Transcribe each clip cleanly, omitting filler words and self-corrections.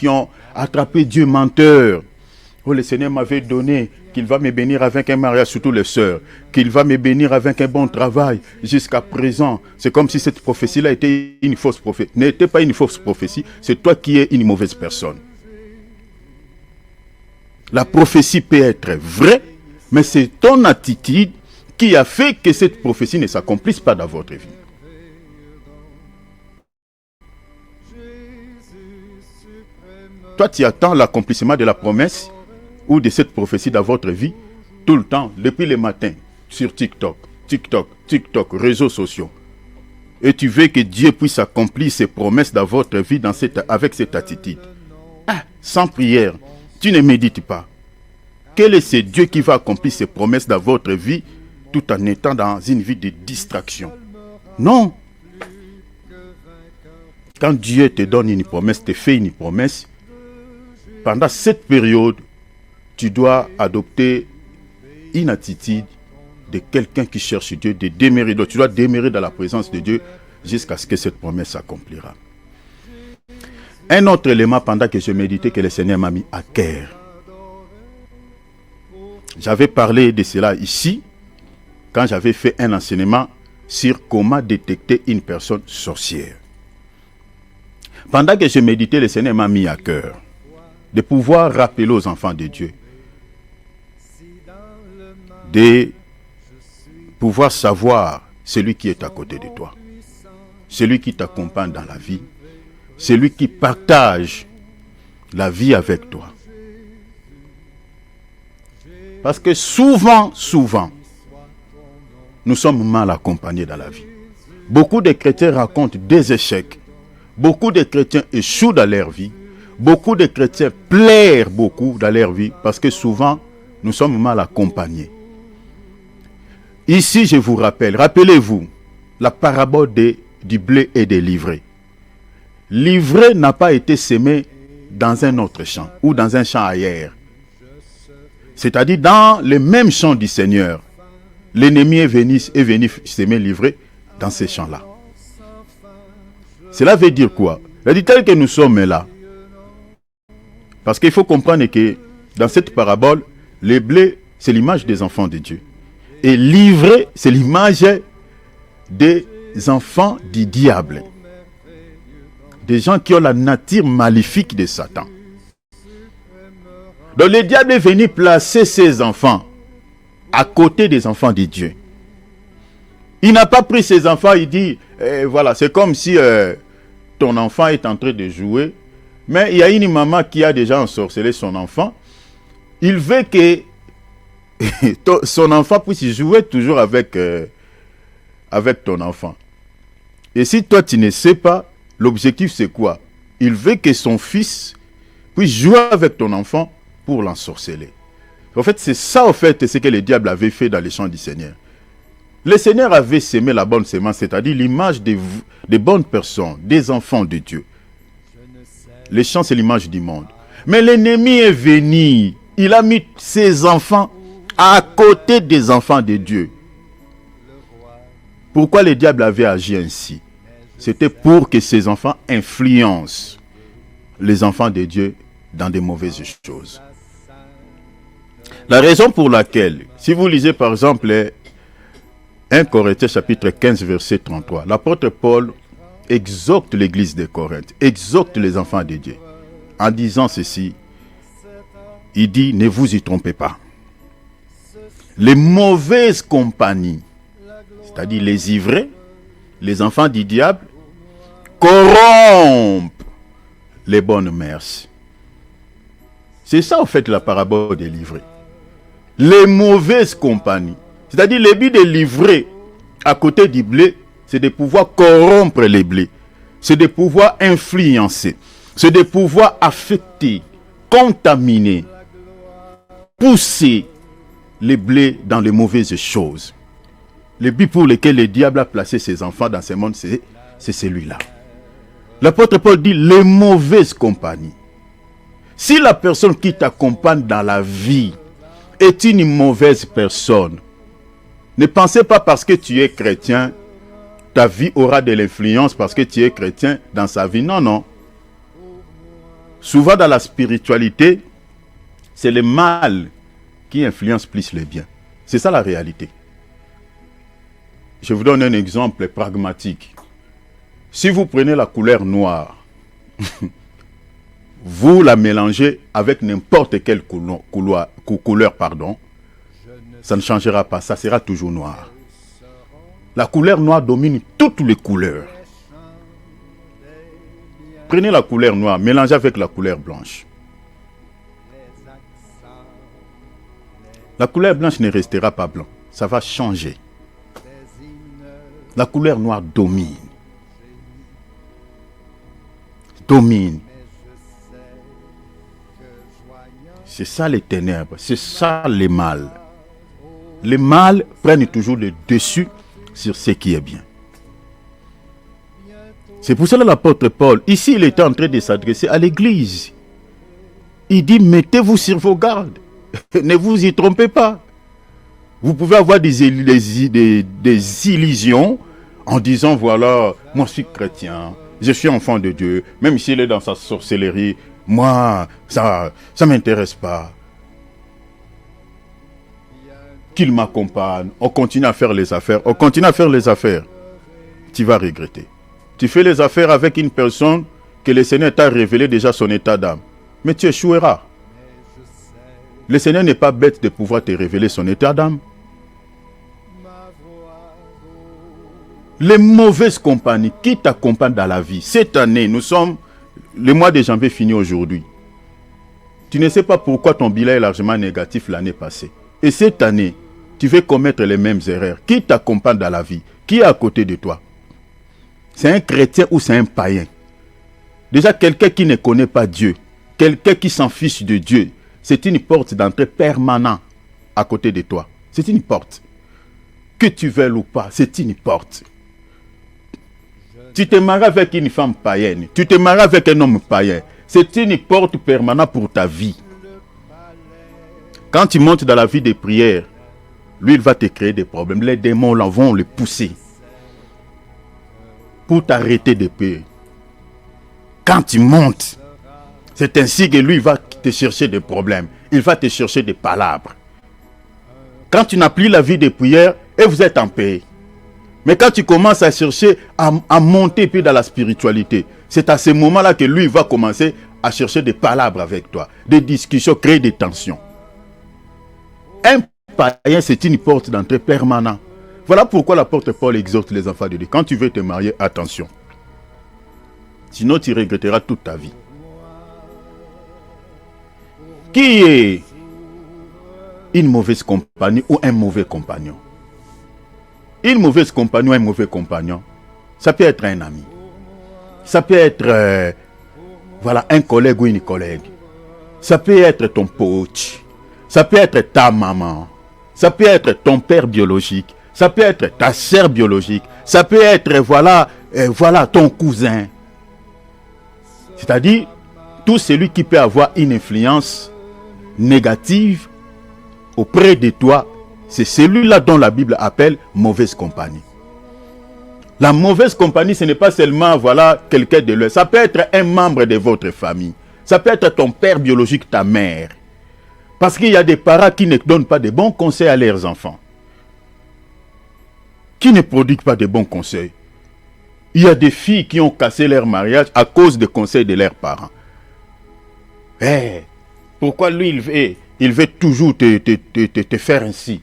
qui ont attrapé Dieu menteur. Oh, le Seigneur m'avait donné qu'il va me bénir avec un mariage, surtout les sœurs, qu'il va me bénir avec un bon travail. Jusqu'à présent, c'est comme si cette prophétie-là était une fausse prophétie. N'était pas une fausse prophétie, c'est toi qui es une mauvaise personne. La prophétie peut être vraie, mais c'est ton attitude qui a fait que cette prophétie ne s'accomplisse pas dans votre vie. Toi, tu attends l'accomplissement de la promesse ou de cette prophétie dans votre vie tout le temps, depuis le matin, sur TikTok, réseaux sociaux. Et tu veux que Dieu puisse accomplir ses promesses dans votre vie avec cette attitude. Sans prière, tu ne médites pas. Quel est ce Dieu qui va accomplir ses promesses dans votre vie tout en étant dans une vie de distraction? Non. Quand Dieu te donne une promesse, te fait une promesse, pendant cette période, tu dois adopter une attitude de quelqu'un qui cherche Dieu, de demeurer. Donc tu dois demeurer dans la présence de Dieu jusqu'à ce que cette promesse s'accomplira. Un autre élément pendant que je méditais que le Seigneur m'a mis à cœur. J'avais parlé de cela ici quand j'avais fait un enseignement sur comment détecter une personne sorcière. Pendant que je méditais, le Seigneur m'a mis à cœur de pouvoir rappeler aux enfants de Dieu, de pouvoir savoir celui qui est à côté de toi, celui qui t'accompagne dans la vie, celui qui partage la vie avec toi. Parce que souvent, nous sommes mal accompagnés dans la vie. Beaucoup de chrétiens racontent des échecs. Beaucoup de chrétiens échouent dans leur vie. Beaucoup de chrétiens pleurent beaucoup dans leur vie parce que souvent, nous sommes mal accompagnés. Ici, je vous rappelle, rappelez-vous la parabole du blé et des livrées. L'ivraie n'a pas été semé dans un autre champ ou dans un champ ailleurs. C'est-à-dire dans le même champ du Seigneur. L'ennemi est venu semer l'ivraie dans ces champs-là. Cela veut dire quoi? Il dit tel que nous sommes là. Parce qu'il faut comprendre que dans cette parabole, le blé, c'est l'image des enfants de Dieu. Et l'ivraie, c'est l'image des enfants du diable. Des gens qui ont la nature maléfique de Satan. Donc le diable est venu placer ses enfants à côté des enfants de Dieu. Il n'a pas pris ses enfants, il dit, voilà, c'est comme si ton enfant est en train de jouer, mais il y a une maman qui a déjà ensorcelé son enfant. Il veut que son enfant puisse jouer toujours avec ton enfant. Et si toi tu ne sais pas, l'objectif c'est quoi? Il veut que son fils puisse jouer avec ton enfant pour l'ensorceler. En fait, c'est ça, en fait, ce que le diable avait fait dans les champs du Seigneur. Le Seigneur avait semé la bonne semence, c'est-à-dire l'image des bonnes personnes, des enfants de Dieu. Les champs, c'est l'image du monde. Mais l'ennemi est venu, il a mis ses enfants à côté des enfants de Dieu. Pourquoi le diable avait agi ainsi? C'était pour que ses enfants influencent les enfants de Dieu dans de mauvaises choses. La raison pour laquelle, si vous lisez par exemple 1 Corinthiens chapitre 15 verset 33, l'apôtre Paul exhorte l'église de Corinthe, exhorte les enfants de Dieu. En disant ceci, il dit, ne vous y trompez pas. Les mauvaises compagnies, c'est-à-dire les ivraies, les enfants du diable, corrompent les bonnes mœurs. C'est ça en fait la parabole des livrées. Les mauvaises compagnies, c'est-à-dire le but de livrer à côté du blé, c'est de pouvoir corrompre les blés, c'est de pouvoir influencer, c'est de pouvoir affecter, contaminer, pousser les blés dans les mauvaises choses. Le but pour lequel le diable a placé ses enfants dans ce monde, c'est celui-là. L'apôtre Paul dit les mauvaises compagnies. Si la personne qui t'accompagne dans la vie est une mauvaise personne, ne pensez pas parce que tu es chrétien, ta vie aura de l'influence parce que tu es chrétien dans sa vie. Non, non. Souvent dans la spiritualité, c'est le mal qui influence plus le bien. C'est ça la réalité. Je vous donne un exemple pragmatique. Si vous prenez la couleur noire, vous la mélangez avec n'importe quelle couleur, ça ne changera pas, ça sera toujours noir. La couleur noire domine toutes les couleurs. Prenez la couleur noire, mélangez avec la couleur blanche. La couleur blanche ne restera pas blanc, ça va changer. La couleur noire domine. C'est ça les ténèbres, c'est ça les mal. Les mal prennent toujours le dessus sur ce qui est bien. C'est pour cela l'apôtre Paul, ici il était en train de s'adresser à l'église. Il dit, mettez-vous sur vos gardes. Ne vous y trompez pas. Vous pouvez avoir des illusions en disant, voilà, moi je suis chrétien, je suis enfant de Dieu, même s'il est dans sa sorcellerie, moi, ça ne m'intéresse pas. Qu'il m'accompagne, on continue à faire les affaires, tu vas regretter. Tu fais les affaires avec une personne que le Seigneur t'a révélé déjà son état d'âme, mais tu échoueras. Le Seigneur n'est pas bête de pouvoir te révéler son état d'âme. Les mauvaises compagnies qui t'accompagnent dans la vie. Cette année, nous sommes... Le mois de janvier fini aujourd'hui. Tu ne sais pas pourquoi ton bilan est largement négatif l'année passée. Et cette année, tu veux commettre les mêmes erreurs. Qui t'accompagne dans la vie? Qui est à côté de toi? C'est un chrétien ou c'est un païen? Déjà, quelqu'un qui ne connaît pas Dieu, quelqu'un qui s'en fiche de Dieu, c'est une porte d'entrée permanente à côté de toi. C'est une porte. Que tu veuilles ou pas, c'est une porte. Tu te maries avec une femme païenne, tu te maries avec un homme païen, c'est une porte permanente pour ta vie. Quand tu montes dans la vie de prière, lui il va te créer des problèmes. Les démons là vont le pousser pour t'arrêter de paix. Quand tu montes, c'est ainsi que lui il va te chercher des problèmes. Il va te chercher des palabres. Quand tu n'as plus la vie de prière, et vous êtes en paix. Mais quand tu commences à chercher à monter plus dans la spiritualité, c'est à ce moment-là que lui va commencer à chercher des palabres avec toi, des discussions, créer des tensions. Un païen, c'est une porte d'entrée permanente. Voilà pourquoi l'apôtre Paul exhorte les enfants de Dieu. Quand tu veux te marier, attention. Sinon, tu regretteras toute ta vie. Qui est une mauvaise compagnie ou un mauvais compagnon? Une mauvaise compagnie ou un mauvais compagnon, ça peut être un ami. Ça peut être un collègue ou une collègue. Ça peut être ton pote. Ça peut être ta maman. Ça peut être ton père biologique. Ça peut être ta sœur biologique. Ça peut être ton cousin. C'est-à-dire, tout celui qui peut avoir une influence négative auprès de toi, c'est celui-là dont la Bible appelle mauvaise compagnie. La mauvaise compagnie, ce n'est pas seulement quelqu'un de l'autre. Ça peut être un membre de votre famille. Ça peut être ton père biologique, ta mère. Parce qu'il y a des parents qui ne donnent pas de bons conseils à leurs enfants. Qui ne prodiguent pas de bons conseils. Il y a des filles qui ont cassé leur mariage à cause des conseils de leurs parents. Pourquoi lui, il veut toujours te faire ainsi?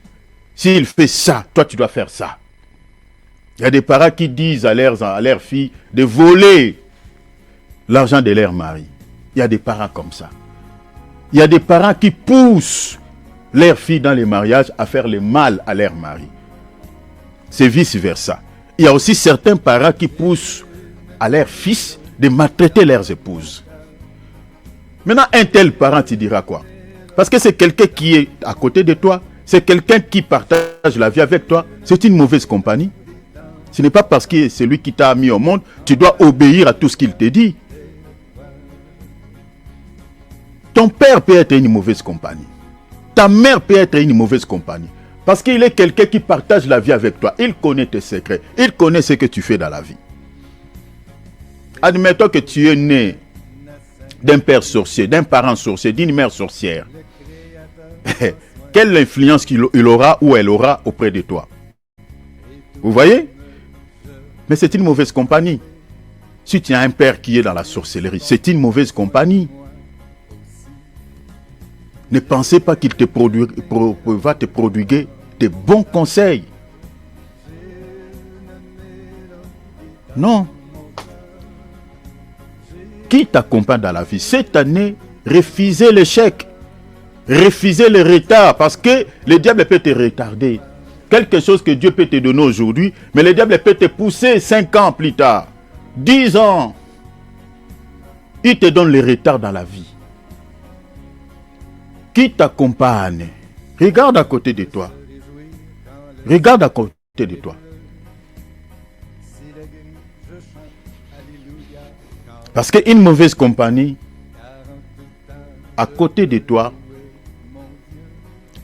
S'il fait ça, toi tu dois faire ça. Il y a des parents qui disent à leurs filles de voler l'argent de leur mari. Il y a des parents comme ça. Il y a des parents qui poussent leurs filles dans les mariages à faire le mal à leur mari. C'est vice-versa. Il y a aussi certains parents qui poussent à leurs fils de maltraiter leurs épouses. Maintenant, un tel parent, tu diras quoi? Parce que c'est quelqu'un qui est à côté de toi. C'est quelqu'un qui partage la vie avec toi. C'est une mauvaise compagnie. Ce n'est pas parce que c'est lui qui t'a mis au monde, tu dois obéir à tout ce qu'il te dit. Ton père peut être une mauvaise compagnie. Ta mère peut être une mauvaise compagnie. Parce qu'il est quelqu'un qui partage la vie avec toi. Il connaît tes secrets. Il connaît ce que tu fais dans la vie. Admettons que tu es né d'un père sorcier, d'un parent sorcier, d'une mère sorcière, quelle influence il aura ou elle aura auprès de toi? Vous voyez? Mais c'est une mauvaise compagnie. Si tu as un père qui est dans la sorcellerie, c'est une mauvaise compagnie. Ne pensez pas qu'il va te prodiguer de bons conseils. Non. Qui t'accompagne dans la vie? Cette année, refusez l'échec. Refusez le retard, parce que le diable peut te retarder. Quelque chose que Dieu peut te donner aujourd'hui, mais le diable peut te pousser 5 ans plus tard, 10 ans. Il te donne le retard dans la vie. Qui t'accompagne? Regarde à côté de toi. Regarde à côté de toi. Parce qu'une mauvaise compagnie, à côté de toi,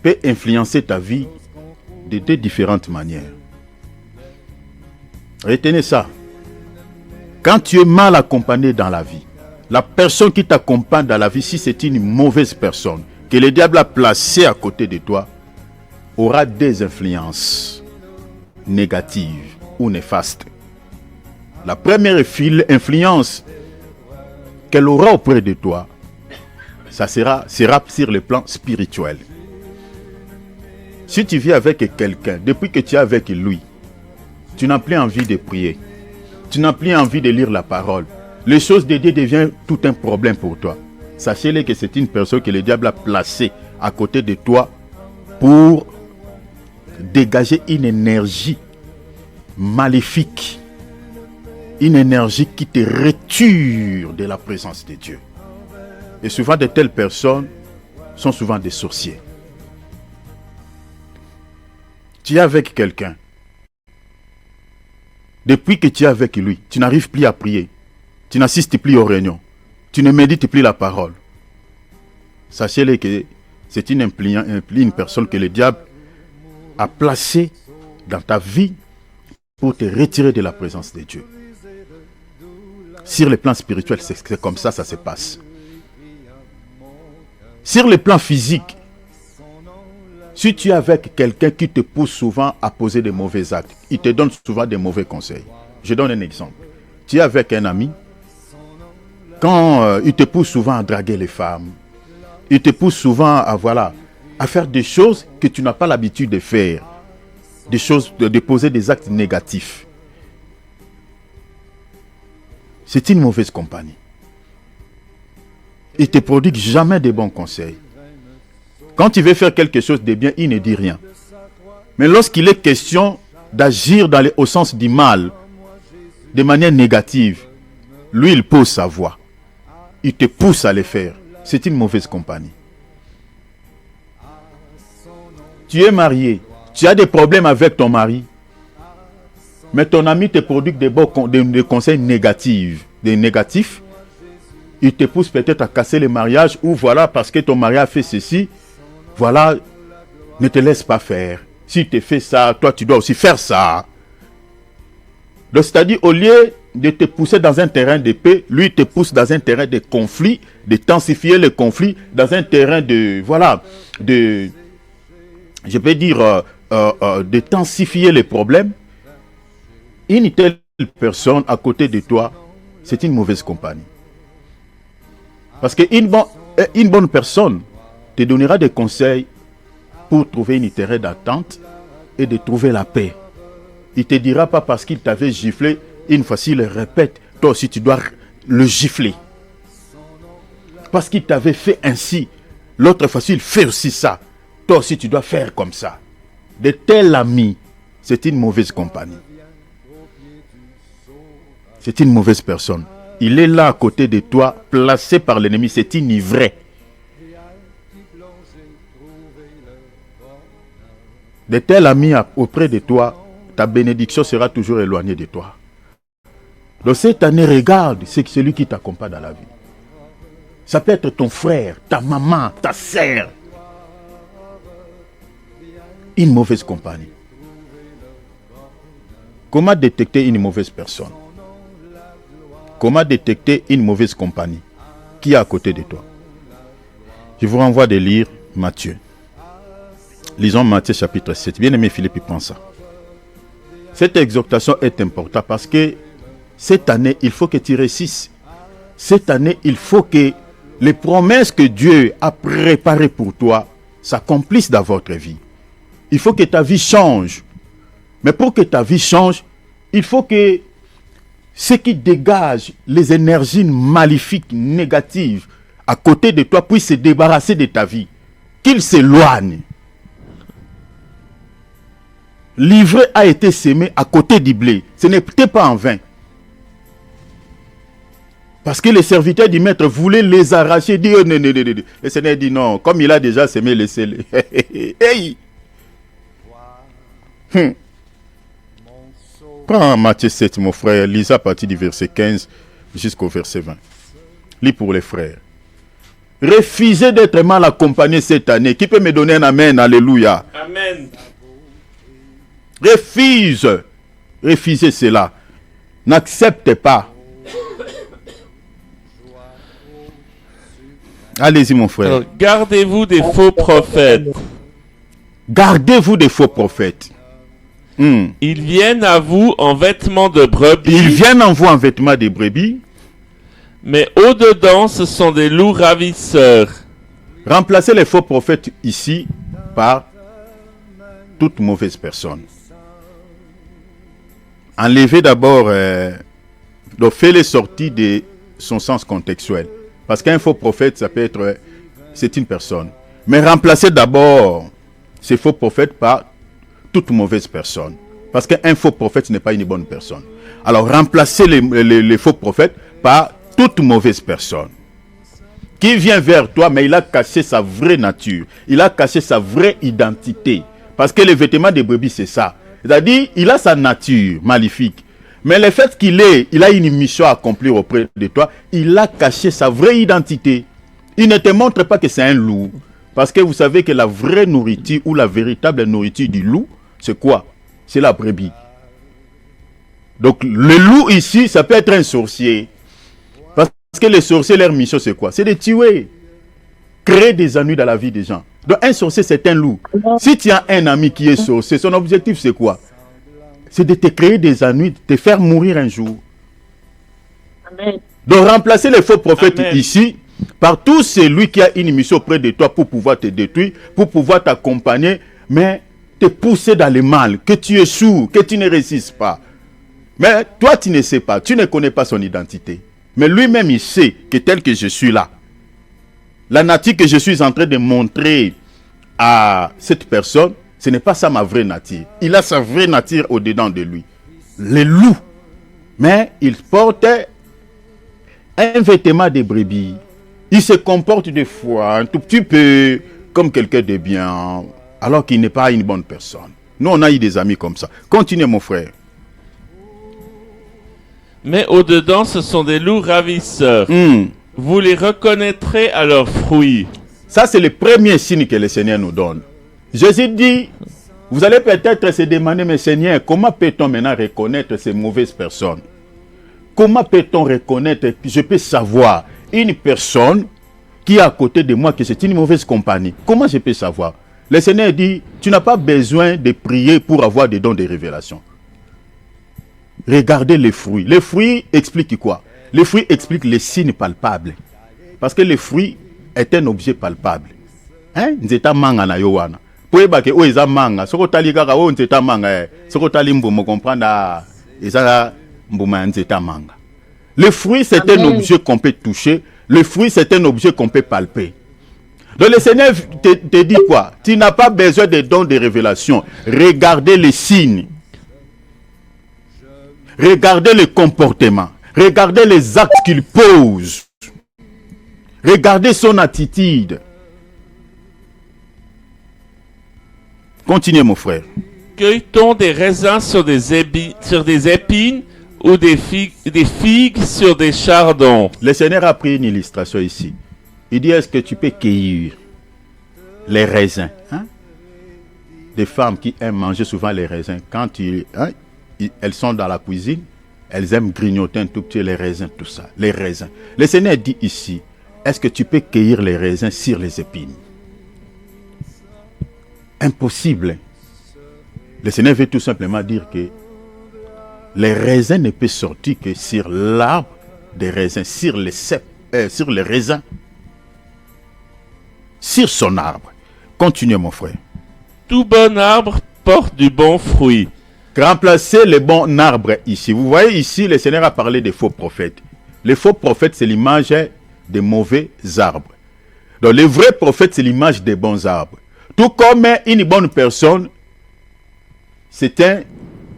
peut influencer ta vie de deux différentes manières. Retenez ça. Quand tu es mal accompagné dans la vie, la personne qui t'accompagne dans la vie, si c'est une mauvaise personne, que le diable a placée à côté de toi, aura des influences négatives ou néfastes. La première influence qu'elle aura auprès de toi, ça sera sur le plan spirituel. Si tu vis avec quelqu'un, depuis que tu es avec lui, tu n'as plus envie de prier. Tu n'as plus envie de lire la parole. Les choses de Dieu deviennent tout un problème pour toi. Sachez-le que c'est une personne que le diable a placée à côté de toi pour dégager une énergie maléfique. Une énergie qui te retire de la présence de Dieu. Et souvent de telles personnes sont souvent des sorciers. Tu es avec quelqu'un. Depuis que tu es avec lui, tu n'arrives plus à prier. Tu n'assistes plus aux réunions. Tu ne médites plus la parole. Sachez-le que c'est une personne que le diable a placée dans ta vie pour te retirer de la présence de Dieu. Sur le plan spirituel, c'est comme ça se passe. Sur le plan physique, si tu es avec quelqu'un qui te pousse souvent à poser de mauvais actes, il te donne souvent de mauvais conseils. Je donne un exemple. Tu es avec un ami, quand il te pousse souvent à draguer les femmes, il te pousse souvent à faire des choses que tu n'as pas l'habitude de faire, de poser des actes négatifs. C'est une mauvaise compagnie. Il ne te prodigue jamais de bons conseils. Quand tu veux faire quelque chose de bien, il ne dit rien. Mais lorsqu'il est question d'agir au sens du mal, de manière négative, lui, il pose sa voix. Il te pousse à le faire. C'est une mauvaise compagnie. Tu es marié, tu as des problèmes avec ton mari, mais ton ami te prodigue des conseils négatifs. Il te pousse peut-être à casser le mariage, ou parce que ton mari a fait ceci, ne te laisse pas faire. S'il te fait ça, toi tu dois aussi faire ça. Donc c'est-à-dire, au lieu de te pousser dans un terrain de paix, lui te pousse dans un terrain de conflit, de tensifier le conflit, dans un terrain de tensifier les problèmes. Une telle personne à côté de toi, c'est une mauvaise compagnie. Parce qu'une bonne personne te donnera des conseils pour trouver un terrain d'attente et de trouver la paix. Il ne te dira pas parce qu'il t'avait giflé, une fois s'il le répète, toi aussi tu dois le gifler. Parce qu'il t'avait fait ainsi, l'autre fois il fait aussi ça, toi aussi tu dois faire comme ça. De tels amis, c'est une mauvaise compagnie. C'est une mauvaise personne. Il est là à côté de toi, placé par l'ennemi, c'est une ivraie. De tels amis auprès de toi, ta bénédiction sera toujours éloignée de toi. Donc cette année, regarde, c'est celui qui t'accompagne dans la vie. Ça peut être ton frère, ta maman, ta sœur. Une mauvaise compagnie. Comment détecter une mauvaise personne? Comment détecter une mauvaise compagnie? qui est à côté de toi. Je vous renvoie de lire Matthieu. Lisons Matthieu chapitre 7. Bien-aimé Philippe, prends ça. Cette exhortation est importante parce que cette année, il faut que tu réussisses. Cette année, il faut que les promesses que Dieu a préparées pour toi s'accomplissent dans votre vie. Il faut que ta vie change. Mais pour que ta vie change, il faut que ce qui dégage les énergies maléfiques, négatives, à côté de toi, puisse se débarrasser de ta vie. Qu'il s'éloigne. L'ivraie a été semé à côté du blé. Ce n'était pas en vain. Parce que les serviteurs du maître voulaient les arracher. Dit, oh, non. Le Seigneur dit non. Comme il a déjà semé, laissez-les. Hey! Prends Matthieu 7, mon frère. Lis à partir du verset 15 jusqu'au verset 20. Lis pour les frères. Refusez d'être mal accompagné cette année. Qui peut me donner un amen? Alléluia. Amen. Refusez cela. N'acceptez pas. Allez-y, mon frère. Alors, gardez-vous des faux prophètes. Gardez-vous des faux prophètes. Ils viennent à vous en vêtements de brebis. Ils viennent en vous en vêtements de brebis. Mais au-dedans, ce sont des loups ravisseurs. Remplacez les faux prophètes ici par toute mauvaise personne. Enlevez d'abord, donc faites-les sortir de son sens contextuel. Parce qu'un faux prophète, ça peut être, c'est une personne. Mais remplacez d'abord ces faux prophètes par toute mauvaise personne. Parce qu'un faux prophète n'est pas une bonne personne. Alors remplacez les faux prophètes par toute mauvaise personne. Qui vient vers toi, mais il a caché sa vraie nature. Il a caché sa vraie identité. Parce que les vêtements des brebis, c'est ça. C'est-à-dire, il a sa nature maléfique. Mais le fait qu'il a une mission à accomplir auprès de toi, il a caché sa vraie identité. Il ne te montre pas que c'est un loup. Parce que vous savez que la vraie nourriture ou la véritable nourriture du loup, c'est quoi? C'est la brebis. Donc, le loup ici, ça peut être un sorcier. Parce que les sorciers, leur mission, c'est quoi? C'est de tuer. Créer des ennuis dans la vie des gens. Donc, un sorcier, c'est un loup. Si tu as un ami qui est sorcier, son objectif, c'est quoi? C'est de te créer des ennuis, de te faire mourir un jour. Amen. Donc, remplacer les faux prophètes Amen. ici par tout celui qui a une mission auprès de toi pour pouvoir te détruire, pour pouvoir t'accompagner, mais te pousser dans le mal, que tu es sourd, que tu ne résistes pas. Mais toi, tu ne sais pas, tu ne connais pas son identité. Mais lui-même, il sait que tel que je suis là, la nature que je suis en train de montrer à cette personne, ce n'est pas ça ma vraie nature. Il a sa vraie nature au-dedans de lui. Le loup. Mais il porte un vêtement de brebis. Il se comporte des fois un tout petit peu comme quelqu'un de bien, alors qu'il n'est pas une bonne personne. Nous, on a eu des amis comme ça. Continuez, mon frère. Mais au-dedans, ce sont des loups ravisseurs. Vous les reconnaîtrez à leurs fruits. Ça, c'est le premier signe que le Seigneur nous donne. Jésus dit, vous allez peut-être se demander, mais Seigneur, comment peut-on maintenant reconnaître ces mauvaises personnes? Comment peut-on reconnaître, je peux savoir une personne qui est à côté de moi, que c'est une mauvaise compagnie? Comment je peux savoir? Le Seigneur dit, tu n'as pas besoin de prier pour avoir des dons de révélation. Regardez les fruits. Les fruits expliquent quoi? Les fruits expliquent les signes palpables. Parce que les fruits est un objet palpable. Hein? Nzeta manga na yowana. Pour que o eza manga, soko tali kaka o nzeta manga, soko tali mbumo comprendre eza mbuma nzeta manga. Le fruit c'est un objet qu'on peut toucher, le fruit c'est un objet qu'on peut palper. Donc le Seigneur te dit quoi? Tu n'as pas besoin de dons de révélation. Regardez les signes. Regardez le comportement. Regardez les actes qu'il pose. Regardez son attitude. Continuez, mon frère. Cueille-t-on des raisins sur des épines ou des figues sur des chardons? Le Seigneur a pris une illustration ici. Il dit, est-ce que tu peux cueillir les raisins? Des femmes qui aiment manger souvent les raisins. Quand elles sont dans la cuisine, elles aiment grignoter un tout petit les raisins, tout ça. Les raisins. Le Seigneur dit ici, est-ce que tu peux cueillir les raisins sur les épines? Impossible. Le Seigneur veut tout simplement dire que les raisins ne peuvent sortir que sur l'arbre des raisins, sur les raisins, sur son arbre. Continue, mon frère. Tout bon arbre porte du bon fruit. Remplacer les bons arbres ici. Vous voyez ici, le Seigneur a parlé des faux prophètes. Les faux prophètes, c'est l'image des mauvais arbres. Donc, les vrais prophètes, c'est l'image des bons arbres. Tout comme une bonne personne,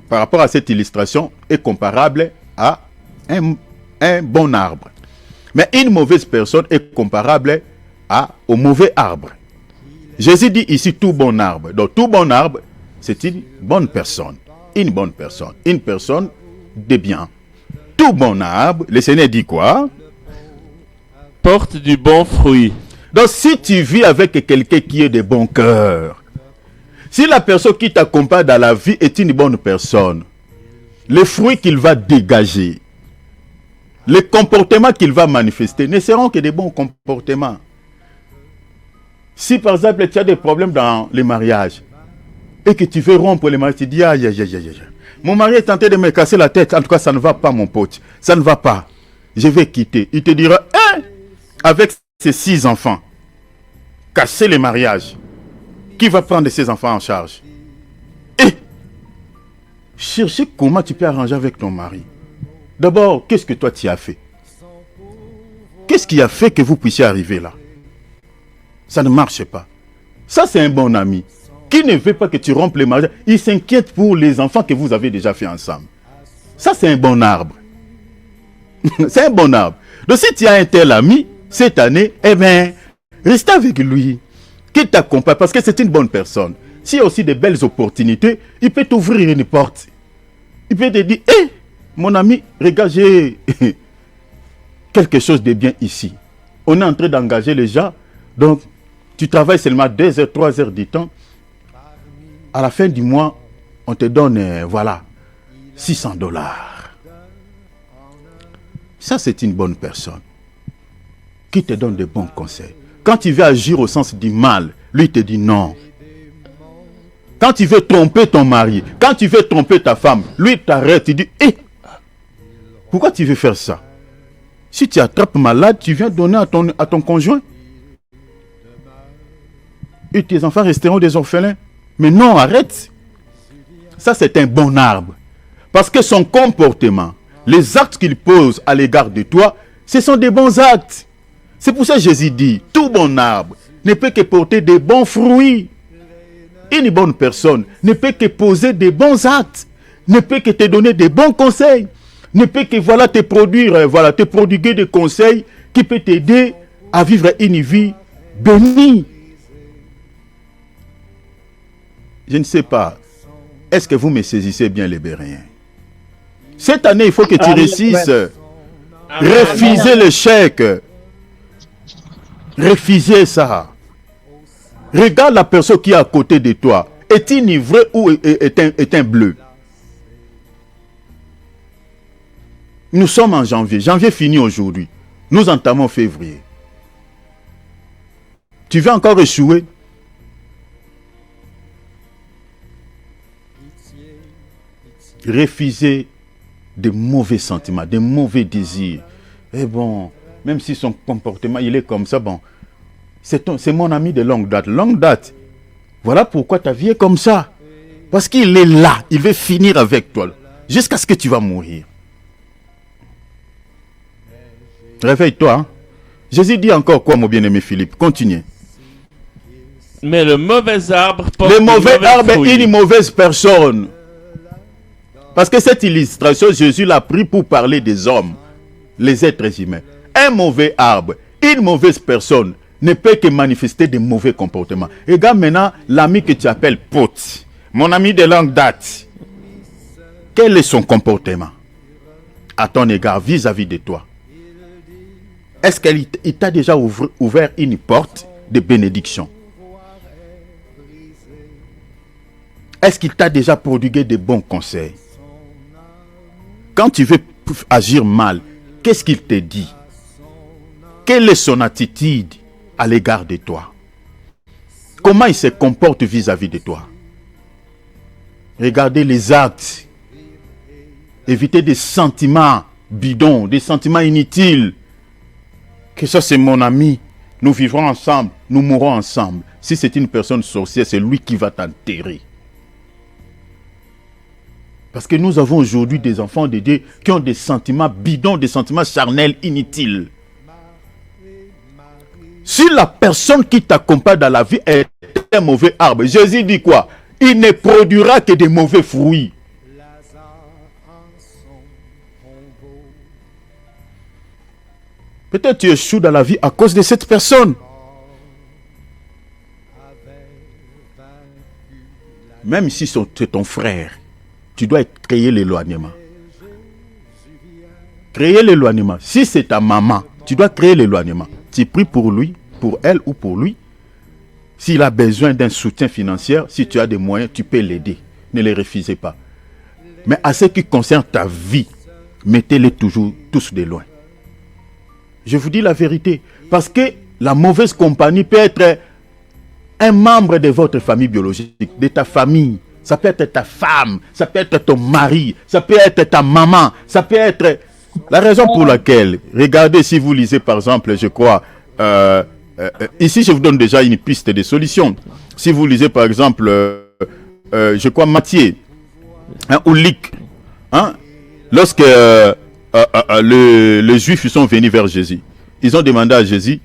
par rapport à cette illustration, est comparable à un bon arbre. Mais une mauvaise personne est comparable au mauvais arbre. Jésus dit ici tout bon arbre. Donc tout bon arbre, c'est une bonne personne. Une bonne personne. Une personne de bien. Tout bon arbre, le Seigneur dit quoi? Porte du bon fruit. Donc si tu vis avec quelqu'un qui est de bon cœur, si la personne qui t'accompagne dans la vie est une bonne personne, les fruits qu'il va dégager, les comportements qu'il va manifester ne seront que des bons comportements. Si par exemple tu as des problèmes dans les mariages et que tu veux rompre les mariages, tu dis aïe aïe aïe aïe, mon mari est en train de me casser la tête, en tout cas ça ne va pas mon pote, ça ne va pas, je vais quitter. Il te dira, avec ses 6 enfants, casser les mariages, qui va prendre ses enfants en charge? Et chercher comment tu peux arranger avec ton mari. D'abord, qu'est-ce que toi tu as fait? Qu'est-ce qui a fait que vous puissiez arriver là? Ça ne marche pas. Ça, c'est un bon ami qui ne veut pas que tu rompes les mariages. Il s'inquiète pour les enfants que vous avez déjà fait ensemble. Ça, c'est un bon arbre. C'est un bon arbre. Donc, si tu as un tel ami, cette année, eh bien, reste avec lui. Qu'il t'accompagne, parce que c'est une bonne personne. S'il y a aussi de belles opportunités, il peut t'ouvrir une porte. Il peut te dire, mon ami, regarde, j'ai quelque chose de bien ici. On est en train d'engager les gens. Donc, tu travailles seulement 2 heures, 3 heures du temps. À la fin du mois, on te donne, voilà, $600. Ça, c'est une bonne personne qui te donne de bons conseils. Quand tu veux agir au sens du mal, lui te dit non. Quand tu veux tromper ton mari, quand tu veux tromper ta femme, lui t'arrête, il dit, pourquoi tu veux faire ça? Si tu attrapes malade, tu viens donner à ton conjoint. Et tes enfants resteront des orphelins. Mais non, arrête. Ça, c'est un bon arbre. Parce que son comportement, les actes qu'il pose à l'égard de toi, ce sont des bons actes. C'est pour ça que Jésus dit, tout bon arbre ne peut que porter des bons fruits. Une bonne personne ne peut que poser des bons actes, ne peut que te donner des bons conseils, ne peut que te produire, te prodiguer des conseils qui peuvent t'aider à vivre une vie bénie. Je ne sais pas, est-ce que vous me saisissez bien les Béréens? Cette année, il faut que tu réussisses. Refuser l'échec. Refuser ça. Regarde la personne qui est à côté de toi. Est-il ivre ou est un bleu? Nous sommes en janvier. Janvier finit aujourd'hui. Nous entamons février. Tu veux encore échouer? Refuser de mauvais sentiments, de mauvais désirs. Et bon, même si son comportement, il est comme ça, bon, c'est mon ami de longue date. Longue date. Voilà pourquoi ta vie est comme ça. Parce qu'il est là, il veut finir avec toi, jusqu'à ce que tu vas mourir. Réveille-toi. Hein? Jésus dit encore quoi, mon bien-aimé Philippe? Continue. Mais le mauvais arbre porte le mauvais arbre fruit. est une mauvaise personne. Parce que cette illustration, Jésus l'a pris pour parler des hommes, les êtres humains. Un mauvais arbre, une mauvaise personne ne peut que manifester de mauvais comportements. Regarde maintenant l'ami que tu appelles pote, mon ami de longue date. Quel est son comportement à ton égard vis-à-vis de toi? Est-ce qu'il t'a déjà ouvert une porte de bénédiction? Est-ce qu'il t'a déjà prodigué de bons conseils? Quand tu veux agir mal, qu'est-ce qu'il te dit? quelle est son attitude à l'égard de toi? Comment il se comporte vis-à-vis de toi? Regardez les actes. Évitez des sentiments bidons, des sentiments inutiles. Que ça c'est mon ami, nous vivrons ensemble, nous mourrons ensemble. Si c'est une personne sorcière, c'est lui qui va t'enterrer. Parce que nous avons aujourd'hui des enfants de Dieu qui ont des sentiments bidons, des sentiments charnels inutiles. Si la personne qui t'accompagne dans la vie est un mauvais arbre, Jésus dit quoi? Il ne produira que des mauvais fruits. Peut-être tu échoues dans la vie à cause de cette personne. Même si c'est ton frère, tu dois créer l'éloignement. Créer l'éloignement. Si c'est ta maman, tu dois créer l'éloignement. Tu pries pour lui, pour elle ou pour lui. S'il a besoin d'un soutien financier, si tu as des moyens, tu peux l'aider. Ne les refusez pas. Mais à ce qui concerne ta vie, mettez-les toujours tous de loin. Je vous dis la vérité. Parce que la mauvaise compagnie peut être un membre de votre famille biologique, de ta famille. Ça peut être ta femme, ça peut être ton mari, ça peut être ta maman, ça peut être... La raison pour laquelle, regardez si vous lisez par exemple, je crois, ici je vous donne déjà une piste de solution. Si vous lisez par exemple, je crois Matthieu, ou Luc, lorsque les Juifs sont venus vers Jésus, ils ont demandé à Jésus,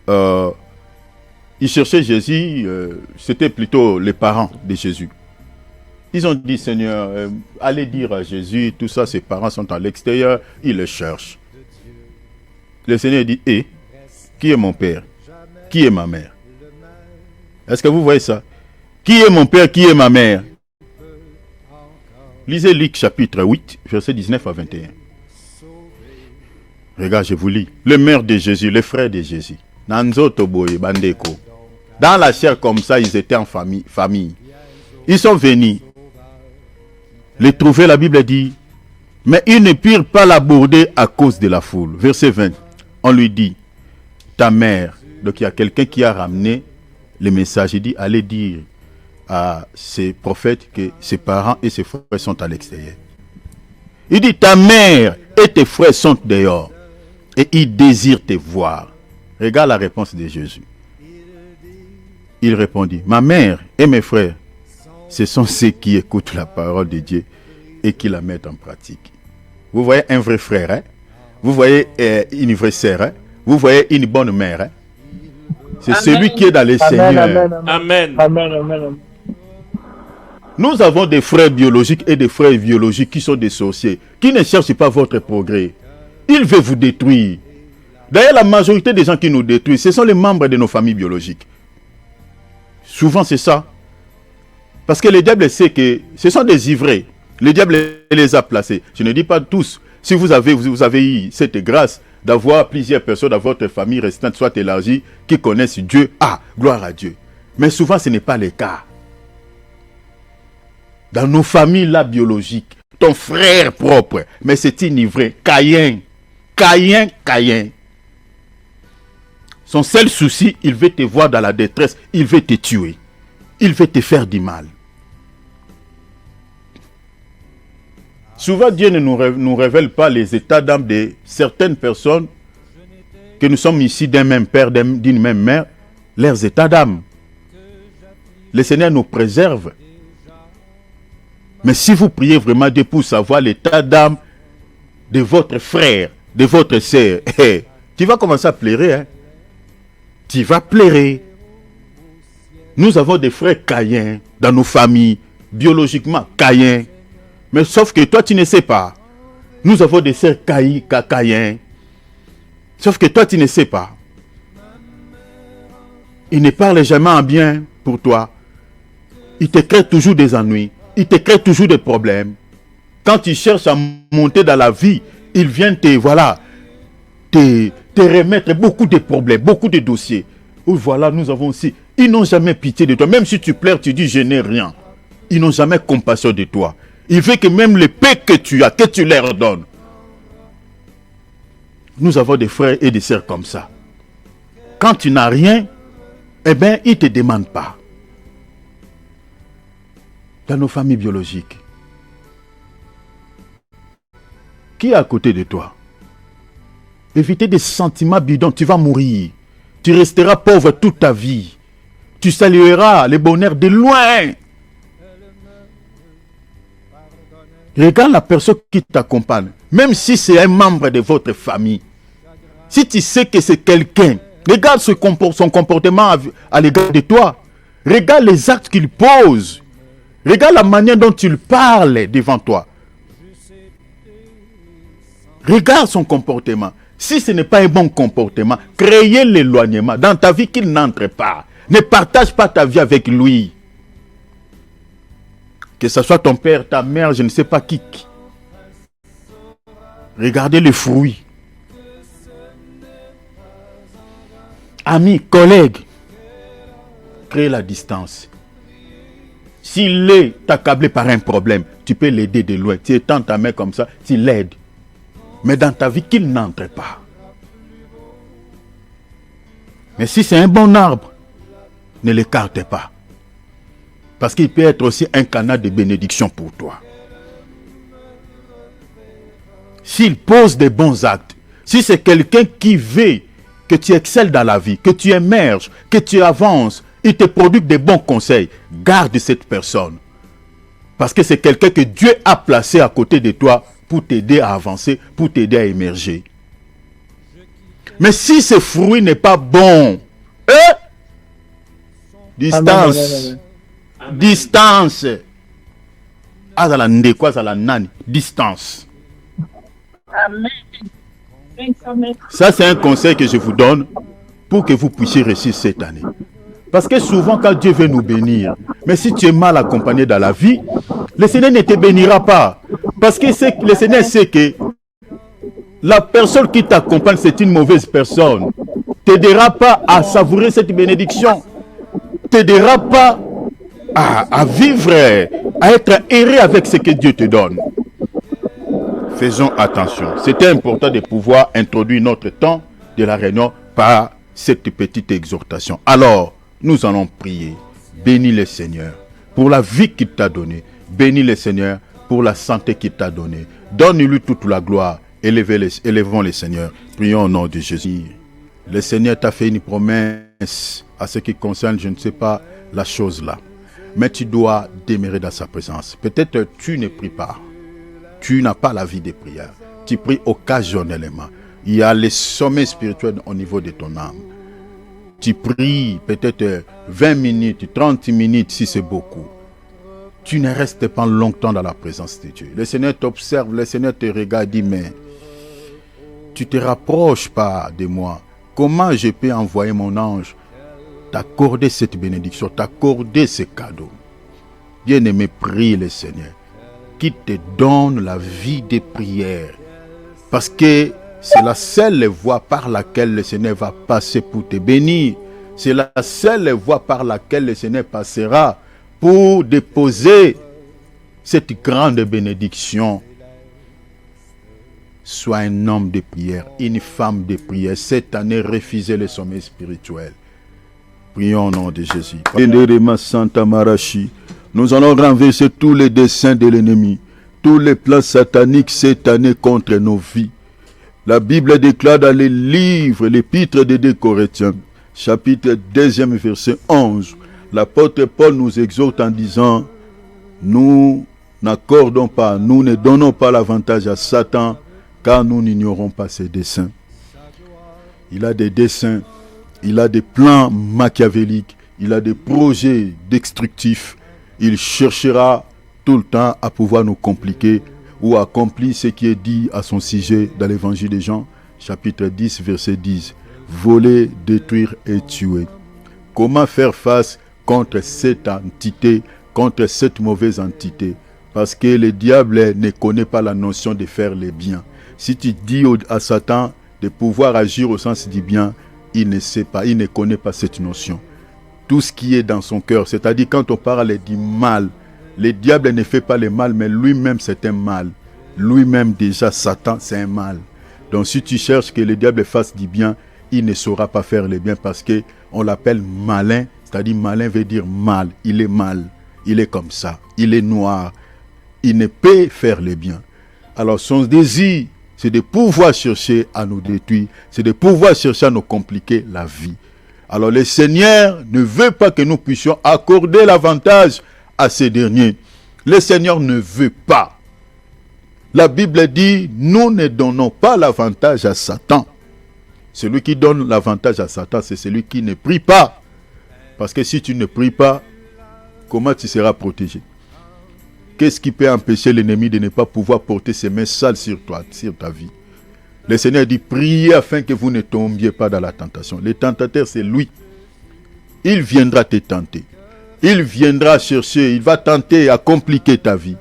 ils cherchaient Jésus, c'était plutôt les parents de Jésus. Ils ont dit, Seigneur, allez dire à Jésus, tout ça, ses parents sont à l'extérieur, ils le cherchent. Le Seigneur dit, qui est mon père? Qui est ma mère? Est-ce que vous voyez ça? Qui est mon père? Qui est ma mère? Lisez Luc chapitre 8, verset 19 à 21. Regarde, je vous lis. Le mère de Jésus, le frère de Jésus. Dans la chair comme ça, ils étaient en famille. Ils sont venus. Les trouver, la Bible dit, mais ils ne purent pas l'aborder à cause de la foule. Verset 20, on lui dit, ta mère. Donc il y a quelqu'un qui a ramené le message. Il dit, allez dire à ces prophètes que ses parents et ses frères sont à l'extérieur. Il dit, ta mère et tes frères sont dehors et ils désirent te voir. Regarde la réponse de Jésus. Il répondit, ma mère et mes frères, ce sont ceux qui écoutent la parole de Dieu et qui la mettent en pratique. Vous voyez un vrai frère, hein? Vous voyez une vraie sœur, hein? Vous voyez une bonne mère. Hein? C'est celui qui est dans le Seigneur. Amen. Amen. Nous avons des frères biologiques et des frères biologiques qui sont des sorciers, qui ne cherchent pas votre progrès. Ils veulent vous détruire. D'ailleurs, la majorité des gens qui nous détruisent, ce sont les membres de nos familles biologiques. Souvent, c'est ça. Parce que le diable sait que ce sont des ivrés. Le diable les a placés. Je ne dis pas tous. Si vous avez eu cette grâce d'avoir plusieurs personnes dans votre famille restante, soit élargie, qui connaissent Dieu, gloire à Dieu. Mais souvent, ce n'est pas le cas. Dans nos familles là biologiques, ton frère propre, mais c'est un ivré, Caïn. Son seul souci, il veut te voir dans la détresse, il veut te tuer, il veut te faire du mal. Souvent, Dieu ne nous révèle pas les états d'âme de certaines personnes, que nous sommes ici d'un même père, d'une même mère, leurs états d'âme. Le Seigneur nous préserve. Mais si vous priez vraiment Dieu pour savoir l'état d'âme de votre frère, de votre sœur, tu vas commencer à pleurer. Hein? Tu vas pleurer. Nous avons des frères Caïn dans nos familles, biologiquement Caïn. Mais sauf que toi, tu ne sais pas. Nous avons des sœurs Caïn. Sauf que toi, tu ne sais pas. Ils ne parlent jamais en bien pour toi. Ils te créent toujours des ennuis. Ils te créent toujours des problèmes. Quand tu cherches à monter dans la vie, ils viennent te remettre beaucoup de problèmes, beaucoup de dossiers. Ou voilà, nous avons aussi. Ils n'ont jamais pitié de toi. Même si tu pleures, tu dis je n'ai rien. Ils n'ont jamais compassion de toi. Il veut que même les paix que tu as, que tu leur donnes. Nous avons des frères et des sœurs comme ça. Quand tu n'as rien, eh bien, il ne te demande pas. Dans nos familles biologiques, qui est à côté de toi? Éviter des sentiments bidons, tu vas mourir. Tu resteras pauvre toute ta vie. Tu salueras les bonheurs de loin. Regarde la personne qui t'accompagne, même si c'est un membre de votre famille. Si tu sais que c'est quelqu'un, regarde son comportement à l'égard de toi. Regarde les actes qu'il pose. Regarde la manière dont il parle devant toi. Regarde son comportement. Si ce n'est pas un bon comportement, créez l'éloignement dans ta vie qu'il n'entre pas. Ne partage pas ta vie avec lui. Que ce soit ton père, ta mère, je ne sais pas qui. Regardez les fruits. Amis, collègues, crée la distance. S'il est accablé par un problème, tu peux l'aider de loin. Tu étends ta main comme ça, tu l'aides. Mais dans ta vie, qu'il n'entre pas. Mais si c'est un bon arbre, ne l'écarte pas. Parce qu'il peut être aussi un canal de bénédiction pour toi. S'il pose des bons actes, si c'est quelqu'un qui veut que tu excelles dans la vie, que tu émerges, que tu avances, il te produit des bons conseils, garde cette personne. Parce que c'est quelqu'un que Dieu a placé à côté de toi pour t'aider à avancer, pour t'aider à émerger. Mais si ce fruit n'est pas bon, distance. Amen. Distance. Azala ndeko, azala nani. Distance. Amen. Amen. Ça, c'est un conseil que je vous donne pour que vous puissiez réussir cette année. Parce que souvent, quand Dieu veut nous bénir, mais si tu es mal accompagné dans la vie, le Seigneur ne te bénira pas. Parce que le Seigneur sait que la personne qui t'accompagne, c'est une mauvaise personne. Ne t'aidera pas à savourer cette bénédiction. Ne t'aidera pas à vivre, à être heureux avec ce que Dieu te donne. Faisons attention. C'était important de pouvoir introduire notre temps de la réunion par cette petite exhortation. Alors, nous allons prier. Bénis le Seigneur pour la vie qu'il t'a donnée. Bénis le Seigneur pour la santé qu'il t'a donnée. Donne-lui toute la gloire. Élevons le Seigneur. Prions au nom de Jésus. Le Seigneur t'a fait une promesse à ce qui concerne, je ne sais pas, la chose là. Mais tu dois demeurer dans sa présence. Peut-être tu ne pries pas. Tu n'as pas la vie de prière. Tu pries occasionnellement. Il y a les sommets spirituels au niveau de ton âme. Tu pries peut-être 20 minutes, 30 minutes si c'est beaucoup. Tu ne restes pas longtemps dans la présence de Dieu. Le Seigneur t'observe, le Seigneur te regarde, dit, mais tu ne te rapproches pas de moi. Comment je peux envoyer mon ange t'accorder cette bénédiction, t'accorder ce cadeau? Bien-aimé, prie le Seigneur qui te donne la vie de prière. Parce que c'est la seule voie par laquelle le Seigneur va passer pour te bénir. C'est la seule voie par laquelle le Seigneur passera pour déposer cette grande bénédiction. Sois un homme de prière, une femme de prière. Cette année, refusez le sommeil spirituel. Prions au nom de Jésus. Nous allons renverser tous les desseins de l'ennemi, tous les plans sataniques cette année contre nos vies. La Bible déclare dans les livres, l'épître des 2 Corinthiens, chapitre 2, verset 11, l'apôtre Paul nous exhorte en disant, nous n'accordons pas, nous ne donnons pas l'avantage à Satan, car nous n'ignorons pas ses desseins. Il a des desseins, il a des plans machiavéliques, il a des projets destructifs. Il cherchera tout le temps à pouvoir nous compliquer ou accomplir ce qui est dit à son sujet dans l'évangile de Jean, chapitre 10, verset 10. Voler, détruire et tuer. Comment faire face contre cette entité, contre cette mauvaise entité? Parce que le diable ne connaît pas la notion de faire le bien. Si tu dis à Satan de pouvoir agir au sens du bien, il ne sait pas, il ne connaît pas cette notion. Tout ce qui est dans son cœur, c'est-à-dire quand on parle du mal, le diable ne fait pas le mal, mais lui-même c'est un mal. Lui-même déjà, Satan, c'est un mal. Donc si tu cherches que le diable fasse du bien, il ne saura pas faire le bien parce qu'on l'appelle malin. C'est-à-dire malin veut dire mal. Il est mal. Il est comme ça. Il est noir. Il ne peut faire le bien. Alors son désir, c'est de pouvoir chercher à nous détruire. C'est de pouvoir chercher à nous compliquer la vie. Alors le Seigneur ne veut pas que nous puissions accorder l'avantage à ces derniers. Le Seigneur ne veut pas. La Bible dit, nous ne donnons pas l'avantage à Satan. Celui qui donne l'avantage à Satan, c'est celui qui ne prie pas. Parce que si tu ne pries pas, comment tu seras protégé? Qu'est-ce qui peut empêcher l'ennemi de ne pas pouvoir porter ses mains sales sur toi, sur ta vie? Le Seigneur dit, priez afin que vous ne tombiez pas dans la tentation. Le tentateur, c'est lui. Il viendra te tenter. Il viendra chercher, il va tenter à compliquer ta vie.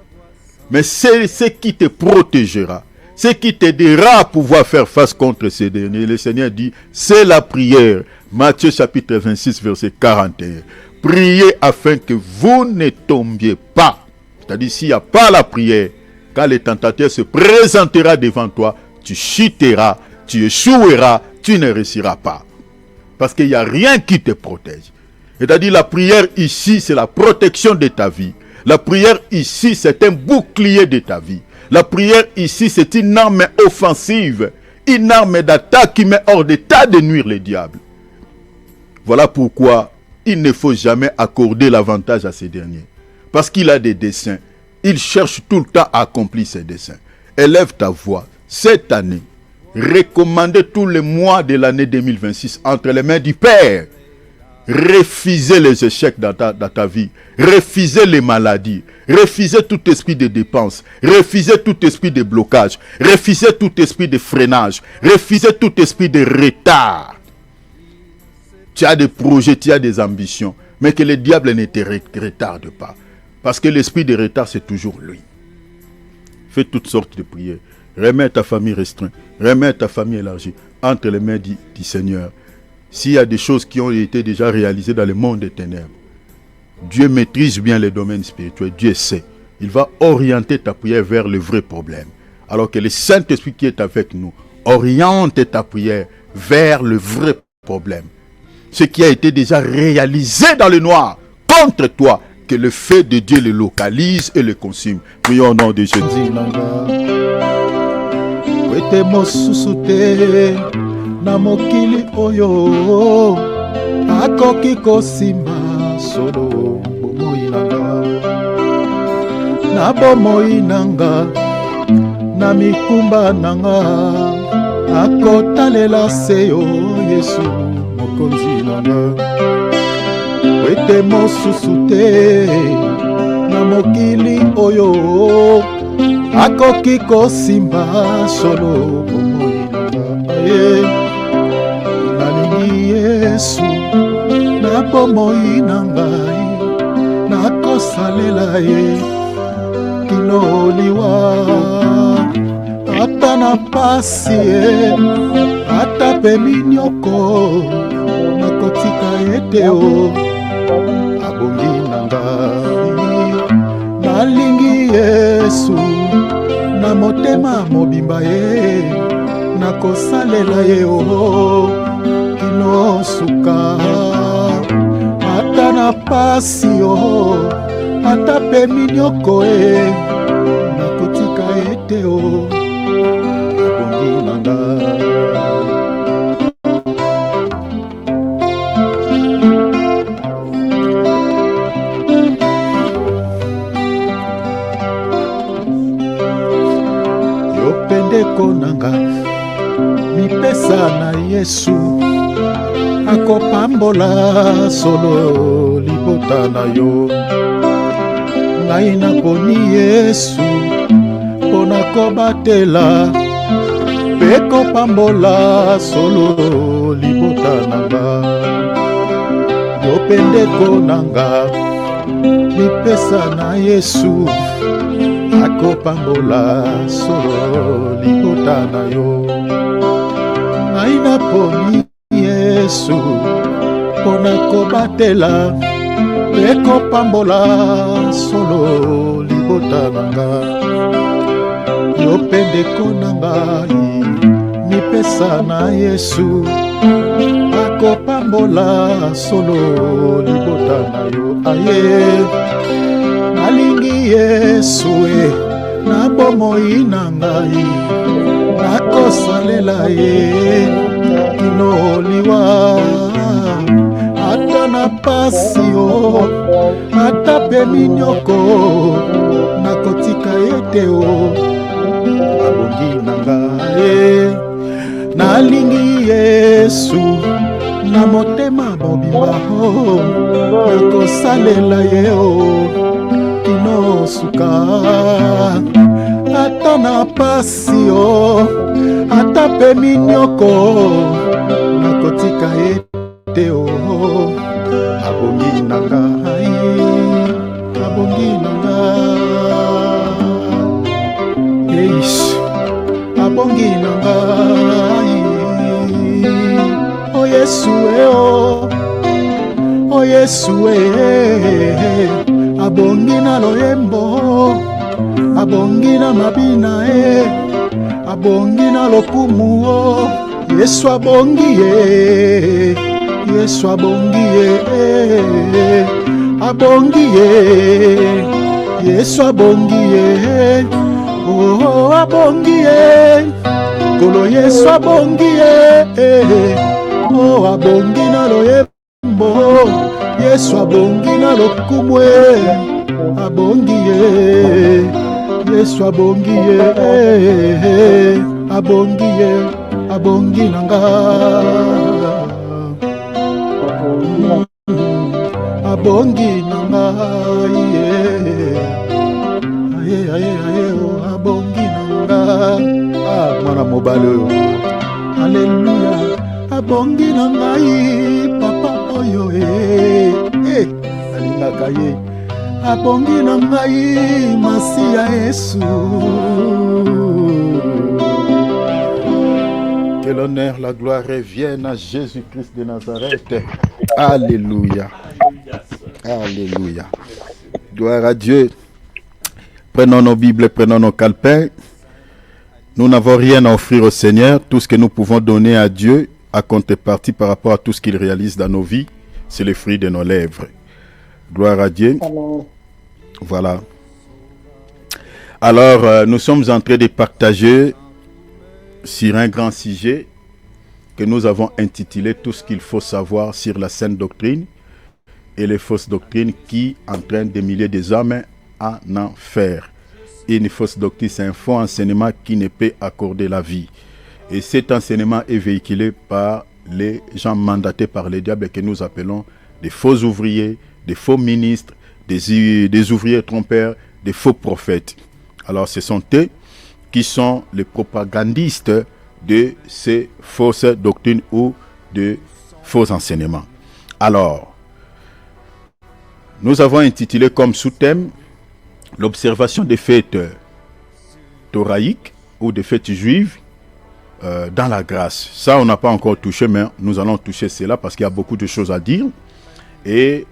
Mais c'est ce qui te protégera. Ce qui t'aidera à pouvoir faire face contre ces derniers. Le Seigneur dit, c'est la prière. Matthieu chapitre 26, verset 41. Priez afin que vous ne tombiez pas. C'est-à-dire, s'il n'y a pas la prière, quand le tentateur se présentera devant toi, tu chuteras, tu échoueras, tu ne réussiras pas. Parce qu'il n'y a rien qui te protège. C'est-à-dire, la prière ici, c'est la protection de ta vie. La prière ici, c'est un bouclier de ta vie. La prière ici, c'est une arme offensive, une arme d'attaque qui met hors d'état de nuire le diable. Voilà pourquoi il ne faut jamais accorder l'avantage à ces derniers. Parce qu'il a des desseins. Il cherche tout le temps à accomplir ses desseins. Élève ta voix. Cette année, recommandez tous les mois de l'année 2026 entre les mains du Père. Refusez les échecs dans ta vie. Refusez les maladies. Refusez tout esprit de dépense. Refusez tout esprit de blocage. Refusez tout esprit de freinage. Refusez tout esprit de retard. Tu as des projets, tu as des ambitions. Mais que le diable ne te retarde pas. Parce que l'esprit de retard, c'est toujours lui. Fais toutes sortes de prières. Remets ta famille restreinte. Remets ta famille élargie. Entre les mains du Seigneur. S'il y a des choses qui ont été déjà réalisées dans le monde des ténèbres, Dieu maîtrise bien les domaines spirituels. Dieu sait. Il va orienter ta prière vers le vrai problème. Alors que le Saint-Esprit qui est avec nous oriente ta prière vers le vrai problème. Ce qui a été déjà réalisé dans le noir contre toi, que le feu de Dieu le localise et le consume. Prions au nom de Jésus. Na mokili oyo akoki kosimba solo bomoi nanga na bomoi nanga na mikumba nanga akotalela seyo Yesu mokonzi nanga wete mosusu te na mokili oyo akoki kosimba solo bomoi nanga Yesu na bomoi na ngai nakosalela ye kino liwa ata na pasi ye ata pe minyoko nakotika ete o abongi na ngai nalingi Yesu na motema mobimba ye nakosalela ye o kino suka ata na pasi o ata pe minyoko e nakotika ete o abongi nanga yo pendeko nanga mipesa na Yesu akopambola solo libota na yo ngai naponi Yesu mpona kobatela mpe kopambola solo libota nanga yo pendeko nanga mipesa na Yesu akopambola solo libota na yo ngai naponi Yesu mpona kobatela mpe kopambola solo libota nanga yo pendeko na ngai kopesa na Yesu akopambola solo libota na yo aye nalingi Yesu na bomoi na ngai nakosalela ye kino liwa ata na pasi o ata pe minyoko nakotika ete o abongi na ngai nalingi Yesu na motema mobimba o nakosalela ye o kino suka ata na pasi o ata pe minyoko nakotika ete o abongi na ngai abongi na ngai eish abongi na ngai o Yesu o Yesu abongi na loyembo abongi na mabina abongi na lokumu o Yesu abongi ye Yesu abongi ye abongi ye Yesu abongi ye oh abongi ye kolo Yesu abongi ye oh abongi na loyembo Yesu abongi na lokumu abongi ye Yesu abongi ye abongi ye abongi nanga abongi nanga ye aye aye aye oh abongi nanga mwana mobali oyo alleluya abongi nanga papa oyo alingaka ye abongi nanga masiya Yesu. Que l'honneur, la gloire revienne à Jésus-Christ de Nazareth. Alléluia. Alléluia. Gloire à Dieu. Prenons nos Bibles, prenons nos calepins. Nous n'avons rien à offrir au Seigneur. Tout ce que nous pouvons donner à Dieu, à contrepartie par rapport à tout ce qu'il réalise dans nos vies, c'est le fruit de nos lèvres. Gloire à Dieu. Amen. Voilà. Alors, nous sommes en train de partager sur un grand sujet que nous avons intitulé « Tout ce qu'il faut savoir sur la saine doctrine et les fausses doctrines qui entraînent des milliers des hommes en enfer. » Une fausse doctrine, c'est un faux enseignement qui ne peut accorder la vie. Et cet enseignement est véhiculé par les gens mandatés par les diables que nous appelons des faux ouvriers, des faux ministres, des ouvriers trompeurs, des faux prophètes. Alors ce sont eux qui sont les propagandistes de ces fausses doctrines ou de faux enseignements. Alors, nous avons intitulé comme sous-thème l'observation des fêtes thoraïques ou des fêtes juives dans la grâce. Ça, on n'a pas encore touché, mais nous allons toucher cela parce qu'il y a beaucoup de choses à dire. Et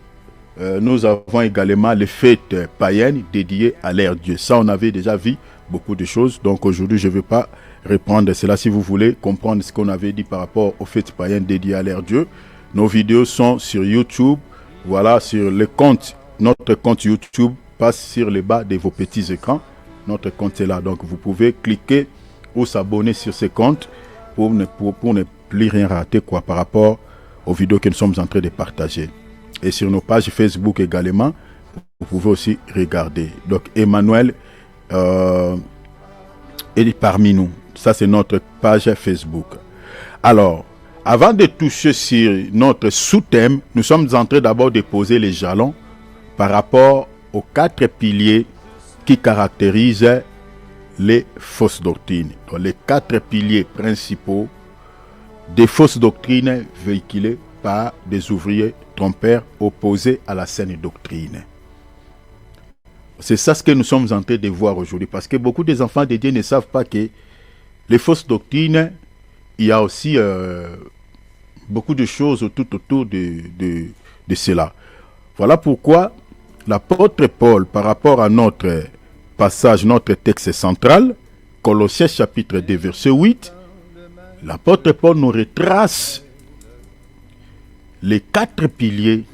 nous avons également les fêtes païennes dédiées à l'ère Dieu. Ça, on avait déjà vu beaucoup de choses. Donc aujourd'hui, je ne vais pas reprendre cela. Si vous voulez comprendre ce qu'on avait dit par rapport aux fêtes païennes dédiées à l'ère Dieu, nos vidéos sont sur YouTube. Voilà, sur le compte, notre compte YouTube passe sur le bas de vos petits écrans. Notre compte est là. Donc vous pouvez cliquer ou s'abonner sur ce compte pour ne plus rien rater par rapport aux vidéos que nous sommes en train de partager. Et sur nos pages Facebook également, vous pouvez aussi regarder. Donc Emmanuel est parmi nous. Ça, c'est notre page Facebook. Alors, avant de toucher sur notre sous-thème, nous sommes en train d'abord de poser les jalons par rapport aux 4 piliers qui caractérisent les fausses doctrines. Donc, les 4 piliers principaux des fausses doctrines véhiculées par des ouvriers trompeurs opposés à la saine doctrine. C'est ça ce que nous sommes en train de voir aujourd'hui, parce que beaucoup des enfants de Dieu ne savent pas que les fausses doctrines, il y a aussi beaucoup de choses tout autour de cela. Voilà pourquoi l'apôtre Paul, par rapport à notre passage, notre texte central, Colossiens chapitre 2, verset 8, l'apôtre Paul nous retrace les 4 piliers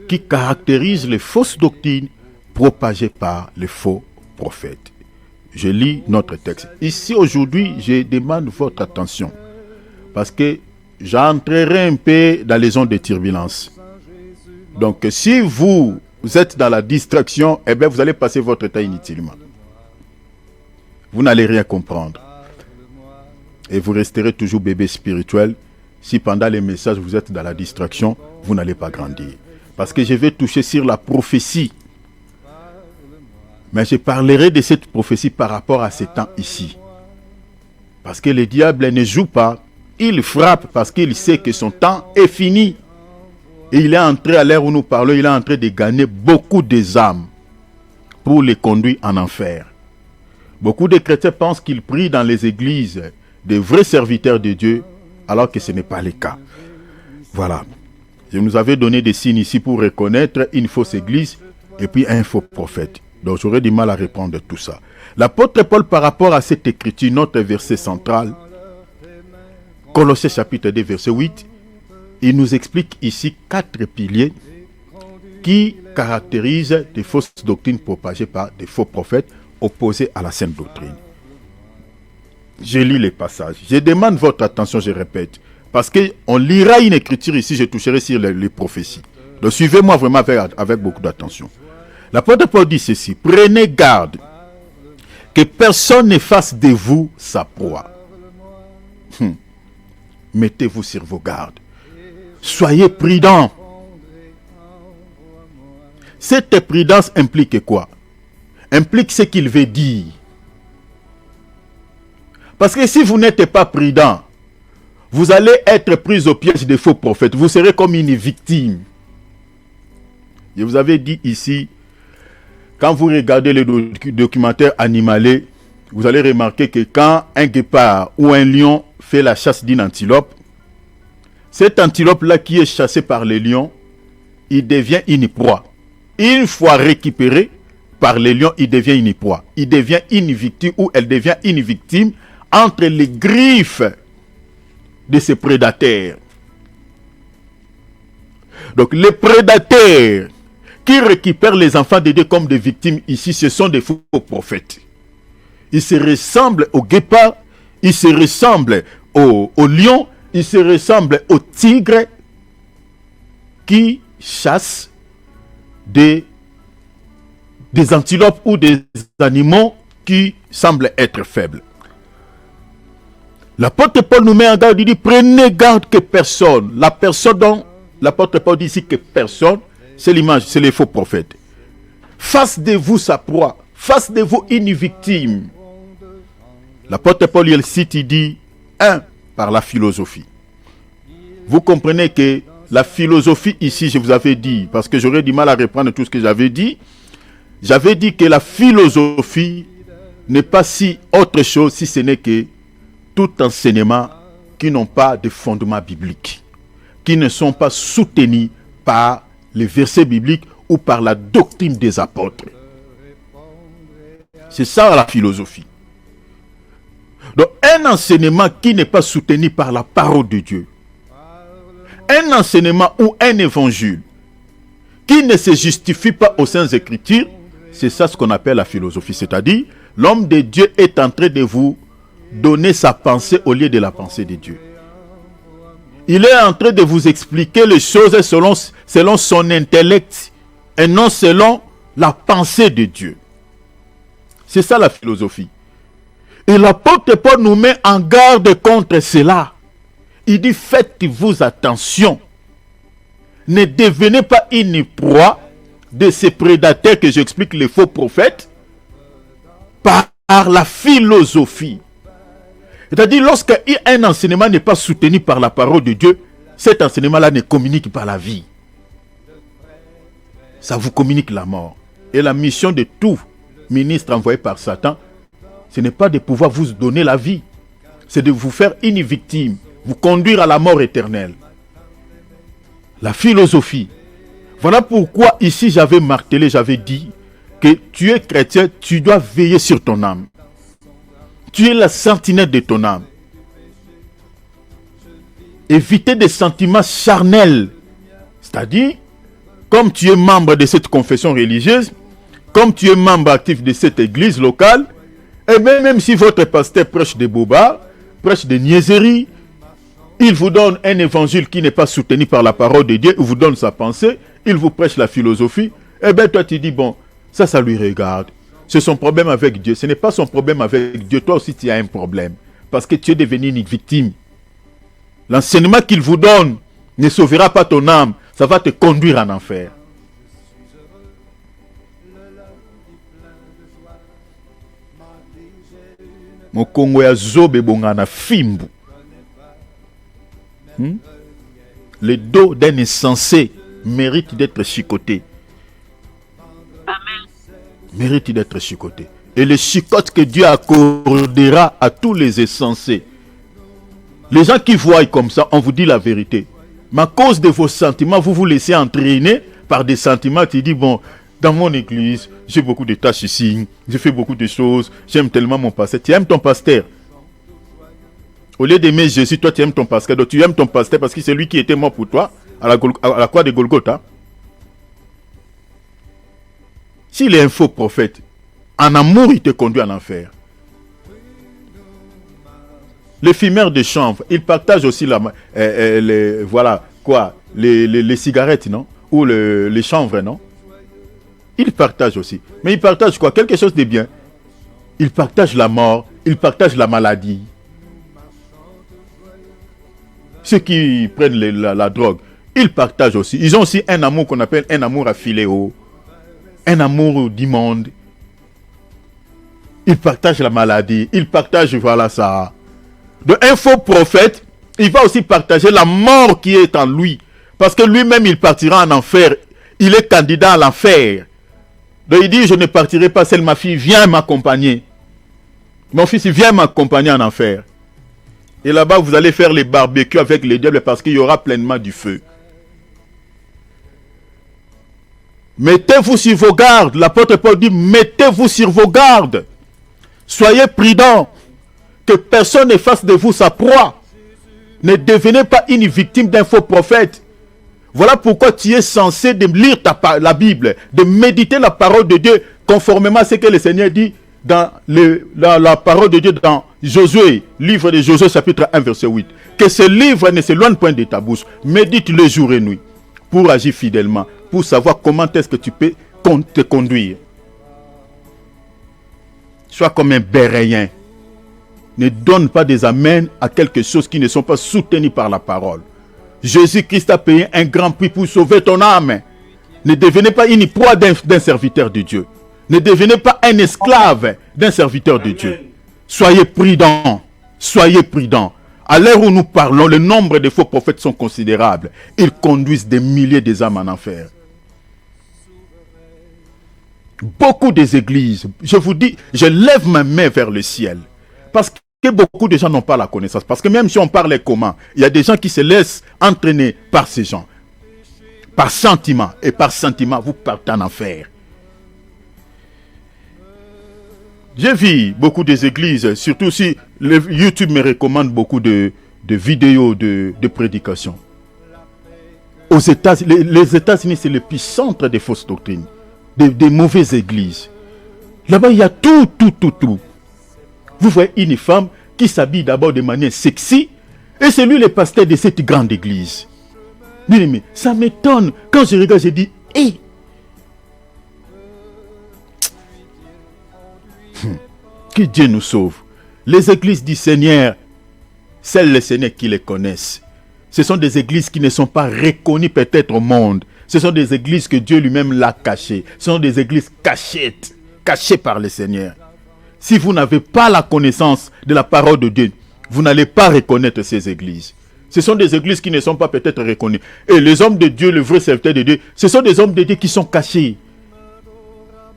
qui caractérisent les fausses doctrines propagées par les faux prophètes. Je lis notre texte. Ici, aujourd'hui, je demande votre attention parce que j'entrerai un peu dans les ondes de turbulence. Donc, si vous êtes dans la distraction, eh bien, vous allez passer votre temps inutilement. Vous n'allez rien comprendre. Et vous resterez toujours bébé spirituel. Si pendant les messages, vous êtes dans la distraction, vous n'allez pas grandir. Parce que je vais toucher sur la prophétie. Mais je parlerai de cette prophétie par rapport à ces temps ici. Parce que le diable ne joue pas. Il frappe parce qu'il sait que son temps est fini. Et il est entré, à l'heure où nous parlons, il est en train de gagner beaucoup des âmes pour les conduire en enfer. Beaucoup de chrétiens pensent qu'ils prient dans les églises des vrais serviteurs de Dieu, alors que ce n'est pas le cas. Voilà. Je nous avais donné des signes ici pour reconnaître une fausse église et puis un faux prophète. Donc j'aurais du mal à répondre tout ça. L'apôtre Paul, par rapport à cette écriture, notre verset central, Colossiens chapitre 2, verset 8, il nous explique ici 4 piliers qui caractérisent des fausses doctrines propagées par des faux prophètes opposés à la sainte doctrine. Je lis les passages. Je demande votre attention, je répète, parce qu'on lira une écriture ici, je toucherai sur les prophéties. Donc suivez-moi vraiment avec beaucoup d'attention. L'apôtre Paul dit ceci: prenez garde que personne ne fasse de vous sa proie. Mettez-vous sur vos gardes. Soyez prudents. Cette prudence implique quoi? Implique ce qu'il veut dire. Parce que si vous n'êtes pas prudent, vous allez être pris au piège des faux prophètes. Vous serez comme une victime. Je vous avais dit ici, quand vous regardez les documentaires animaliers, vous allez remarquer que quand un guépard ou un lion fait la chasse d'une antilope, cette antilope-là qui est chassée par les lions, il devient une proie. Une fois récupéré par les lions, il devient une proie. Il devient une victime ou elle devient une victime entre les griffes de ces prédateurs. Donc les prédateurs qui récupèrent les enfants de Dieu comme des victimes ici, ce sont des faux prophètes. Ils se ressemblent au guépard, ils se ressemblent au lion, ils se ressemblent aux tigres qui chassent des antilopes ou des animaux qui semblent être faibles. L'apôtre Paul nous met en garde, il dit: prenez garde que personne, la personne dont l'apôtre Paul dit ici que personne, c'est l'image, c'est les faux prophètes, fasse de vous sa proie, fasse de vous une victime. L'apôtre Paul, il cite, il dit: 1. Par la philosophie. Vous comprenez que la philosophie ici, je vous avais dit, parce que j'aurais du mal à reprendre tout ce que j'avais dit que la philosophie n'est pas si autre chose si ce n'est que tout enseignement qui n'ont pas de fondement biblique, qui ne sont pas soutenus par les versets bibliques ou par la doctrine des apôtres. C'est ça la philosophie. Donc un enseignement qui n'est pas soutenu par la parole de Dieu, un enseignement ou un évangile qui ne se justifie pas aux Saintes Écritures, c'est ça ce qu'on appelle la philosophie. C'est-à-dire, l'homme de Dieu est en train de vous donner sa pensée au lieu de la pensée de Dieu. Il est en train de vous expliquer les choses selon son intellect et non selon la pensée de Dieu. C'est ça la philosophie. Et l'apôtre Paul nous met en garde contre cela. Il dit: faites-vous attention. Ne devenez pas une proie de ces prédateurs que j'explique, les faux prophètes, par la philosophie. C'est-à-dire, lorsqu'un enseignement n'est pas soutenu par la parole de Dieu, cet enseignement-là ne communique pas la vie. Ça vous communique la mort. Et la mission de tout ministre envoyé par Satan, ce n'est pas de pouvoir vous donner la vie, c'est de vous faire une victime, vous conduire à la mort éternelle. La philosophie. Voilà pourquoi ici j'avais martelé, j'avais dit que tu es chrétien, tu dois veiller sur ton âme. Tu es la sentinelle de ton âme. éviter des sentiments charnels. C'est-à-dire, comme tu es membre de cette confession religieuse, comme tu es membre actif de cette église locale, et bien même si votre pasteur prêche des bobards, prêche des niaiseries, il vous donne un évangile qui n'est pas soutenu par la parole de Dieu, il vous donne sa pensée, il vous prêche la philosophie, et bien toi tu dis, bon, ça lui regarde. C'est son problème avec Dieu, ce n'est pas son problème avec Dieu, toi aussi tu as un problème, parce que tu es devenu une victime. L'enseignement qu'il vous donne ne sauvera pas ton âme, ça va te conduire en enfer. Mon Congo ya zobe bongana fimbu. Le dos d'un insensé mérite d'être chicoté. Mérite d'être chicoté. Et le chicote que Dieu accordera à tous les insensés. Les gens qui voient comme ça, on vous dit la vérité. Mais à cause de vos sentiments, vous vous laissez entraîner par des sentiments. Tu dis, bon, dans mon église, j'ai beaucoup de tâches ici, je fais beaucoup de choses, j'aime tellement mon pasteur. Tu aimes ton pasteur. Au lieu d'aimer Jésus, toi tu aimes ton pasteur. Donc tu aimes ton pasteur parce que c'est lui qui était mort pour toi à la croix de Golgotha. S'il est un faux prophète, en amour, il te conduit en enfer. Les fumeurs de chanvre, ils partagent aussi les cigarettes, non? Ou les chanvres, non? Ils partagent aussi. Mais ils partagent quoi? Quelque chose de bien. Ils partagent la mort, ils partagent la maladie. Ceux qui prennent la drogue, ils partagent aussi. Ils ont aussi un amour qu'on appelle un amour à filéo. Un amour d'immonde. Ils partagent la maladie. Ils partagent, voilà ça. De un faux prophète, il va aussi partager la mort qui est en lui. Parce que lui-même, il partira en enfer. Il est candidat à l'enfer. Donc il dit, je ne partirai pas seul, ma fille, viens m'accompagner. Mon fils, viens m'accompagner en enfer. Et là-bas, vous allez faire les barbecues avec les diables parce qu'il y aura pleinement du feu. Mettez-vous sur vos gardes. L'apôtre Paul dit, mettez-vous sur vos gardes. Soyez prudents. Que personne ne fasse de vous sa proie. Ne devenez pas une victime d'un faux prophète. Voilà pourquoi tu es censé de lire la Bible, de méditer la parole de Dieu, conformément à ce que le Seigneur dit dans la parole de Dieu dans Josué, livre de Josué chapitre 1 verset 8. Que ce livre ne s'éloigne point de ta bouche. Médite-le jour et nuit pour agir fidèlement, pour savoir comment est-ce que tu peux te conduire. Sois comme un béréen. Ne donne pas des amens à quelque chose qui ne sont pas soutenus par la parole. Jésus-Christ a payé un grand prix pour sauver ton âme. Ne devenez pas une proie d'un serviteur de Dieu. Ne devenez pas un esclave d'un serviteur de Dieu. Soyez prudents. Soyez prudents. À l'heure où nous parlons, le nombre de faux prophètes sont considérables. Ils conduisent des milliers d'âmes en enfer. Beaucoup des églises, je vous dis, je lève ma main vers le ciel. Parce que beaucoup de gens n'ont pas la connaissance. Parce que même si on parle comment, il y a des gens qui se laissent entraîner par ces gens. Par sentiment. Et par sentiment, vous partez en enfer. J'ai vu beaucoup des églises, surtout si YouTube me recommande beaucoup de vidéos de prédication. Aux États-Unis, les États-Unis, c'est le centre des fausses doctrines, des mauvaises églises. Là-bas, il y a tout. Vous voyez une femme qui s'habille d'abord de manière sexy, et c'est lui le pasteur de cette grande église. Mais ça m'étonne. Quand je regarde, je dis, hé! Que Dieu nous sauve. Les églises du Seigneur, celles le Seigneur qui les connaissent. Ce sont des églises qui ne sont pas reconnues peut-être au monde. Ce sont des églises que Dieu lui-même l'a cachées. Ce sont des églises cachées par le Seigneur. Si vous n'avez pas la connaissance de la parole de Dieu, vous n'allez pas reconnaître ces églises. Ce sont des églises qui ne sont pas peut-être reconnues. Et les hommes de Dieu, le vrai serviteur de Dieu, ce sont des hommes de Dieu qui sont cachés.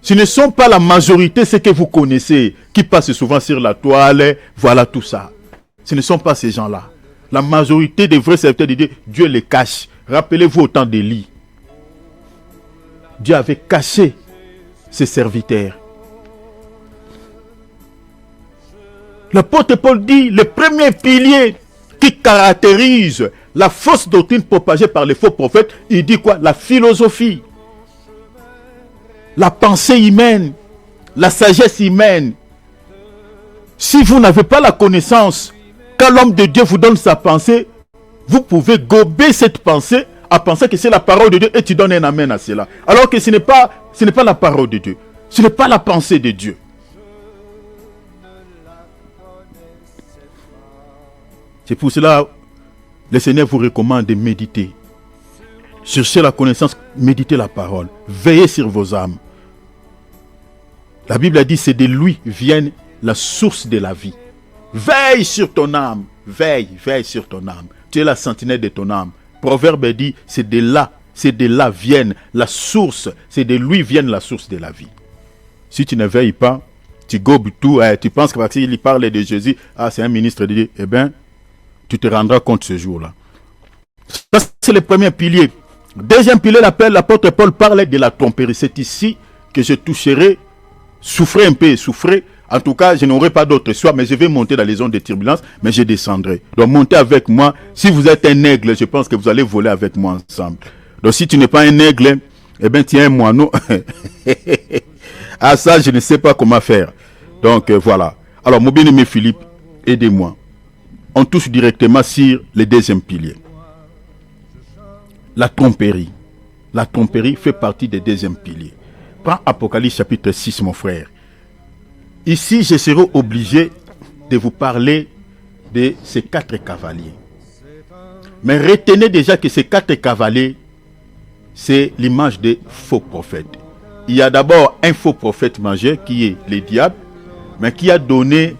Ce ne sont pas la majorité, ceux que vous connaissez, qui passent souvent sur la toile, voilà tout ça. Ce ne sont pas ces gens-là. La majorité des vrais serviteurs de Dieu, Dieu les cache. Rappelez-vous au temps d'Élie. Dieu avait caché ses serviteurs. L'apôtre Paul dit, le premier pilier qui caractérise La fausse doctrine propagée par les faux prophètes, il dit quoi? La philosophie, la pensée humaine, la sagesse humaine. Si vous n'avez pas la connaissance, quand l'homme de Dieu vous donne sa pensée, vous pouvez gober cette pensée à penser que c'est la parole de Dieu et tu donnes un amen à cela. Alors que ce n'est pas la parole de Dieu. Ce n'est pas la pensée de Dieu. C'est pour cela le Seigneur vous recommande de méditer. Cherchez la connaissance, méditez la parole. Veillez sur vos âmes. La Bible a dit c'est de lui vient la source de la vie. Veille sur ton âme. Veille sur ton âme. Tu es la sentinelle de ton âme. Proverbe dit c'est de là vienne la source. C'est de lui vient la source de la vie. Si tu ne veilles pas, tu gobes tout. Tu penses que parce qu'il parle de Jésus, c'est un ministre de Dieu. Eh bien, tu te rendras compte ce jour-là. Ça, c'est le premier pilier. Deuxième pilier, l'apôtre Paul parlait de la tromperie. C'est ici que je toucherai, souffrez un peu et souffrez. En tout cas, je n'aurai pas d'autre choix, mais je vais monter dans les zones de turbulence, mais je descendrai. Donc, montez avec moi. Si vous êtes un aigle, je pense que vous allez voler avec moi ensemble. Donc, si tu n'es pas un aigle, eh bien, tu es un moineau. Ça, je ne sais pas comment faire. Donc, voilà. Alors, mon bien-aimé Philippe, aidez-moi. On touche directement sur le deuxième pilier. La tromperie. La tromperie fait partie des deuxièmes piliers. Prends Apocalypse chapitre 6, mon frère. Ici, je serai obligé de vous parler de ces 4 cavaliers. Mais retenez déjà que ces 4 cavaliers, c'est l'image des faux prophètes. Il y a d'abord un faux prophète majeur qui est le diable, mais qui a donné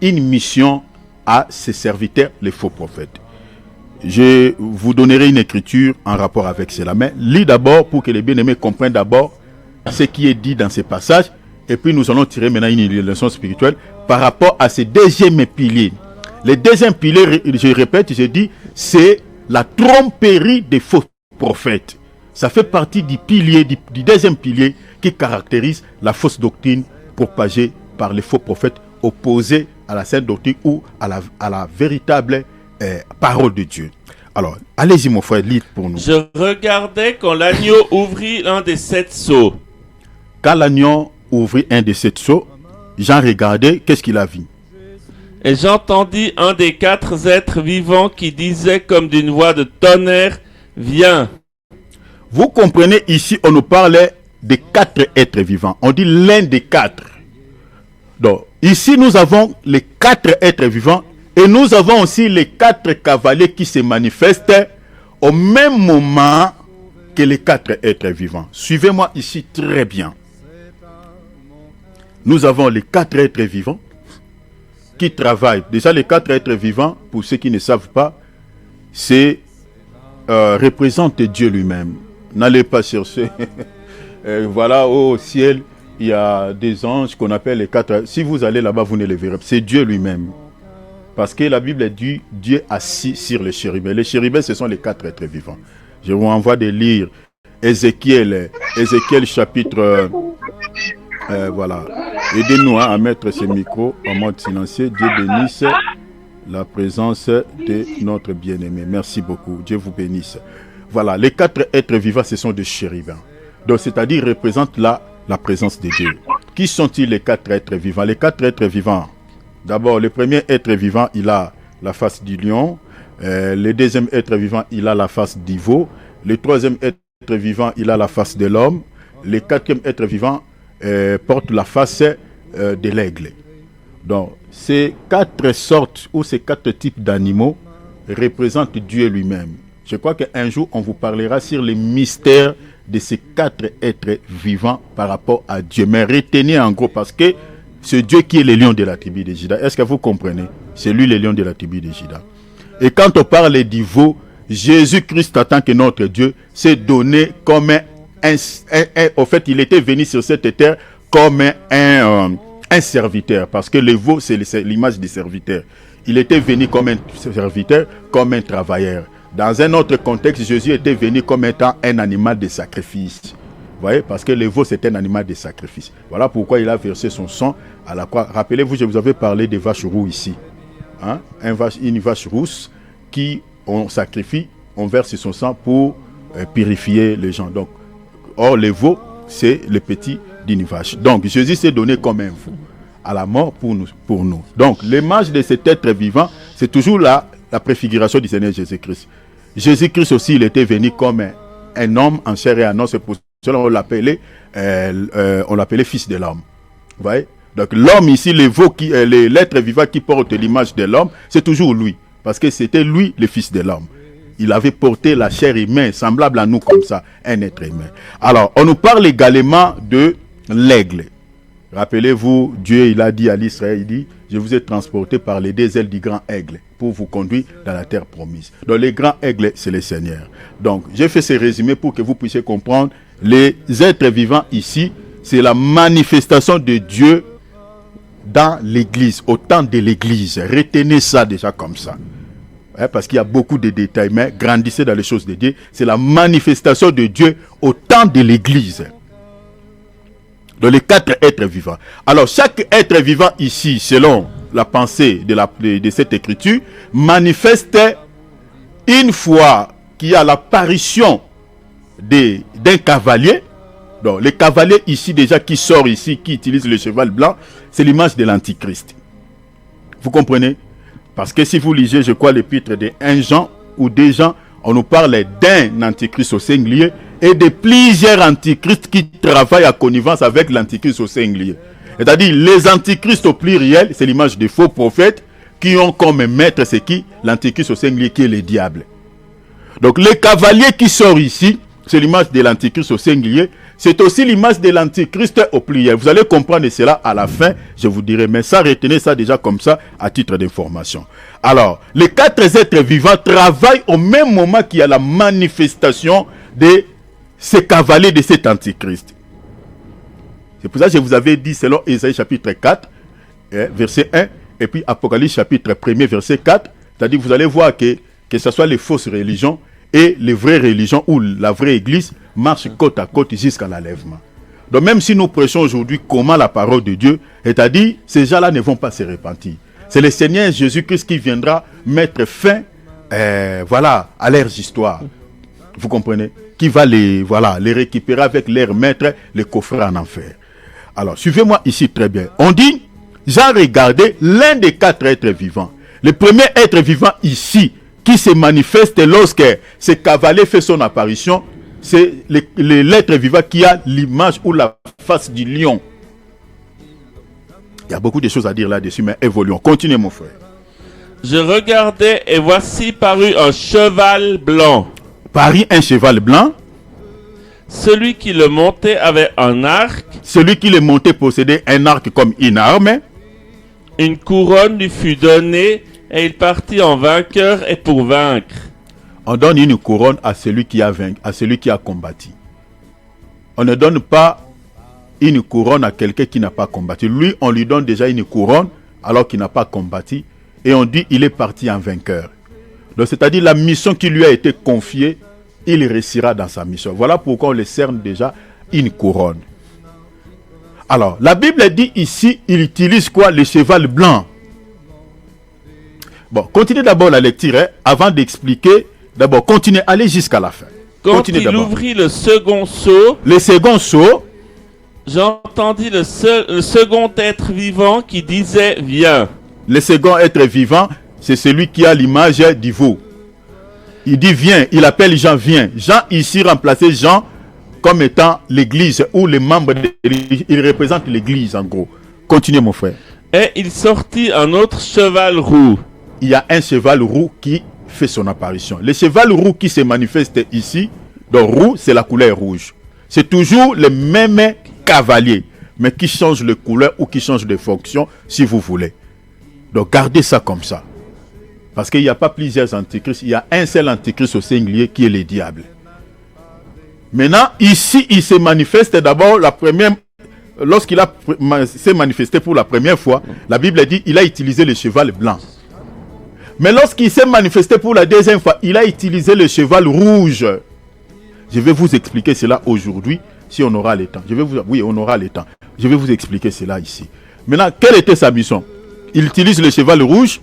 une mission à ses serviteurs, les faux prophètes. Je vous donnerai une écriture en rapport avec cela. Mais lis d'abord pour que les bien-aimés comprennent d'abord ce qui est dit dans ces passages. Et puis nous allons tirer maintenant une leçon spirituelle par rapport à ce deuxième pilier. Le deuxième pilier, je répète, je dis, c'est la tromperie des faux prophètes. Ça fait partie du pilier, du deuxième pilier qui caractérise la fausse doctrine propagée par les faux prophètes opposés à la sainte doctrine ou à la véritable parole de Dieu. Alors, allez-y mon frère, lis pour nous. Je regardais quand l'agneau ouvrit l'un des 7 sceaux. Quand l'agneau ouvrit un de 7 sceaux, Jean regardait, qu'est-ce qu'il a vu? Et j'entendis un des 4 êtres vivants qui disait comme d'une voix de tonnerre, viens. Vous comprenez, ici on nous parlait des 4 êtres vivants. On dit l'un des 4. Donc, ici nous avons les 4 êtres vivants et nous avons aussi les 4 cavaliers qui se manifestent au même moment que les 4 êtres vivants. Suivez-moi ici très bien. Nous avons les 4 êtres vivants qui travaillent. Déjà, les 4 êtres vivants, pour ceux qui ne savent pas, c'est représente Dieu lui-même. N'allez pas chercher. Voilà, au ciel, il y a des anges qu'on appelle les 4. Si vous allez là-bas, vous ne les verrez pas. C'est Dieu lui-même. Parce que la Bible dit Dieu assis sur les chérubins. Les chérubins, ce sont les 4 êtres vivants. Je vous envoie de lire Ézéchiel chapitre... voilà. Aidez-nous à mettre ce micro en mode silencieux. Dieu bénisse la présence de notre bien-aimé. Merci beaucoup. Dieu vous bénisse. Voilà. Les 4 êtres vivants, ce sont des chérubins. Donc, c'est-à-dire, représentent la présence de Dieu. Qui sont-ils les 4 êtres vivants? Les 4 êtres vivants. D'abord, le premier être vivant, il a la face du lion. Le deuxième être vivant, il a la face du veau. Le troisième être vivant, il a la face de l'homme. Le quatrième être vivant porte la face de l'aigle. Donc, ces 4 sortes ou ces 4 types d'animaux représentent Dieu lui-même. Je crois qu'un jour, on vous parlera sur les mystères de ces 4 êtres vivants par rapport à Dieu. Mais retenez en gros, parce que c'est Dieu qui est le lion de la tribu de Juda. Est-ce que vous comprenez? C'est lui le lion de la tribu de Juda. Et quand on parle du veau, Jésus-Christ, en tant que notre Dieu, s'est donné comme au fait, il était venu sur cette terre comme un serviteur. Parce que le veau, c'est l'image du serviteur. Il était venu comme un serviteur, comme un travailleur. Dans un autre contexte, Jésus était venu comme étant un animal de sacrifice. Vous voyez, parce que le veau, c'est un animal de sacrifice. Voilà pourquoi il a versé son sang à la croix. Rappelez-vous, je vous avais parlé des vaches roux ici. Hein? Une vache rousse qui on sacrifie, on verse son sang pour purifier les gens. Donc, or, les veaux, c'est le petit d'une vache. Donc, Jésus s'est donné comme un veau à la mort pour nous. Donc, l'image de cet être vivant, c'est toujours la préfiguration du Seigneur Jésus-Christ. Jésus-Christ aussi, il était venu comme un homme en chair et en os. C'est pour cela qu'on l'appelait fils de l'homme. Vous voyez? Donc, l'homme ici, l'être vivant qui porte l'image de l'homme, c'est toujours lui. Parce que c'était lui, le fils de l'homme. Il avait porté la chair humaine, semblable à nous comme ça, un être humain. Alors, on nous parle également de l'aigle. Rappelez-vous, Dieu, il a dit à l'Israël, il dit, je vous ai transporté par les 2 ailes du grand aigle pour vous conduire dans la terre promise. Donc, les grands aigles, c'est le Seigneur. Donc, j'ai fait ce résumé pour que vous puissiez comprendre. Les êtres vivants ici, c'est la manifestation de Dieu dans l'église, au temps de l'église. Retenez ça déjà comme ça. Parce qu'il y a beaucoup de détails, mais grandissez dans les choses de Dieu. C'est la manifestation de Dieu au temps de l'église. Dans les 4 êtres vivants. Alors, chaque être vivant ici, selon la pensée de cette écriture, manifeste une fois qu'il y a l'apparition d'un cavalier. Donc, le cavalier ici, déjà, qui sort ici, qui utilise le cheval blanc, c'est l'image de l'Antichrist. Vous comprenez? Parce que si vous lisez, je crois, l'épître de 1 Jean ou 2 Jean, on nous parle d'un antichrist au singulier et de plusieurs antichrists qui travaillent à connivence avec l'antichrist au singulier. C'est-à-dire, les antichrists au pluriel, c'est l'image des faux prophètes qui ont comme maître, c'est qui? L'antichrist au singulier, qui est le diable. Donc, le cavalier qui sort ici, c'est l'image de l'antichrist au singulier. C'est aussi l'image de l'antichrist au pluriel. Vous allez comprendre cela à la fin, je vous dirai. Mais ça, retenez ça déjà comme ça, à titre d'information. Alors, les 4 êtres vivants travaillent au même moment qu'il y a la manifestation de ce cavalier de cet antichrist. C'est pour ça que je vous avais dit, selon Ésaïe chapitre 4, verset 1, et puis Apocalypse chapitre 1, verset 4, c'est-à-dire vous allez voir que ce soit les fausses religions et les vraies religions ou la vraie église marchent côte à côte jusqu'à l'enlèvement. Donc même si nous prêchons aujourd'hui comment la parole de Dieu, c'est-à-dire ces gens-là ne vont pas se repentir. C'est le Seigneur Jésus-Christ qui viendra mettre fin à leur histoire. Vous comprenez? Qui va les récupérer avec leur maître, les coffrer en enfer. Alors, suivez-moi ici très bien. On dit, j'ai regardé l'un des 4 êtres vivants. Le premier être vivant ici, qui se manifeste lorsque ce cavalier fait son apparition, c'est l'être vivant qui a l'image ou la face du lion. Il y a beaucoup de choses à dire là-dessus, mais évoluons. Continuez, mon frère. Je regardais et voici parut un cheval blanc. Parut un cheval blanc. Celui qui le montait avait un arc. Celui qui le montait possédait un arc comme une arme. Une couronne lui fut donnée et il partit en vainqueur et pour vaincre. On donne une couronne à celui qui a vaincu, à celui qui a combattu. On ne donne pas une couronne à quelqu'un qui n'a pas combattu. Lui, on lui donne déjà une couronne alors qu'il n'a pas combattu. Et on dit il est parti en vainqueur. Donc c'est-à-dire la mission qui lui a été confiée, il réussira dans sa mission. Voilà pourquoi on le cerne déjà une couronne. Alors, la Bible dit ici, il utilise quoi? Le cheval blanc. Bon, continuez d'abord la lecture, avant d'expliquer. D'abord, continuez, allez jusqu'à la fin. Quand il ouvrit le second sceau, j'entendis le second être vivant qui disait « Viens ». Le second être vivant, c'est celui qui a l'image du veau. Il dit « Viens », il appelle Jean « Viens ». Jean ici remplaçait Jean comme étant l'église ou les membres de l'église. Il représente l'église en gros. Continuez mon frère. Et il sortit un autre cheval roux. Il y a un cheval roux qui fait son apparition. Le cheval roux qui se manifeste ici, donc roux, c'est la couleur rouge. C'est toujours le même cavalier, mais qui change de couleur ou qui change de fonction, si vous voulez. Donc gardez ça comme ça. Parce qu'il n'y a pas plusieurs antichrists, il y a un seul antichrist au singulier qui est le diable. Maintenant, ici, il se manifeste d'abord la première... Lorsqu'il s'est manifesté pour la première fois, la Bible dit qu'il a utilisé le cheval blanc. Mais lorsqu'il s'est manifesté pour la deuxième fois, il a utilisé le cheval rouge. Je vais vous expliquer cela aujourd'hui, si on aura le temps. Oui, on aura le temps. Je vais vous expliquer cela ici. Maintenant, quelle était sa mission? Il utilise le cheval rouge.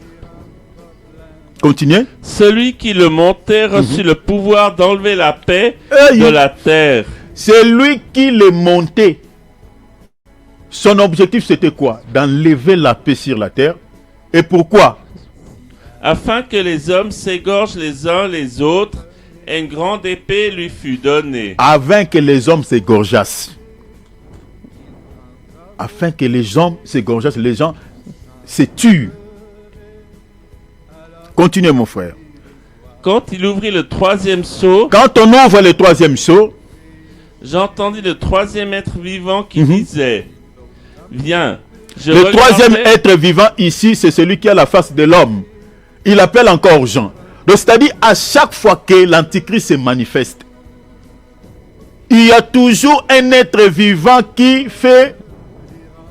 Continuez. Celui qui le montait reçut le pouvoir d'enlever la paix Hey. de la terre. C'est lui qui les montait. Son objectif, c'était quoi? D'enlever la paix sur la terre. Et pourquoi? Afin que les hommes s'égorgent les uns les autres, une grande épée lui fut donnée. Afin que les hommes s'égorgeassent. Afin que les hommes s'égorgeassent, les gens se tuent. Continuez, mon frère. Quand il ouvrit le troisième sceau, Quand on ouvre le troisième sceau, j'entendis le troisième être vivant qui disait, viens. Je le regardai- troisième être vivant ici, c'est celui qui a la face de l'homme. Il appelle encore Jean. Donc, c'est-à-dire, à chaque fois que l'Antichrist se manifeste, il y a toujours un être vivant qui fait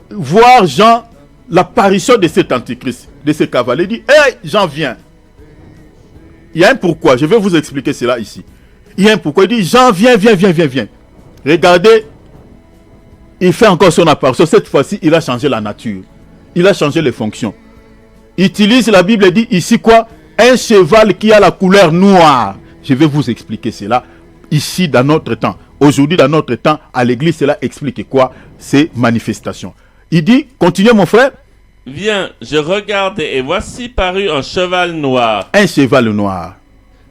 voir Jean l'apparition de cet Antichrist, de ce cavalier. Il dit, hey, Jean vient. Il y a un pourquoi. Je vais vous expliquer cela ici. Il y a un pourquoi. Il dit, Jean, viens. Regardez, il fait encore son apparition. Cette fois-ci, il a changé la nature. Il a changé les fonctions. Il utilise, la Bible dit ici quoi? Un cheval qui a la couleur noire. Je vais vous expliquer cela ici dans notre temps. Aujourd'hui, dans notre temps, à l'église, cela explique quoi? Ces manifestations. Il dit, continuez mon frère. Viens, je regardai, et voici parut un cheval noir. Un cheval noir.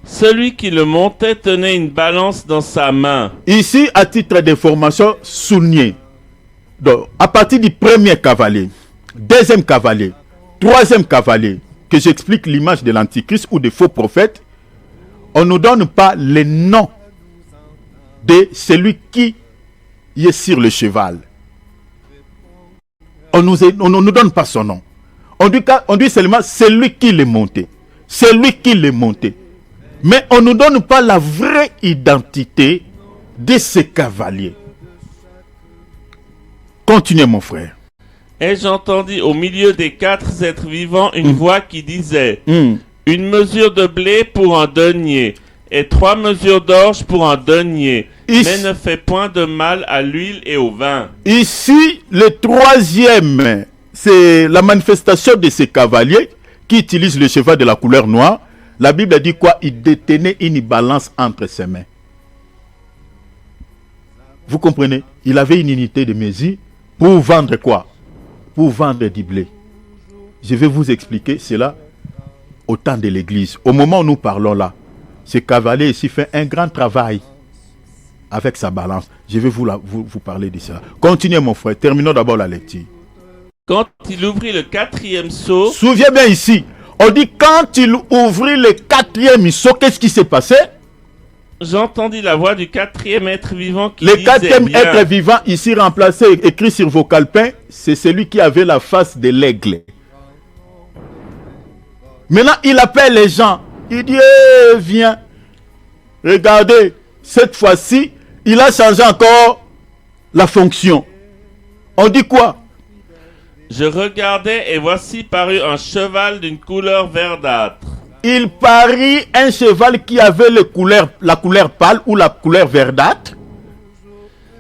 Celui qui le montait tenait une balance dans sa main. Ici, à titre d'information, souligné. Donc, à partir du premier cavalier, deuxième cavalier, troisième cavalier, que j'explique l'image de l'antichrist ou des faux prophètes, on ne nous donne pas les noms de celui qui est sur le cheval. On ne nous donne pas son nom. On dit seulement celui qui l'est monté. Celui qui l'est monté. Mais on ne nous donne pas la vraie identité de ce cavalier. Continuez mon frère. Et j'entendis au milieu des quatre êtres vivants une voix qui disait, une mesure de blé pour un denier, et 3 mesures d'orge pour un denier, mais ne fait point de mal à l'huile et au vin. Ici, le troisième, c'est la manifestation de ces cavaliers qui utilisent le cheval de la couleur noire. La Bible dit quoi? Il détenait une balance entre ses mains. Vous comprenez? Il avait une unité de mesure pour vendre quoi? Pour vendre du blé. Je vais vous expliquer cela au temps de l'église. Au moment où nous parlons là, ce cavalier ici fait un grand travail avec sa balance. Je vais vous parler de cela. Continuez mon frère, terminons d'abord la lecture. Quand il ouvrit le quatrième seau, Souviens bien ici, on dit quand il ouvrit le quatrième seau, qu'est-ce qui s'est passé? j'entendis la voix du quatrième être vivant qui Le disait, quatrième viens. être vivant ici remplacé, écrit sur vos calepins, c'est celui qui avait la face de l'aigle. Maintenant, il appelle les gens. Il dit, eh, viens. Regardez, cette fois-ci, il a changé encore la fonction. On dit quoi? Je regardais et voici parut un cheval d'une couleur verdâtre. Il parit un cheval qui avait la couleur pâle ou la couleur verdâtre.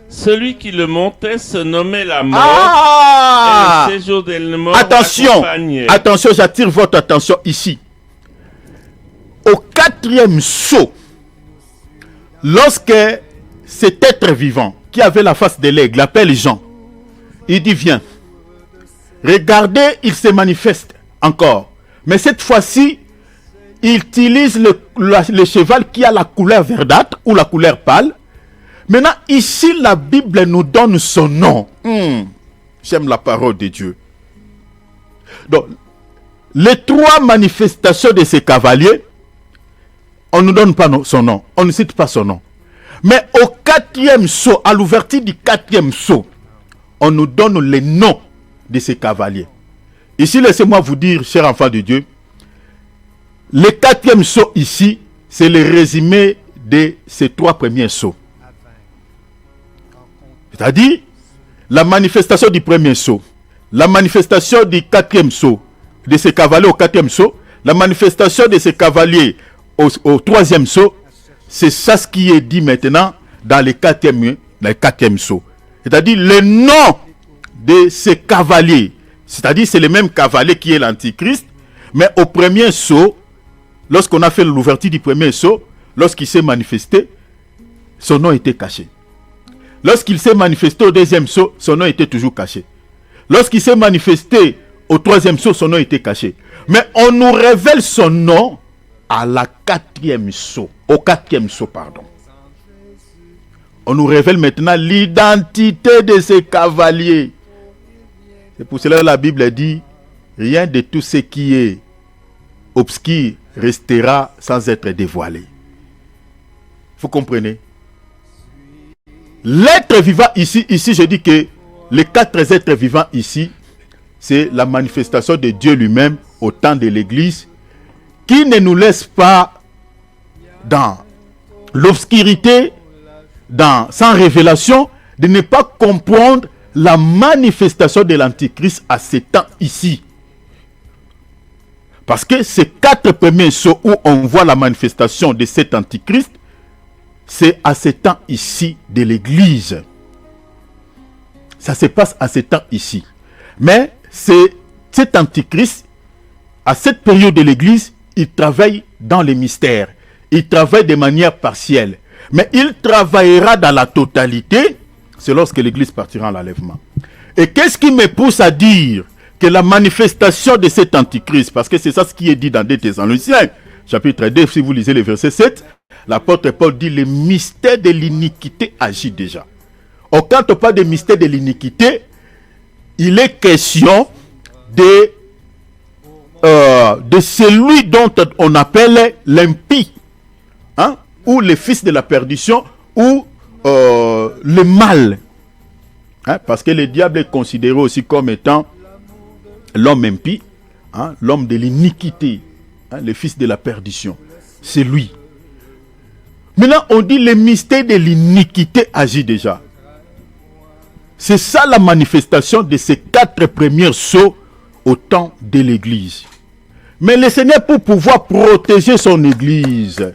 Celui qui le montait se nommait la mort. Ah! Et le séjour de la mort Attention, l'accompagnait. attention, j'attire votre attention ici. Au quatrième sceau, lorsque cet être vivant qui avait la face de l'aigle appelle Jean, il dit viens. Regardez, il se manifeste encore. Mais cette fois-ci, il utilise le cheval qui a la couleur verdâtre ou la couleur pâle. Maintenant, ici, la Bible nous donne son nom. J'aime la parole de Dieu. Donc, les 3 manifestations de ces cavaliers, on ne donne pas son nom. On ne cite pas son nom. Mais au 4e sceau, à l'ouverture du 4e sceau, on nous donne les noms de ces cavaliers. Ici, laissez-moi vous dire, chers enfants de Dieu, le 4e sceau ici, c'est le résumé de ces 3 premiers sceaux. C'est-à-dire, la manifestation du premier sceau, la manifestation du 4e sceau, de ces cavaliers au 4e sceau, la manifestation de ces cavaliers au 3e sceau, c'est ça ce qui est dit maintenant dans le 4e sceau. C'est-à-dire, le nom de ces cavaliers, c'est-à-dire c'est le même cavalier qui est l'antichrist, mais au premier sceau, lorsqu'on a fait l'ouverture du premier sceau, lorsqu'il s'est manifesté, son nom était caché. Lorsqu'il s'est manifesté au deuxième sceau, son nom était toujours caché. Lorsqu'il s'est manifesté au troisième sceau, son nom était caché. Mais on nous révèle son nom à la quatrième sceau. Au quatrième sceau, pardon. On nous révèle maintenant l'identité de ces cavaliers. C'est pour cela que la Bible dit, rien de tout ce qui est obscur restera sans être dévoilé. Vous comprenez? L'être vivant ici je dis que les 4 êtres vivants ici, c'est la manifestation de Dieu lui-même au temps de l'Église, qui ne nous laisse pas dans l'obscurité, sans révélation, de ne pas comprendre la manifestation de l'Antichrist à ce temps ici. Parce que ces 4 premiers sceaux où on voit la manifestation de cet Antichrist, c'est à ce temps ici de l'Église. Ça se passe à ce temps ici. Mais cet Antichrist, à cette période de l'Église, il travaille dans les mystères. Il travaille de manière partielle. Mais il travaillera dans la totalité, c'est lorsque l'Église partira en l'enlèvement. Et qu'est-ce qui me pousse à dire que la manifestation de cet Antichrist, parce que c'est ça ce qui est dit dans 2 Thessaloniciens, chapitre 2, si vous lisez le verset 7, l'apôtre Paul dit, le mystère de l'iniquité agit déjà. Or, quand on parle de mystère de l'iniquité, il est question de celui dont on appelle l'impie, hein, ou le fils de la perdition, ou le mal. Hein, parce que le diable est considéré aussi comme étant l'homme impie, hein, l'homme de l'iniquité, hein, le fils de la perdition. C'est lui. Maintenant, on dit le mystère de l'iniquité agit déjà. C'est ça la manifestation de ces 4 premiers sceaux au temps de l'Église. Mais le Seigneur, pour pouvoir protéger son Église,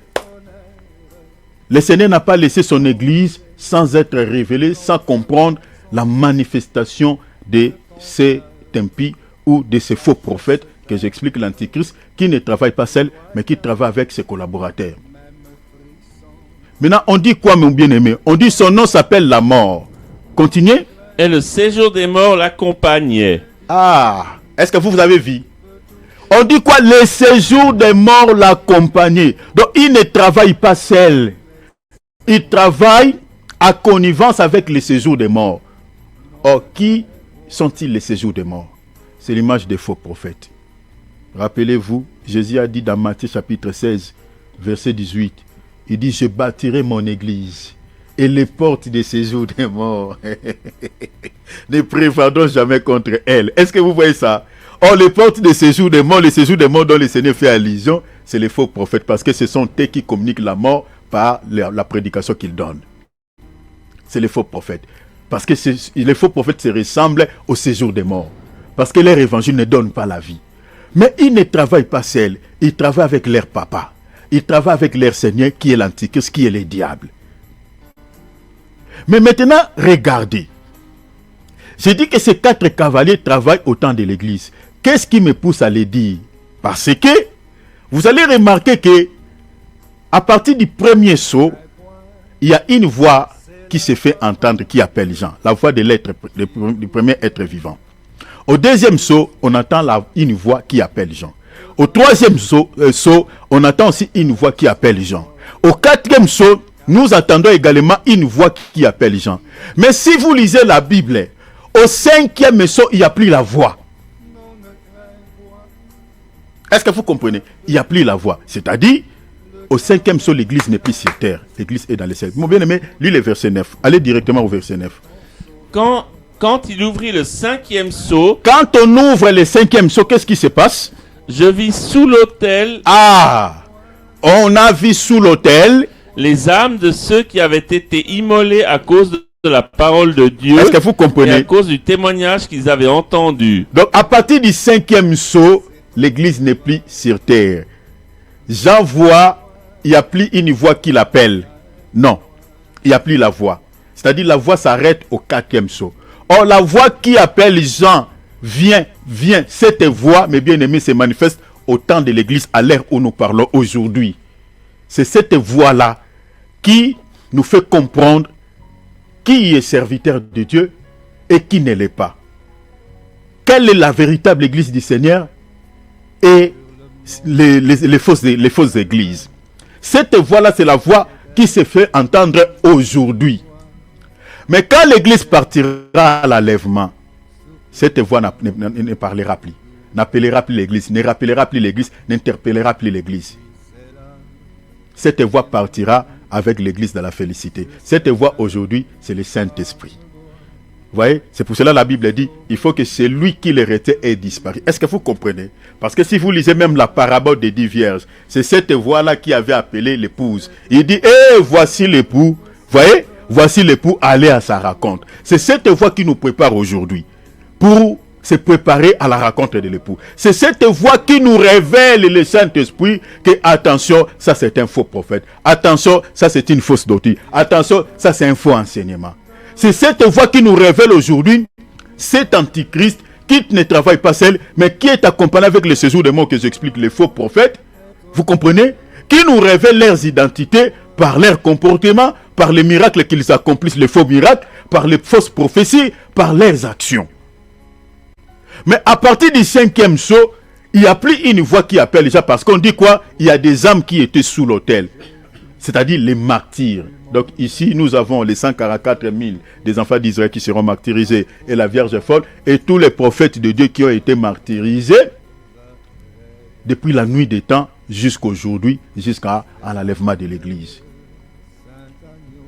le Seigneur n'a pas laissé son Église sans être révélé, sans comprendre la manifestation de ces impies ou de ces faux prophètes que j'explique l'Antichrist, qui ne travaille pas seul, mais qui travaille avec ses collaborateurs. Maintenant, on dit quoi, mon bien-aimé? On dit son nom s'appelle la mort. Continuez. Et le séjour des morts l'accompagnait. Ah, est-ce que vous avez vu? On dit quoi? Le séjour des morts l'accompagnait. Donc, il ne travaille pas seul. Il travaille à connivence avec le séjour des morts. Or, qui sont-ils les séjours des morts? C'est l'image des faux prophètes. Rappelez-vous, Jésus a dit dans Matthieu chapitre 16, verset 18, il dit, je bâtirai mon église et les portes des séjours des morts ne prévaudront jamais contre elle. Est-ce que vous voyez ça? Or, les portes des séjours des morts dont le Seigneur fait allusion, c'est les faux prophètes, parce que ce sont eux qui communiquent la mort par la prédication qu'ils donnent. C'est les faux prophètes. Parce que les faux prophètes se ressemblent au séjour des morts. Parce que leur évangile ne donne pas la vie. Mais ils ne travaillent pas seuls. Ils travaillent avec leur papa. Ils travaillent avec leur Seigneur qui est l'Antichrist, qui est le diable. Mais maintenant, regardez. J'ai dit que ces 4 cavaliers travaillent au temps de l'Église. Qu'est-ce qui me pousse à les dire? Parce que vous allez remarquer que à partir du premier sceau, il y a une voix qui se fait entendre, qui appelle Jean. La voix de l'être, du premier être vivant. Au deuxième sceau, on entend une voix qui appelle Jean. Au troisième sceau, on entend aussi une voix qui appelle Jean. Au 4e sceau, nous attendons également une voix qui appelle Jean. Mais si vous lisez la Bible, au 5e sceau, il n'y a plus la voix. Est-ce que vous comprenez? Il n'y a plus la voix. C'est-à-dire, au 5e sceau, l'église n'est plus sur terre. L'église est dans les cieux. Mon bien-aimé, lis le verset 9. Allez directement au verset 9. Quand il ouvrit le 5e sceau... Quand on ouvre le 5e sceau, qu'est-ce qui se passe? Je vis sous l'autel... Ah! On a vu sous l'autel... les âmes de ceux qui avaient été immolés à cause de la parole de Dieu. Est-ce que vous comprenez? Et à cause du témoignage qu'ils avaient entendu. Donc, à partir du 5e sceau, l'église n'est plus sur terre. Jean voit, il n'y a plus une voix qui l'appelle. Non, il n'y a plus la voix. C'est-à-dire la voix s'arrête au 4e sceau. Or, la voix qui appelle Jean, viens, cette voix, mes bien-aimés, se manifeste au temps de l'Église, à l'ère où nous parlons aujourd'hui. C'est cette voie-là qui nous fait comprendre qui est serviteur de Dieu et qui ne l'est pas. Quelle est la véritable Église du Seigneur et les fausses églises. Cette voie-là, c'est la voie qui se fait entendre aujourd'hui. Mais quand l'Église partira à l'enlèvement, cette voix ne parlera plus, n'appellera plus l'Église, ne rappellera plus l'Église, n'interpellera plus l'Église. Cette voix partira avec l'Église de la félicité. Cette voix aujourd'hui, c'est le Saint-Esprit. Vous voyez, c'est pour cela que la Bible dit, il faut que celui qui les retient ait disparu. Est-ce que vous comprenez? Parce que si vous lisez même la parabole des 10 vierges, c'est cette voix-là qui avait appelé l'épouse. Il dit, voici l'époux. Vous voyez, voici l'époux, allez à sa rencontre. C'est cette voix qui nous prépare aujourd'hui pour se préparer à la rencontre de l'époux. C'est cette voix qui nous révèle le Saint-Esprit que, attention, ça c'est un faux prophète. Attention, ça c'est une fausse doctrine. Attention, ça c'est un faux enseignement. C'est cette voix qui nous révèle aujourd'hui cet antichrist qui ne travaille pas seul, mais qui est accompagné avec le séjour des mots que j'explique, les faux prophètes. Vous comprenez? Qui nous révèle leurs identités par leur comportement, par les miracles qu'ils accomplissent, les faux miracles, par les fausses prophéties, par leurs actions. Mais à partir du 5e saut, il n'y a plus une voix qui appelle les gens parce qu'on dit quoi? Il y a des âmes qui étaient sous l'autel, c'est-à-dire les martyrs. Donc ici, nous avons les 144 000 des enfants d'Israël qui seront martyrisés et la Vierge folle et tous les prophètes de Dieu qui ont été martyrisés depuis la nuit des temps jusqu'aujourd'hui, jusqu'à l'enlèvement de l'Église.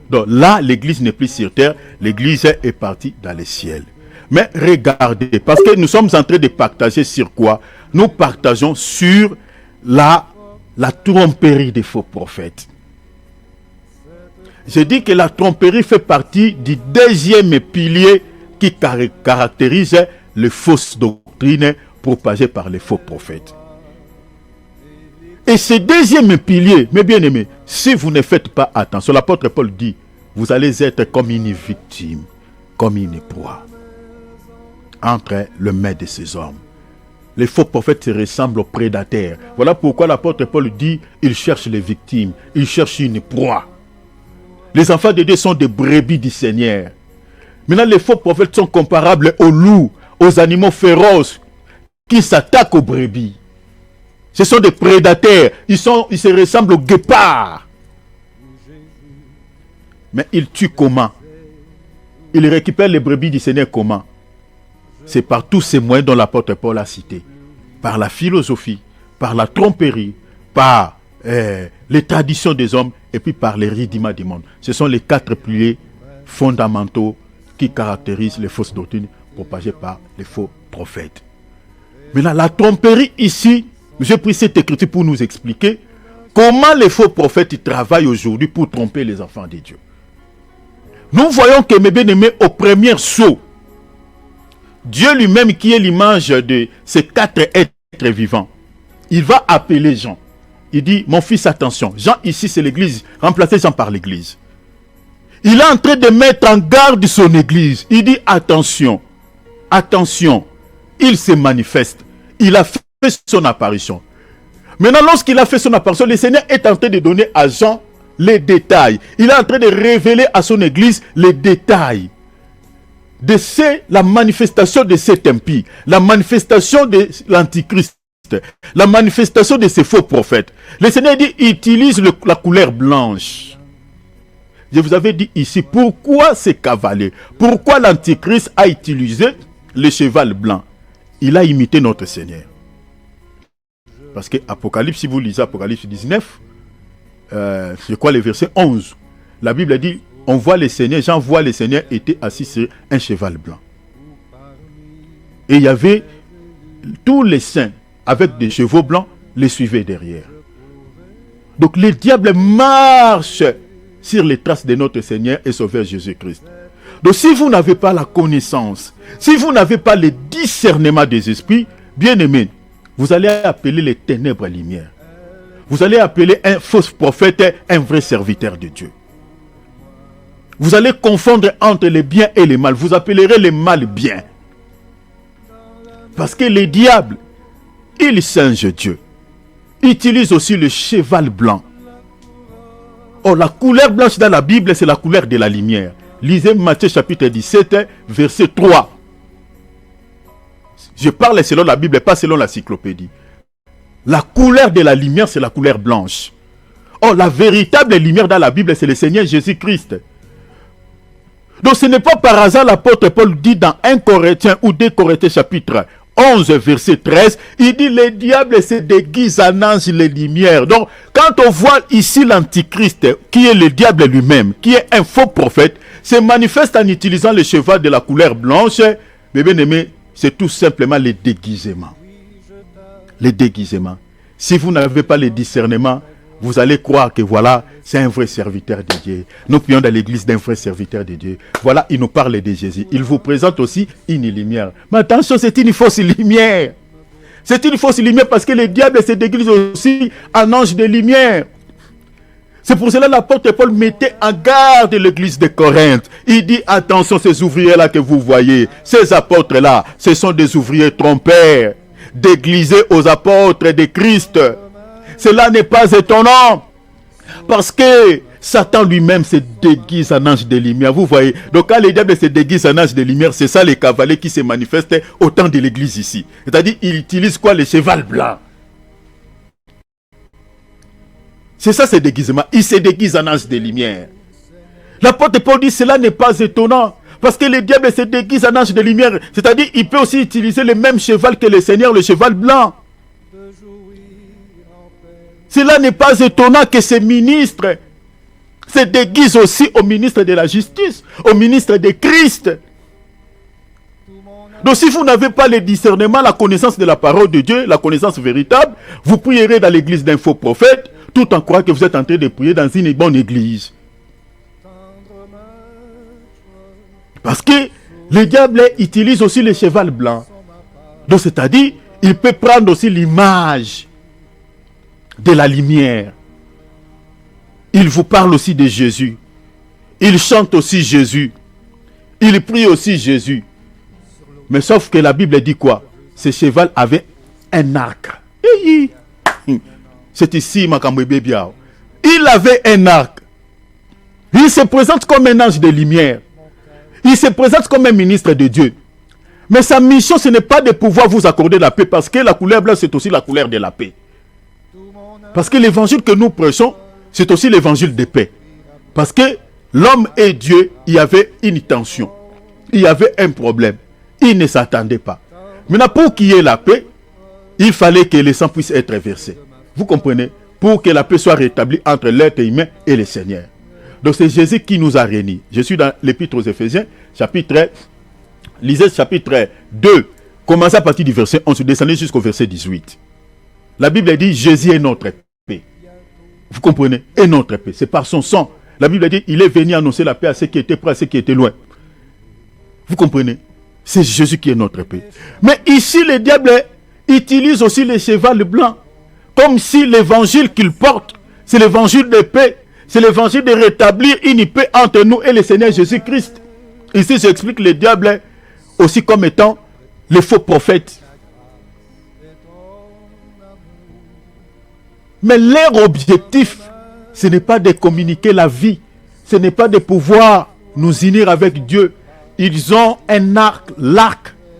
Donc là, l'Église n'est plus sur terre, l'Église est partie dans les ciels. Mais regardez, parce que nous sommes en train de partager sur quoi? Nous partageons sur la tromperie des faux prophètes. Je dis que la tromperie fait partie du deuxième pilier qui caractérise les fausses doctrines propagées par les faux prophètes. Et ce deuxième pilier, mes bien-aimés, si vous ne faites pas attention, l'apôtre Paul dit, vous allez être comme une victime, comme une proie, entre le maître de ces hommes. Les faux prophètes se ressemblent aux prédateurs. Voilà pourquoi l'apôtre Paul dit, il cherche les victimes, il cherche une proie. Les enfants de Dieu sont des brebis du Seigneur. Maintenant, les faux prophètes sont comparables aux loups, aux animaux féroces qui s'attaquent aux brebis. Ce sont des prédateurs. Ils se ressemblent aux guépards. Mais ils tuent comment? Ils récupèrent les brebis du Seigneur comment? C'est par tous ces moyens dont l'apôtre Paul a cité. Par la philosophie, par la tromperie, par les traditions des hommes et puis par les rudiments du monde. Ce sont les 4 piliers fondamentaux qui caractérisent les fausses doctrines propagées par les faux prophètes. Maintenant, la tromperie ici, j'ai pris cette écriture pour nous expliquer comment les faux prophètes travaillent aujourd'hui pour tromper les enfants de Dieu. Nous voyons que, mes bien-aimés, au premier saut, Dieu lui-même qui est l'image de ces 4 êtres vivants, il va appeler Jean. Il dit, mon fils, attention. Jean, ici, c'est l'église. Remplacez Jean par l'église. Il est en train de mettre en garde son église. Il dit, attention. Attention. Il se manifeste. Il a fait son apparition. Maintenant, lorsqu'il a fait son apparition, le Seigneur est en train de donner à Jean les détails. Il est en train de révéler à son église les détails de la manifestation de cet impie, la manifestation de l'antichrist, la manifestation de ces faux prophètes. Le Seigneur dit, utilise la couleur blanche. Je vous avais dit ici, pourquoi ces cavaliers? Pourquoi l'antichrist a utilisé le cheval blanc? Il a imité notre Seigneur. Parce que Apocalypse, si vous lisez Apocalypse 19, je crois le verset 11, la Bible dit, on voit le Seigneur, Jean voit le Seigneur était assis sur un cheval blanc. Et il y avait tous les saints avec des chevaux blancs les suivaient derrière. Donc le diable marche sur les traces de notre Seigneur et Sauveur Jésus-Christ. Donc si vous n'avez pas la connaissance, si vous n'avez pas le discernement des esprits, bien aimés, vous allez appeler les ténèbres lumière. Vous allez appeler un faux prophète un vrai serviteur de Dieu. Vous allez confondre entre les biens et les mal. Vous appellerez les mal bien. Parce que les diables, il singe Dieu. utilise aussi le cheval blanc. Oh, la couleur blanche dans la Bible, c'est la couleur de la lumière. Lisez Matthieu chapitre 17, verset 3. Je parle selon la Bible, pas selon l'encyclopédie. La couleur de la lumière, c'est la couleur blanche. Oh, la véritable lumière dans la Bible, c'est le Seigneur Jésus-Christ. Donc ce n'est pas par hasard, l'apôtre Paul dit dans 1 Corinthiens ou 2 Corinthiens chapitre 11 verset 13, il dit le diable se déguise en ange les lumières. Donc quand on voit ici l'antichrist, qui est le diable lui-même, qui est un faux prophète, se manifeste en utilisant le cheval de la couleur blanche, mais bien aimé, c'est tout simplement le déguisement. Le déguisement. Si vous n'avez pas le discernement, vous allez croire que voilà, c'est un vrai serviteur de Dieu. Nous prions dans l'église d'un vrai serviteur de Dieu. Voilà, il nous parle de Jésus. Il vous présente aussi une lumière. Mais attention, c'est une fausse lumière. C'est une fausse lumière parce que le diable se déguise aussi en ange de lumière. C'est pour cela que l'apôtre Paul mettait en garde l'église de Corinthe. Il dit, attention, ces ouvriers-là que vous voyez, ces apôtres-là, ce sont des ouvriers trompeurs, déguisés aux apôtres de Christ. Cela n'est pas étonnant, parce que Satan lui-même se déguise en ange de lumière. Vous voyez, donc quand le diable se déguise en ange de lumière, c'est ça les cavaliers qui se manifestent au temps de l'église ici. C'est-à-dire, il utilise quoi? Le cheval blanc. C'est ça ce déguisement. Il se déguise en ange de lumière. L'apôtre Paul dit, cela n'est pas étonnant, parce que le diable se déguise en ange de lumière. C'est-à-dire, il peut aussi utiliser le même cheval que le Seigneur, le cheval blanc. Cela n'est pas étonnant que ces ministres se déguisent aussi au ministre de la justice, au ministre de Christ. Donc si vous n'avez pas le discernement, la connaissance de la parole de Dieu, la connaissance véritable, vous prierez dans l'église d'un faux prophète, tout en croyant que vous êtes en train de prier dans une bonne église. Parce que le diable utilise aussi le cheval blanc. Donc c'est-à-dire, il peut prendre aussi l'image de la lumière. Il vous parle aussi de Jésus. Il chante aussi Jésus. Il prie aussi Jésus. Mais sauf que la Bible dit quoi? Ce cheval avait un arc. C'est ici, Makamwebebia. Il avait un arc. Il se présente comme un ange de lumière. Il se présente comme un ministre de Dieu. Mais sa mission, ce n'est pas de pouvoir vous accorder la paix, parce que la couleur blanche, c'est aussi la couleur de la paix. Parce que l'évangile que nous prêchons, c'est aussi l'évangile de paix. Parce que l'homme et Dieu, il y avait une tension. Il y avait un problème. Il ne s'attendait pas. Maintenant, pour qu'il y ait la paix, il fallait que le sang puisse être versé. Vous comprenez? Pour que la paix soit rétablie entre l'être humain et le Seigneur. Donc c'est Jésus qui nous a réunis. Je suis dans l'épître aux Éphésiens, lisez chapitre 2, commencez à partir du verset 11, descendez jusqu'au verset 18. La Bible dit, Jésus est notre paix. Vous comprenez? Est notre paix. C'est par son sang. La Bible dit, il est venu annoncer la paix à ceux qui étaient près, à ceux qui étaient loin. Vous comprenez? C'est Jésus qui est notre paix. Mais ici, le diable utilise aussi le cheval blanc. Comme si l'évangile qu'il porte, c'est l'évangile de paix. C'est l'évangile de rétablir une paix entre nous et le Seigneur Jésus-Christ. Ici, j'explique le diable aussi comme étant le faux prophète. Mais leur objectif, ce n'est pas de communiquer la vie. Ce n'est pas de pouvoir nous unir avec Dieu. Ils ont un arc,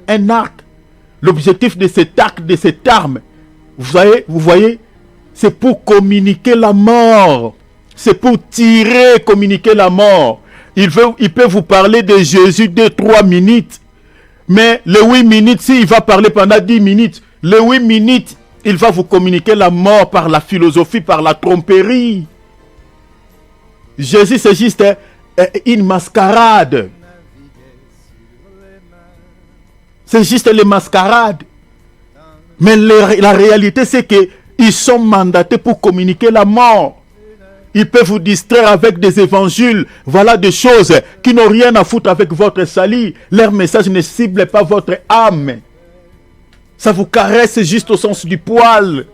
un arc. L'objectif de cet arc, de cette arme, vous voyez, c'est pour communiquer la mort. C'est pour tirer, communiquer la mort. Il peut vous parler de Jésus 2-3 minutes. Mais les 8 minutes, s'il va parler pendant 10 minutes, les 8 minutes, il va vous communiquer la mort par la philosophie, par la tromperie. Jésus, c'est juste une mascarade. C'est juste les mascarades. Mais la réalité, c'est qu'ils sont mandatés pour communiquer la mort. Ils peuvent vous distraire avec des évangiles. Voilà des choses qui n'ont rien à foutre avec votre salut. Leur message ne cible pas votre âme. Ça vous caresse juste au sens du poil.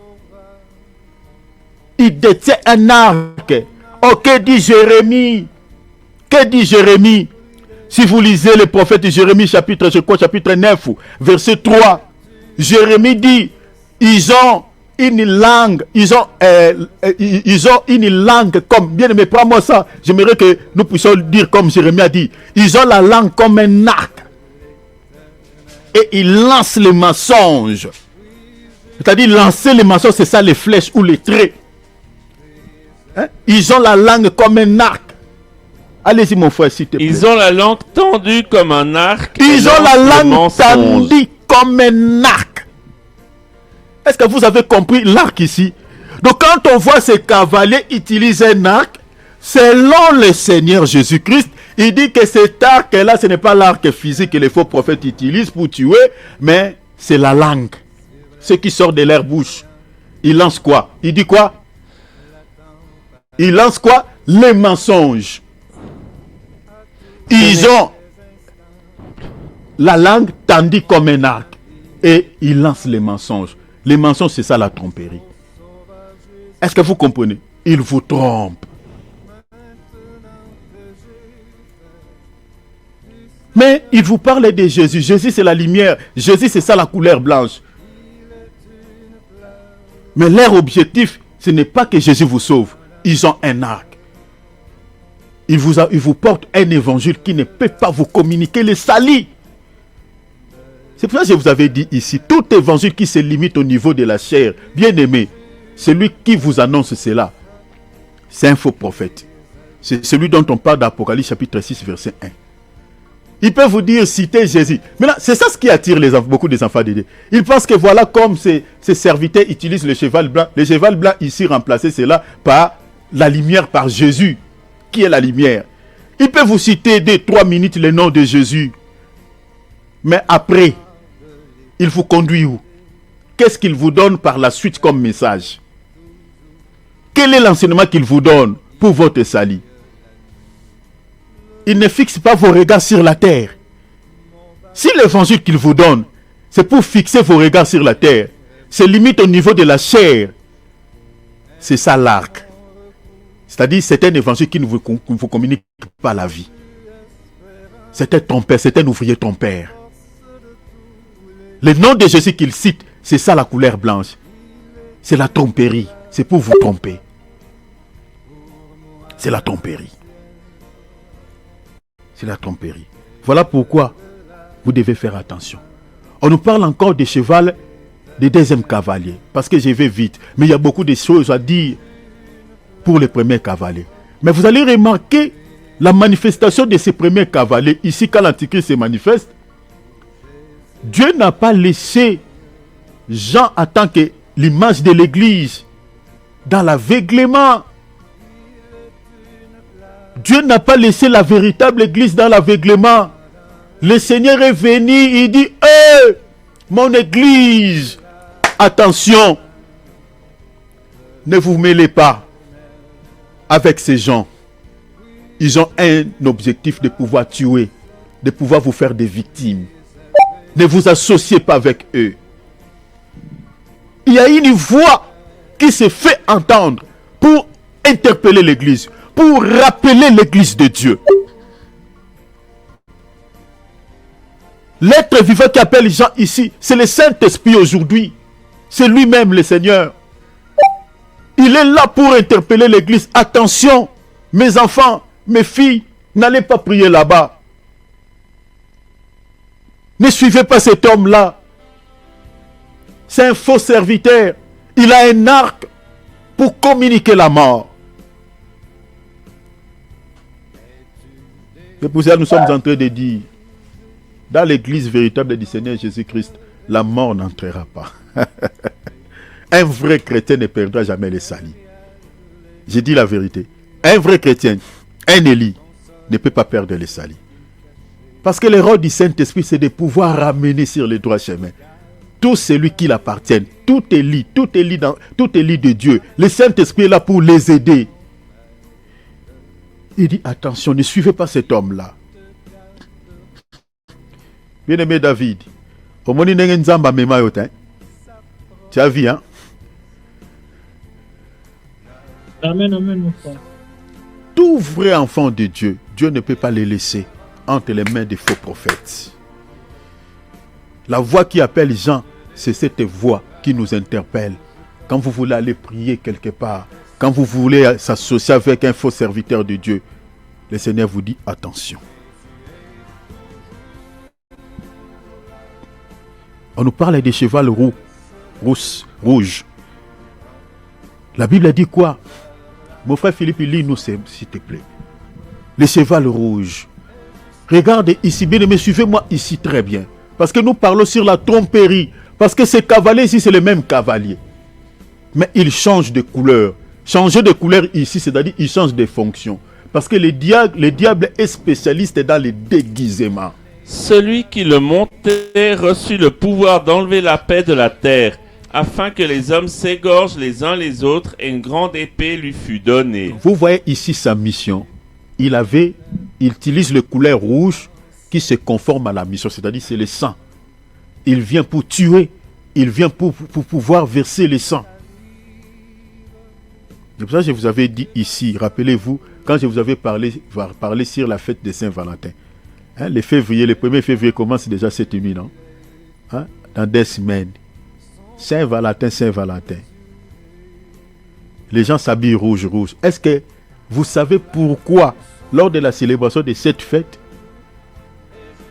Il détient un arc. Oh, que dit Jérémie? Que dit Jérémie? Si vous lisez le prophète Jérémie, chapitre 9, verset 3, Jérémie dit, ils ont une langue, ils ont une langue comme, bien aimé, prends-moi ça, j'aimerais que nous puissions dire comme Jérémie a dit, ils ont la langue comme un arc. Et ils lancent les mensonges. C'est-à-dire lancer les mensonges, c'est ça les flèches ou les traits. Hein? Ils ont la langue comme un arc. Allez-y mon frère s'il te plaît. Ils ont la langue tendue comme un arc. Ils ont la langue tendue comme un arc. Est-ce que vous avez compris l'arc ici? Donc quand on voit ces cavaliers utiliser un arc, selon le Seigneur Jésus-Christ, il dit que cet arc-là, ce n'est pas l'arc physique que les faux prophètes utilisent pour tuer, mais c'est la langue. Ce qui sort de leur bouche. Il lance quoi? Il dit quoi? Il lance quoi? Les mensonges. Ils ont la langue tendue comme un arc. Et ils lancent les mensonges. Les mensonges, c'est ça la tromperie. Est-ce que vous comprenez? Ils vous trompent. Mais il vous parle de Jésus. Jésus, c'est la lumière. Jésus, c'est ça la couleur blanche. Mais leur objectif, ce n'est pas que Jésus vous sauve. Ils ont un arc. Ils vous portent un évangile qui ne peut pas vous communiquer le salut. C'est pour ça que je vous avais dit ici, tout évangile qui se limite au niveau de la chair, bien aimé, celui qui vous annonce cela, c'est un faux prophète. C'est celui dont on parle d'Apocalypse chapitre 6, verset 1. Il peut vous dire, citez Jésus. Maintenant, c'est ça ce qui attire beaucoup des enfants de Dieu. Ils pensent que voilà comme ces serviteurs utilisent le cheval blanc. Le cheval blanc ici remplacé cela par la lumière, par Jésus, qui est la lumière. Il peut vous citer 2-3 minutes le nom de Jésus. Mais après, il vous conduit où? Qu'est-ce qu'il vous donne par la suite comme message? Quel est l'enseignement qu'il vous donne pour votre salut? Il ne fixe pas vos regards sur la terre. Si l'évangile qu'il vous donne, c'est pour fixer vos regards sur la terre, c'est limite au niveau de la chair, c'est ça l'arc. C'est-à-dire, c'est un évangile qui ne vous communique pas la vie. C'était ton père, c'est un ouvrier ton père. Le nom de Jésus qu'il cite, c'est ça la couleur blanche. C'est la tromperie. C'est pour vous tromper. C'est la tromperie. C'est la tromperie. Voilà pourquoi vous devez faire attention. On nous parle encore des chevals des deuxièmes cavaliers. Parce que je vais vite. Mais il y a beaucoup de choses à dire pour les premiers cavaliers. Mais vous allez remarquer la manifestation de ces premiers cavaliers. Ici, quand l'Antichrist se manifeste, Dieu n'a pas laissé Jean en tant que l'image de l'église dans l'aveuglement. Dieu n'a pas laissé la véritable église dans l'aveuglement. Le Seigneur est venu, il dit, hey, mon église, attention, ne vous mêlez pas avec ces gens. Ils ont un objectif de pouvoir tuer, de pouvoir vous faire des victimes. Ne vous associez pas avec eux. Il y a une voix qui se fait entendre pour interpeller l'église, pour rappeler l'église de Dieu. L'être vivant qui appelle les gens ici, c'est le Saint-Esprit aujourd'hui. C'est lui-même le Seigneur. Il est là pour interpeller l'église. Attention, mes enfants, mes filles, n'allez pas prier là-bas. Ne suivez pas cet homme-là. C'est un faux serviteur. Il a un arc pour communiquer la mort. C'est pour ça que nous sommes en train de dire, dans l'église véritable du Seigneur Jésus-Christ, la mort n'entrera pas. Un vrai chrétien ne perdra jamais le salut. J'ai dit la vérité. Un vrai chrétien, un Élie, ne peut pas perdre le salut. Parce que le rôle du Saint-Esprit, c'est de pouvoir ramener sur le droit chemin tout celui qui l'appartient, tout Élie de Dieu. Le Saint-Esprit est là pour les aider. Il dit, attention, ne suivez pas cet homme-là. Bien-aimé David, tu as vu, hein? Amen, amen, mon frère. Tout vrai enfant de Dieu, Dieu ne peut pas les laisser entre les mains des faux prophètes. La voix qui appelle Jean, c'est cette voix qui nous interpelle quand vous voulez aller prier quelque part, quand vous voulez s'associer avec un faux serviteur de Dieu, le Seigneur vous dit attention. On nous parle des chevals rouges. La Bible dit quoi? Mon frère Philippe, lis-nous s'il te plaît. Les chevals rouges. Regardez ici, bien aimé, suivez-moi ici très bien. Parce que nous parlons sur la tromperie. Parce que ces cavaliers ici, c'est les mêmes cavaliers. Mais ils changent de couleur. Changer de couleur ici, c'est-à-dire ils changent de fonction. Parce que le diable est spécialiste dans les déguisements. Celui qui le montait reçut le pouvoir d'enlever la paix de la terre, afin que les hommes s'égorgent les uns les autres, et une grande épée lui fut donnée. Vous voyez ici sa mission. Il utilise le couleur rouge qui se conforme à la mission, c'est-à-dire c'est le sang. Il vient pour tuer, il vient pour pouvoir verser le sang. C'est pour ça que je vous avais dit ici, rappelez-vous, quand je vous avais parlé sur la fête de Saint-Valentin. Hein, le 1er février commence déjà cette nuit, non? Hein, dans 2 semaines. Saint-Valentin. Les gens s'habillent rouge. Est-ce que vous savez pourquoi, lors de la célébration de cette fête,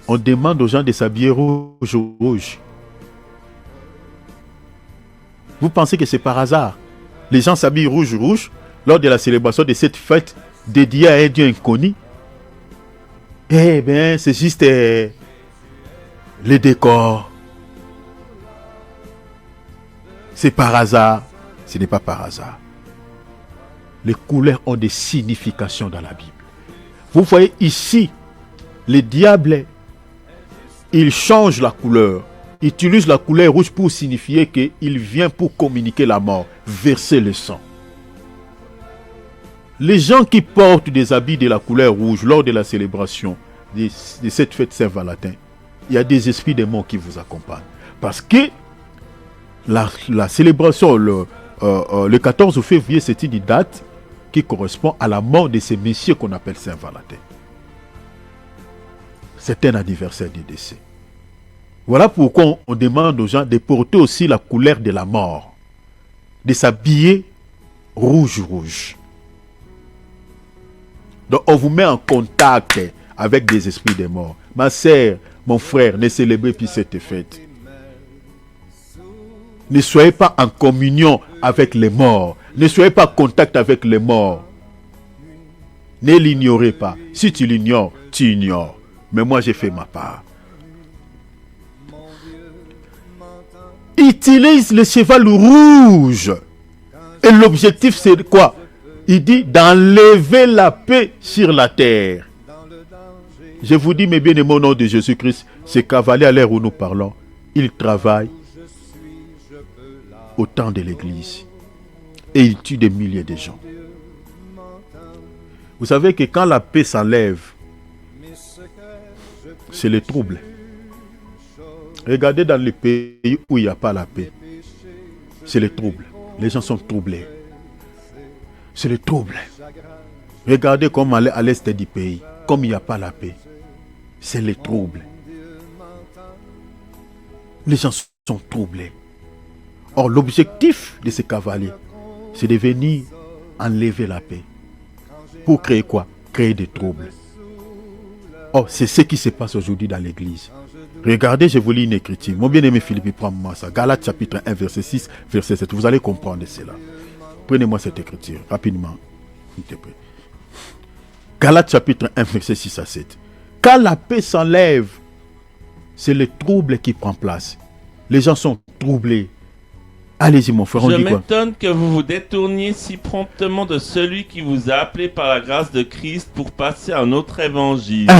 on demande aux gens de s'habiller rouge? Vous pensez que c'est par hasard? Les gens s'habillent rouge lors de la célébration de cette fête dédiée à un Dieu inconnu? Eh bien, c'est juste les décors. C'est par hasard. Ce n'est pas par hasard. Les couleurs ont des significations dans la Bible. Vous voyez ici, le diable, il change la couleur. Il utilise la couleur rouge pour signifier qu'il vient pour communiquer la mort, verser le sang. Les gens qui portent des habits de la couleur rouge lors de la célébration de cette fête Saint-Valentin, il y a des esprits démons qui vous accompagnent. Parce que la célébration, le 14 février, c'est une date qui correspond à la mort de ces messieurs qu'on appelle Saint-Valentin. C'est un anniversaire du décès. Voilà pourquoi on demande aux gens de porter aussi la couleur de la mort, de s'habiller rouge. Donc on vous met en contact avec des esprits des morts. Ma sœur, mon frère, ne célébrez plus cette fête. Ne soyez pas en communion avec les morts. Ne soyez pas en contact avec les morts. Ne l'ignorez pas. Si tu l'ignores, tu ignores. Mais moi, j'ai fait ma part. Utilise le cheval rouge. Et l'objectif, c'est quoi? Il dit d'enlever la paix sur la terre. Je vous dis, mes bien-aimés, au nom de Jésus-Christ, ces cavaliers à l'heure où nous parlons, ils travaillent au temps de l'église. Et ils tuent des milliers de gens. Vous savez que quand la paix s'enlève, c'est le trouble. Regardez dans les pays où il n'y a pas la paix. C'est le trouble. Les gens sont troublés. C'est le trouble. Regardez comme à l'est du pays, comme il n'y a pas la paix. C'est le trouble. Les gens sont troublés. Or, l'objectif de ces cavaliers, c'est de venir enlever la paix. Pour créer quoi? Créer des troubles. Or, c'est ce qui se passe aujourd'hui dans l'église. Regardez, je vous lis une écriture. Mon bien-aimé Philippe, prends-moi ça. Galates chapitre 1, verset 6, verset 7. Vous allez comprendre cela. Prenez-moi cette écriture, rapidement. Galates chapitre 1, verset 6 à 7. Quand la paix s'enlève, c'est le trouble qui prend place. Les gens sont troublés. Allez-y, mon frère, on dit quoi? Je m'étonne que vous vous détourniez si promptement de celui qui vous a appelé par la grâce de Christ pour passer à un autre évangile.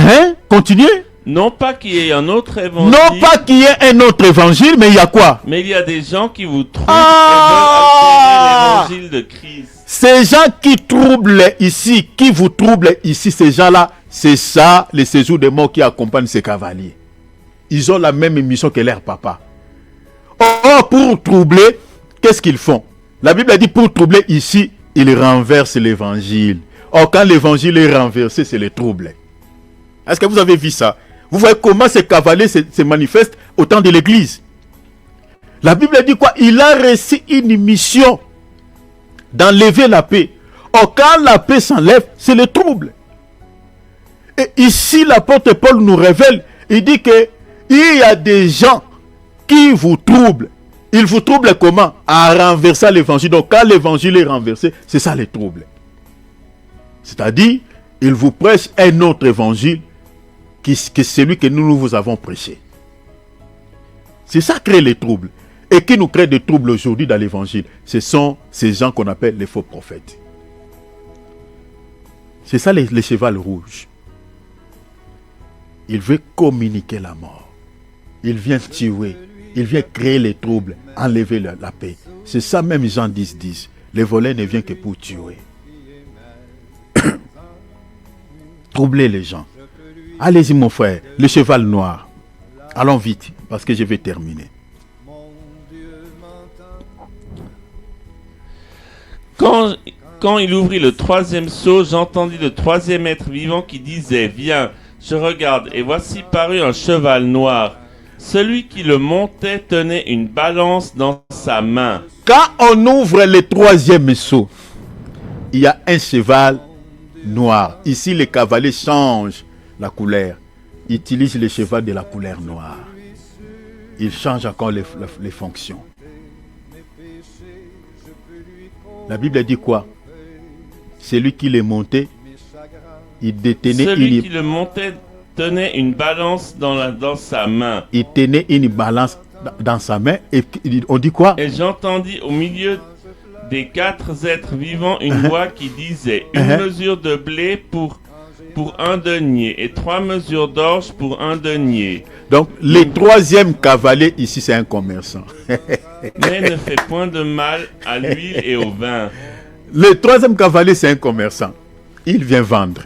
Continuez. Non pas qu'il y ait un autre évangile. Non pas qu'il y ait un autre évangile, mais il y a quoi? Mais il y a des gens qui vous trouvent et veulent altérer l'évangile de Christ. Ces gens qui troublent ici, qui vous troublent ici, ces gens-là, c'est ça, les séjours des morts qui accompagnent ces cavaliers. Ils ont la même mission que leur papa. Or, pour troubler, qu'est-ce qu'ils font? La Bible a dit pour troubler ici, ils renversent l'évangile. Or, quand l'évangile est renversé, c'est le trouble. Est-ce que vous avez vu ça? Vous voyez comment ces cavaliers se manifestent au temps de l'église. La Bible dit quoi? Il a reçu une mission d'enlever la paix. Or, quand la paix s'enlève, c'est le trouble. Et ici, l'apôtre Paul nous révèle, il dit que il y a des gens qui vous troublent. Ils vous troublent comment? En renversant l'évangile. Donc, quand l'évangile est renversé, c'est ça les troubles. C'est-à-dire, ils vous prêchent un autre évangile que celui que nous vous avons prêché. C'est ça qui crée les troubles. Et qui nous crée des troubles aujourd'hui dans l'évangile, ce sont ces gens qu'on appelle les faux prophètes. C'est ça les chevals rouges. Il veut communiquer la mort. Il vient tuer. Il vient créer les troubles, enlever la paix. C'est ça même Jean 10, 10. Le voleur ne vient que pour tuer. Troubler les gens. Allez-y mon frère, le cheval noir. Allons vite, parce que je vais terminer. Quand il ouvrit le troisième sceau, j'entendis le troisième être vivant qui disait, viens, je regarde, et voici parut un cheval noir. Celui qui le montait tenait une balance dans sa main. Quand on ouvre le troisième sceau, il y a un cheval noir. Ici, les cavaliers changent la couleur. Ils utilisent le cheval de la couleur noire. Ils changent encore les fonctions. La Bible dit quoi? Celui qui les montait, il détenait... Celui qui le montait tenait une balance dans sa main. Il tenait une balance dans sa main. Et on dit quoi? Et j'entendis au milieu des quatre êtres vivants une voix qui disait, une mesure de blé pour un denier et 3 mesures d'orge pour un denier. Donc, le troisième cavalier ici, c'est un commerçant. Mais ne fait point de mal à l'huile et au vin. Le troisième cavalier, c'est un commerçant. Il vient vendre.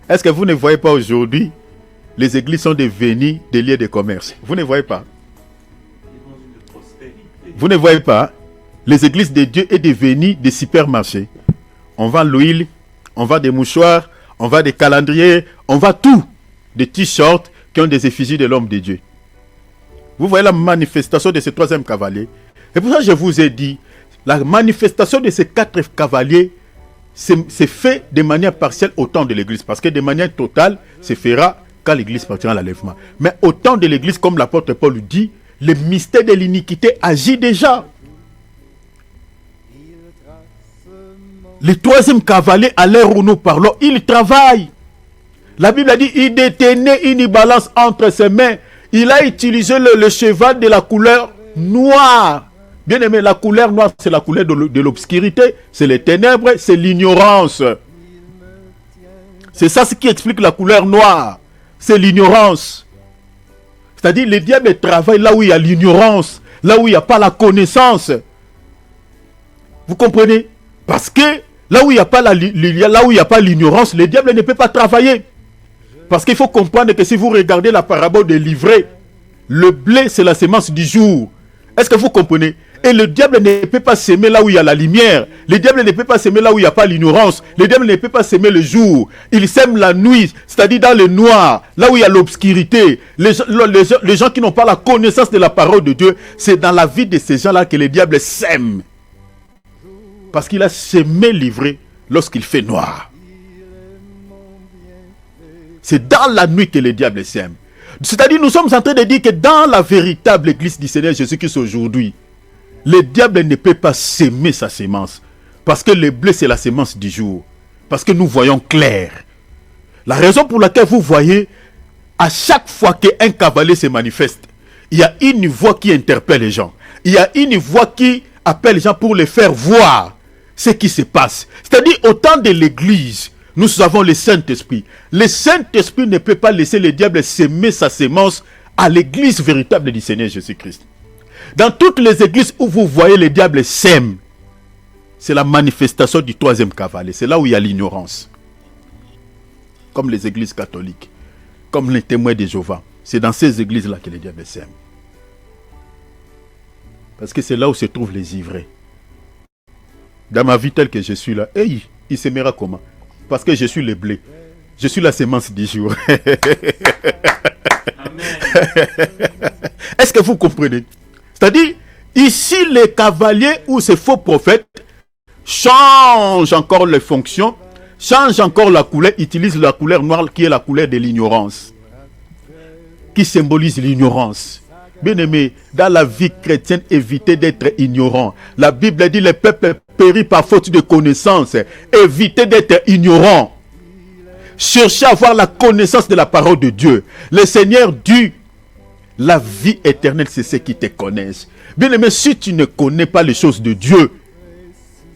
Est-ce que vous ne voyez pas aujourd'hui, les églises sont devenues des lieux de commerce? Vous ne voyez pas? Vous ne voyez pas? Les églises de Dieu sont devenues des supermarchés. On vend l'huile, on vend des mouchoirs, on vend des calendriers, on vend tout. Des t-shirts qui ont des effigies de l'homme de Dieu. Vous voyez la manifestation de ce troisième cavalier. Et pour ça, je vous ai dit, la manifestation de ces 4 cavaliers, c'est fait de manière partielle au temps de l'église. Parce que de manière totale, se fera quand l'église partira à l'enlèvement. Mais au temps de l'église, comme l'apôtre Paul dit, le mystère de l'iniquité agit déjà. Le troisième cavalier, à l'heure où nous parlons, il travaille. La Bible a dit, il détenait une balance entre ses mains. Il a utilisé le cheval de la couleur noire. Bien aimé, la couleur noire, c'est la couleur de l'obscurité, c'est les ténèbres, c'est l'ignorance. C'est ça ce qui explique la couleur noire. C'est l'ignorance. C'est-à-dire, le diable travaille là où il y a l'ignorance, là où il n'y a pas la connaissance. Vous comprenez? Parce que là où il n'y a pas l'ignorance, le diable ne peut pas travailler. Parce qu'il faut comprendre que si vous regardez la parabole des livrets, le blé, c'est la semence du jour. Est-ce que vous comprenez? Et le diable ne peut pas s'aimer là où il y a la lumière. Le diable ne peut pas s'aimer là où il n'y a pas l'ignorance. Le diable ne peut pas s'aimer le jour. Il sème la nuit, c'est-à-dire dans le noir, là où il y a l'obscurité. Les gens qui n'ont pas la connaissance de la parole de Dieu, c'est dans la vie de ces gens-là que le diable sème. Parce qu'il a semé livré lorsqu'il fait noir. C'est dans la nuit que le diable sème. C'est-à-dire, nous sommes en train de dire que dans la véritable église du Seigneur Jésus-Christ aujourd'hui, le diable ne peut pas s'aimer sa sémence. Parce que le blé, c'est la sémence du jour. Parce que nous voyons clair. La raison pour laquelle vous voyez, à chaque fois qu'un cavalier se manifeste, il y a une voix qui interpelle les gens. Il y a une voix qui appelle les gens pour les faire voir ce qui se passe. C'est-à-dire, au temps de l'église, nous avons le Saint-Esprit. Le Saint-Esprit ne peut pas laisser le diable s'aimer sa sémence à l'église véritable du Seigneur Jésus-Christ. Dans toutes les églises où vous voyez le diable sème, c'est la manifestation du troisième cavalier. C'est là où il y a l'ignorance. Comme les églises catholiques, comme les témoins de Jéhovah. C'est dans ces églises-là que le diable sème. Parce que c'est là où se trouvent les ivrés. Dans ma vie telle que je suis là, hey, il s'aimera comment? Parce que je suis le blé. Je suis la sémence du jour. Est-ce que vous comprenez? C'est-à-dire, ici, les cavaliers ou ces faux prophètes changent encore les fonctions, changent encore la couleur, utilisent la couleur noire qui est la couleur de l'ignorance, qui symbolise l'ignorance. Bien-aimé, dans la vie chrétienne, évitez d'être ignorant. La Bible dit, le peuple périt par faute de connaissance. Évitez d'être ignorant. Cherchez à avoir la connaissance de la parole de Dieu. Le Seigneur dit, la vie éternelle, c'est ceux qui te connaissent. Bien-aimé, si tu ne connais pas les choses de Dieu,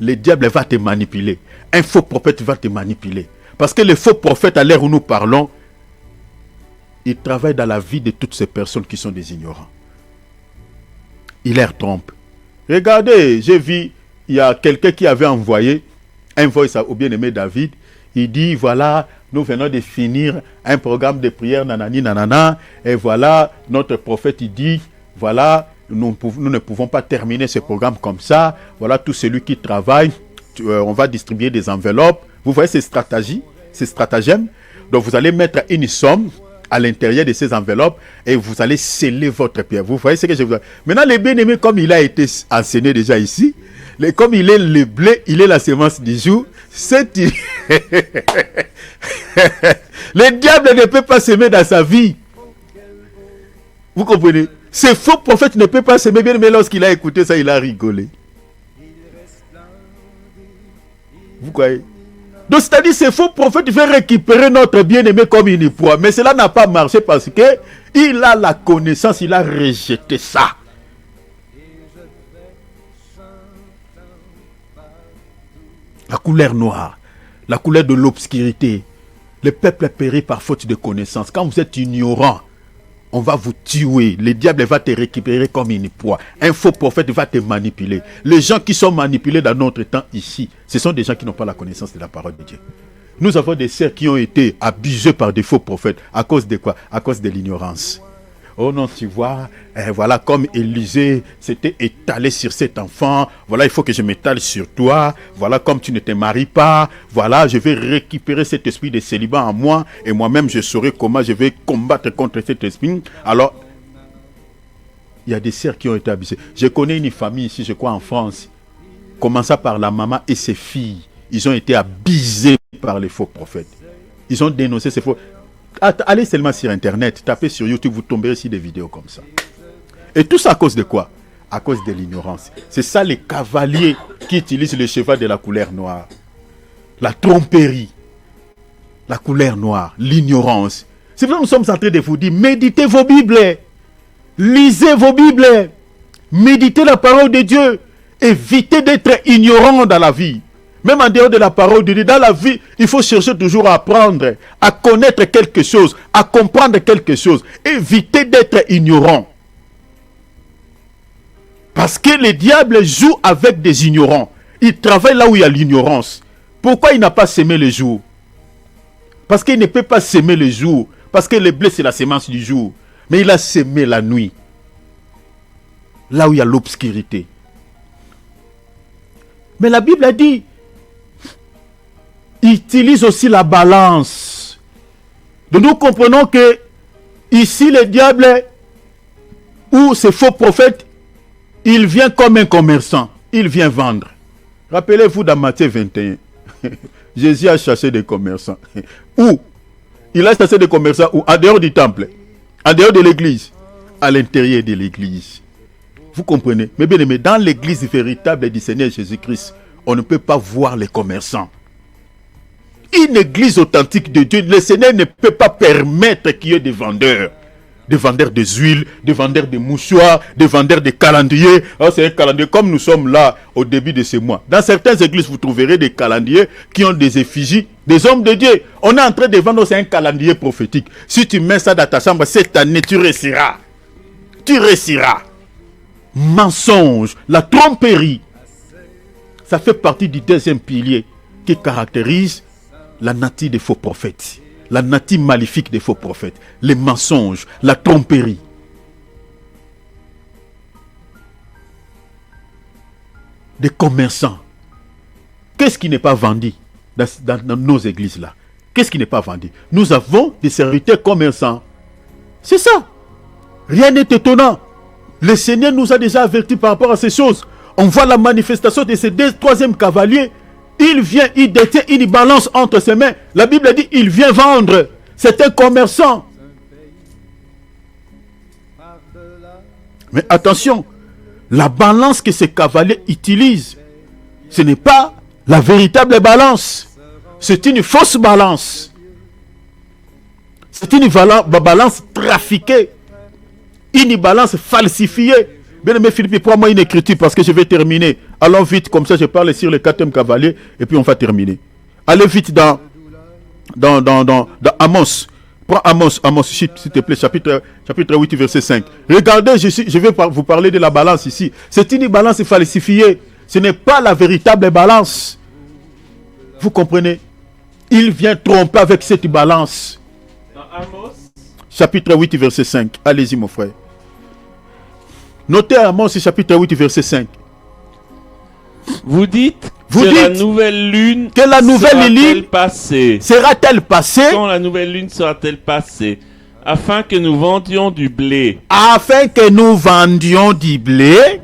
le diable va te manipuler. Un faux prophète va te manipuler. Parce que les faux prophètes, à l'heure où nous parlons, ils travaillent dans la vie de toutes ces personnes qui sont des ignorants. Ils les trompent. Regardez, j'ai vu, il y a quelqu'un qui avait envoyé un voice au bien-aimé David. Il dit, voilà, nous venons de finir un programme de prière, nanani, nanana. Et voilà, notre prophète, il dit, voilà, nous ne pouvons pas terminer ce programme comme ça. Voilà, tout celui qui travaille, on va distribuer des enveloppes. Vous voyez ces stratégies, ces stratagèmes. Donc, vous allez mettre une somme à l'intérieur de ces enveloppes et vous allez sceller votre pierre. Vous voyez ce que je vous dis. Maintenant, les bien-aimés, comme il a été enseigné déjà ici, comme il est le blé, il est la semence du jour, le diable ne peut pas s'aimer dans sa vie. Vous comprenez? Ce faux prophète ne peut pas s'aimer, bien, mais lorsqu'il a écouté ça, il a rigolé. Vous voyez? Donc, c'est-à-dire, ce faux prophète veut récupérer notre bien-aimé comme une proie. Mais cela n'a pas marché parce que il a la connaissance, il a rejeté ça. La couleur noire, la couleur de l'obscurité. Le peuple périt par faute de connaissance. Quand vous êtes ignorant, on va vous tuer. Le diable va te récupérer comme une proie. Un faux prophète va te manipuler. Les gens qui sont manipulés dans notre temps ici, ce sont des gens qui n'ont pas la connaissance de la parole de Dieu. Nous avons des sœurs qui ont été abusées par des faux prophètes. À cause de quoi? À cause de l'ignorance. Oh non, tu vois, voilà, comme Élisée s'était étalé sur cet enfant, voilà, il faut que je m'étale sur toi, voilà, comme tu ne te maries pas, voilà, je vais récupérer cet esprit de célibat en moi, et moi-même, je saurai comment je vais combattre contre cet esprit. Alors, il y a des sœurs qui ont été abusées. Je connais une famille ici, je crois en France, commençant par la maman et ses filles, ils ont été abusés par les faux prophètes. Ils ont dénoncé ces faux. Allez seulement sur Internet, tapez sur YouTube, vous tomberez sur des vidéos comme ça. Et tout ça à cause de quoi? À cause de l'ignorance. C'est ça les cavaliers qui utilisent le cheval de la couleur noire. La tromperie, la couleur noire, l'ignorance. C'est pour ça que nous sommes en train de vous dire, méditez vos Bibles, lisez vos Bibles, méditez la parole de Dieu, évitez d'être ignorant dans la vie. Même en dehors de la parole de Dieu, dans la vie, il faut chercher toujours à apprendre, à connaître quelque chose, à comprendre quelque chose. Évitez d'être ignorant. Parce que le diable joue avec des ignorants. Il travaille là où il y a l'ignorance. Pourquoi il n'a pas sémé le jour? Parce qu'il ne peut pas s'aimer le jour. Parce que le blé, c'est la semence du jour. Mais il a sémé la nuit. Là où il y a l'obscurité. Mais la Bible a dit, utilise aussi la balance. Donc nous comprenons que ici le diable ou ce faux prophète, il vient comme un commerçant. Il vient vendre. Rappelez-vous dans Matthieu 21, Jésus a chassé des commerçants. Où? Il a chassé des commerçants où? En dehors du temple, en dehors de l'église, à l'intérieur de l'église. Vous comprenez? Mais bien aimé, dans l'église véritable du Seigneur Jésus-Christ, on ne peut pas voir les commerçants. Une église authentique de Dieu, le Seigneur ne peut pas permettre qu'il y ait des vendeurs de huiles, des vendeurs de mouchoirs, des vendeurs de calendriers. Oh, c'est un calendrier comme nous sommes là au début de ce mois. Dans certaines églises, vous trouverez des calendriers qui ont des effigies des hommes de Dieu. On est en train de vendre, c'est un calendrier prophétique. Si tu mets ça dans ta chambre, cette année, tu réussiras. Tu réussiras. Mensonge, la tromperie. Ça fait partie du deuxième pilier qui caractérise la nature des faux prophètes, la nature maléfique des faux prophètes, les mensonges, la tromperie. Des commerçants. Qu'est-ce qui n'est pas vendu dans nos églises là? Qu'est-ce qui n'est pas vendu? Nous avons des serviteurs commerçants. C'est ça. Rien n'est étonnant. Le Seigneur nous a déjà avertis par rapport à ces choses. On voit la manifestation de ces deux troisième cavaliers. Il vient, il détient une balance entre ses mains. La Bible dit, il vient vendre. C'est un commerçant. Mais attention, la balance que ces cavaliers utilisent, ce n'est pas la véritable balance. C'est une fausse balance. C'est une balance trafiquée. Une balance falsifiée. Bien aimé Philippe, prends-moi une écriture parce que je vais terminer. Allons vite, comme ça je parle sur le quatrième cavalier et puis on va terminer. Allez vite dans Amos. Prends Amos, s'il te plaît, chapitre 8, verset 5. Regardez, je vais vous parler de la balance ici. C'est une balance falsifiée. Ce n'est pas la véritable balance. Vous comprenez? Il vient tromper avec cette balance. Dans Amos, chapitre 8, verset 5. Allez-y, mon frère. Notez Amos, chapitre 8, verset 5. Vous dites la nouvelle lune que la nouvelle lune sera-t-elle passée? Quand la nouvelle lune sera-t-elle passée? Afin que nous vendions du blé. Afin que nous vendions du blé.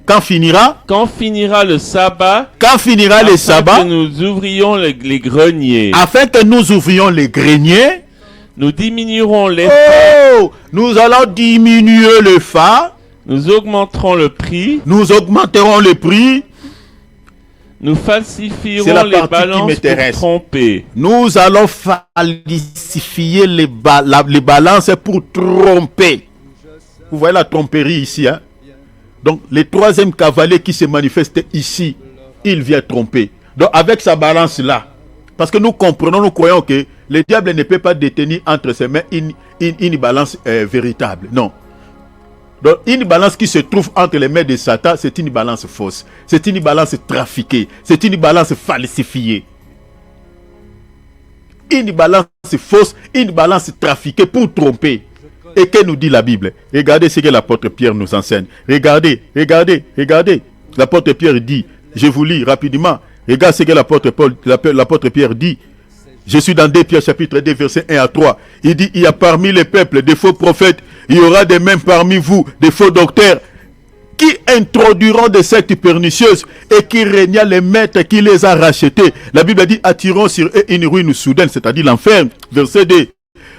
Quand finira? Quand finira le sabbat? Quand finira le sabbat? Afin que nous ouvrions les greniers. Afin que nous ouvrions les greniers. Nous diminuerons les nous allons diminuer le phare. Nous augmenterons le prix. Nous augmenterons le prix. Nous falsifierons les balances pour tromper. Nous allons falsifier les balances pour tromper. Vous voyez la tromperie ici, hein? Donc, le troisième cavalier qui se manifeste ici, il vient tromper. Donc, avec sa balance là, parce que nous comprenons, nous croyons que le diable ne peut pas détenir entre ses mains une balance véritable. Non. Donc, une balance qui se trouve entre les mains de Satan, c'est une balance fausse. C'est une balance trafiquée. C'est une balance falsifiée. Une balance fausse, une balance trafiquée pour tromper. Et que nous dit la Bible? Regardez ce que l'apôtre Pierre nous enseigne. Regardez. L'apôtre Pierre dit, je vous lis rapidement. Regarde ce que l'apôtre Pierre dit. Je suis dans 2 Pierre chapitre 2 verset 1 à 3. Il dit, il y a parmi les peuples des faux prophètes. Il y aura des mêmes parmi vous, des faux docteurs, qui introduiront des sectes pernicieuses et qui régnent les maîtres qui les a rachetés. La Bible dit, attirons sur eux une ruine soudaine, c'est-à-dire l'enfer. Verset 2.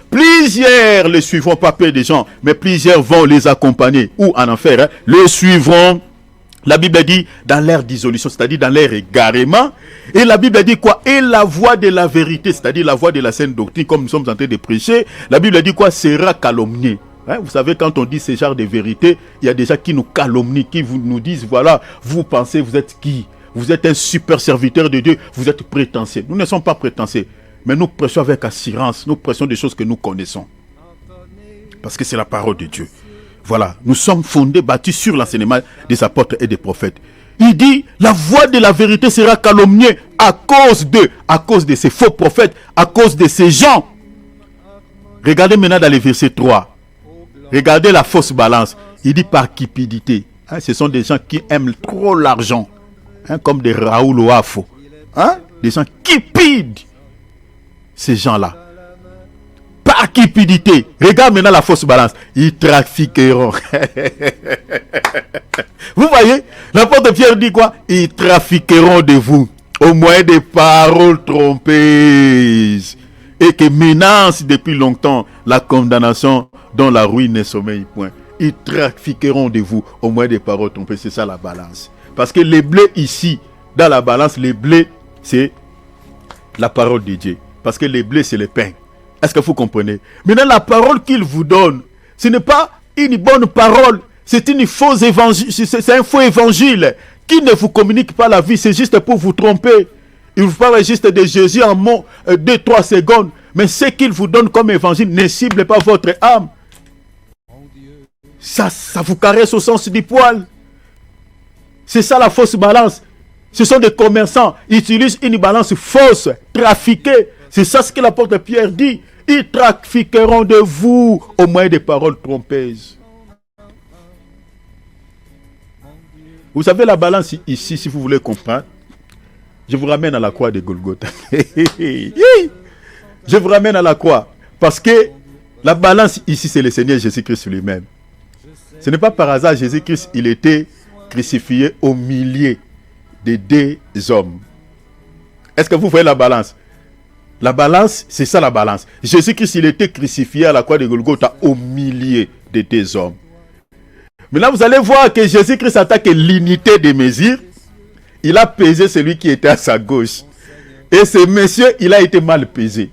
Plusieurs les suivront, pas peu de gens, mais plusieurs vont les accompagner. Ou en enfer, hein, les suivront. La Bible dit dans l'air dissolution, c'est-à-dire dans l'air égarement. Et la Bible dit quoi? Et la voix de la vérité, c'est-à-dire la voix de la sainte doctrine, comme nous sommes en train de prêcher. La Bible dit quoi? Sera calomniée. Hein, vous savez, quand on dit ce genre de vérité, il y a des gens qui nous calomnient, qui nous disent, voilà, vous pensez, vous êtes qui? Vous êtes un super serviteur de Dieu, vous êtes prétentieux. Nous ne sommes pas prétentieux, mais nous prêchons avec assurance, nous prêchons des choses que nous connaissons. Parce que c'est la parole de Dieu. Voilà, nous sommes fondés, bâtis sur l'enseignement des apôtres et des prophètes. Il dit, la voix de la vérité sera calomniée à cause de ces faux prophètes, à cause de ces gens. Regardez maintenant dans le verset 3. Regardez la fausse balance. Il dit par cupidité. Hein, ce sont des gens qui aiment trop l'argent. Hein, comme des Raoul Oafo. Hein, des gens cupides. Ces gens-là. Par cupidité. Regarde maintenant la fausse balance. Ils trafiqueront. Vous voyez, l'apôtre Pierre dit quoi? Ils trafiqueront de vous au moyen des paroles trompeuses et qui menacent depuis longtemps la condamnation dont la ruine ne sommeille point. Ils trafiqueront de vous au moyen des paroles trompeuses. C'est ça la balance. Parce que les blés ici, dans la balance, les blés, c'est la parole de Dieu. Parce que les blés, c'est le pain. Est-ce que vous comprenez? Maintenant, la parole qu'il vous donne, ce n'est pas une bonne parole. C'est une fausse évangile. C'est un faux évangile qui ne vous communique pas la vie. C'est juste pour vous tromper. Il vous parle juste de Jésus en 2-3 secondes. Mais ce qu'il vous donne comme évangile ne cible pas votre âme. Ça vous caresse au sens du poil. C'est ça la fausse balance. Ce sont des commerçants. Ils utilisent une balance fausse, trafiquée. C'est ça ce que l'apôtre Pierre dit. Ils trafiqueront de vous au moyen des paroles trompeuses. Vous savez la balance ici, si vous voulez comprendre. Je vous ramène à la croix de Golgotha. Je vous ramène à la croix. Parce que La balance ici, c'est le Seigneur Jésus-Christ lui-même. Ce n'est pas par hasard, Jésus-Christ, il était crucifié au milieu des deux hommes. Est-ce que vous voyez la balance? La balance, c'est ça la balance. Jésus-Christ, il était crucifié à la croix de Golgotha au milieu des deux hommes. Maintenant, vous allez voir que Jésus-Christ attaque l'unité des mesures. Il a pesé celui qui était à sa gauche. Et ce monsieur, il a été mal pesé.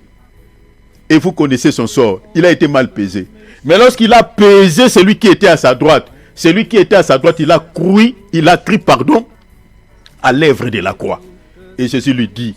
Et vous connaissez son sort. Il a été mal pesé. Mais lorsqu'il a pesé celui qui était à sa droite, celui qui était à sa droite, il a crié pardon, à l'œuvre de la croix. Et Jésus lui dit,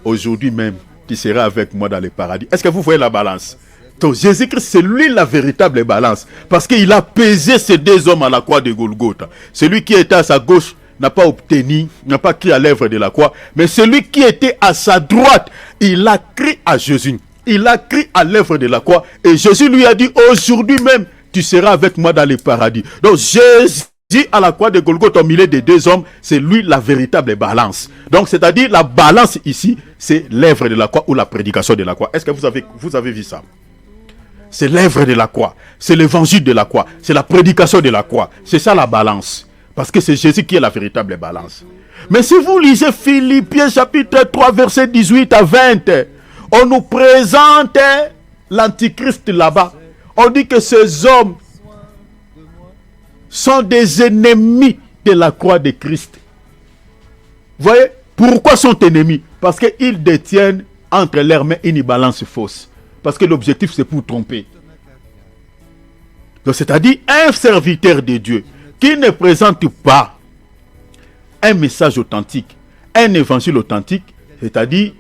aujourd'hui même, tu seras avec moi dans le paradis. Est-ce que vous voyez la balance? Donc Jésus-Christ, c'est lui la véritable balance. Parce qu'il a pesé ces deux hommes à la croix de Golgotha. Celui qui était à sa gauche n'a pas obtenu, n'a pas crié à l'œuvre de la croix. Mais celui qui était à sa droite, il a crié à Jésus. Il a crié à l'œuvre de la croix. Et Jésus lui a dit, aujourd'hui même, tu seras avec moi dans le paradis. Donc Jésus à la croix de Golgotha au milieu des deux hommes, c'est lui la véritable balance. Donc c'est-à-dire la balance ici, c'est l'œuvre de la croix ou la prédication de la croix. Est-ce que vous avez vu ça? C'est l'œuvre de la croix, c'est l'évangile de la croix, c'est la prédication de la croix. C'est ça la balance. Parce que c'est Jésus qui est la véritable balance. Mais si vous lisez Philippiens chapitre 3 verset 18 à 20, on nous présente l'antichrist là-bas. On dit que ces hommes sont des ennemis de la croix de Christ. Vous voyez, pourquoi sont ennemis? Parce qu'ils détiennent entre leurs mains une balance fausse. Parce que l'objectif, c'est pour tromper. Donc, c'est-à-dire un serviteur de Dieu qui ne présente pas un message authentique, un évangile authentique, c'est-à-dire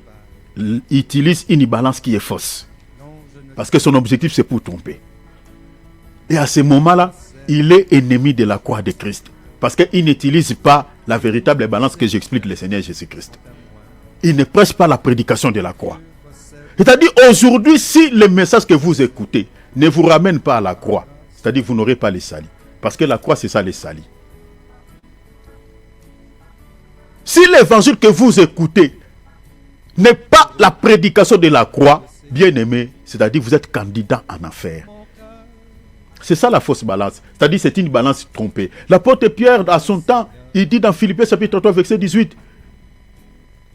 il utilise une balance qui est fausse. Parce que son objectif, c'est pour tromper. Et à ce moment-là, il est ennemi de la croix de Christ. Parce qu'il n'utilise pas la véritable balance que j'explique le Seigneur Jésus-Christ. Il ne prêche pas la prédication de la croix. C'est-à-dire aujourd'hui, si le message que vous écoutez ne vous ramène pas à la croix, c'est-à-dire vous n'aurez pas les salis. Parce que la croix, c'est ça les salis. Si l'évangile que vous écoutez n'est pas la prédication de la croix, bien aimé, c'est-à-dire vous êtes candidat en affaires. C'est ça la fausse balance. C'est-à-dire c'est une balance trompée. L'apôtre Pierre, à son temps, il dit dans Philippiens chapitre 3, verset 18,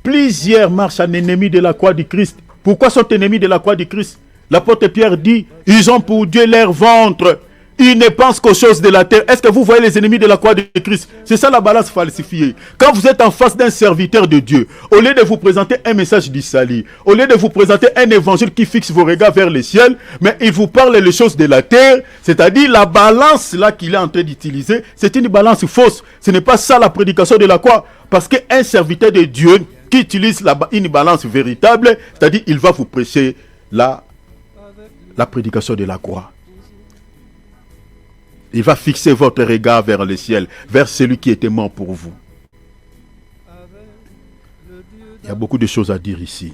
plusieurs marchent en ennemis de la croix du Christ. Pourquoi sont ennemis de la croix du Christ? L'apôtre Pierre dit, ils ont pour Dieu leur ventre. Ils ne pensent qu'aux choses de la terre. Est-ce que vous voyez les ennemis de la croix de Christ? C'est ça la balance falsifiée. Quand vous êtes en face d'un serviteur de Dieu, au lieu de vous présenter un message du salut, au lieu de vous présenter un évangile qui fixe vos regards vers le ciel, mais il vous parle les choses de la terre, c'est-à-dire la balance là qu'il est en train d'utiliser, c'est une balance fausse. Ce n'est pas ça la prédication de la croix. Parce qu'un serviteur de Dieu qui utilise une balance véritable, c'est-à-dire il va vous prêcher la prédication de la croix. Il va fixer votre regard vers le ciel, vers celui qui était mort pour vous. Il y a beaucoup de choses à dire ici.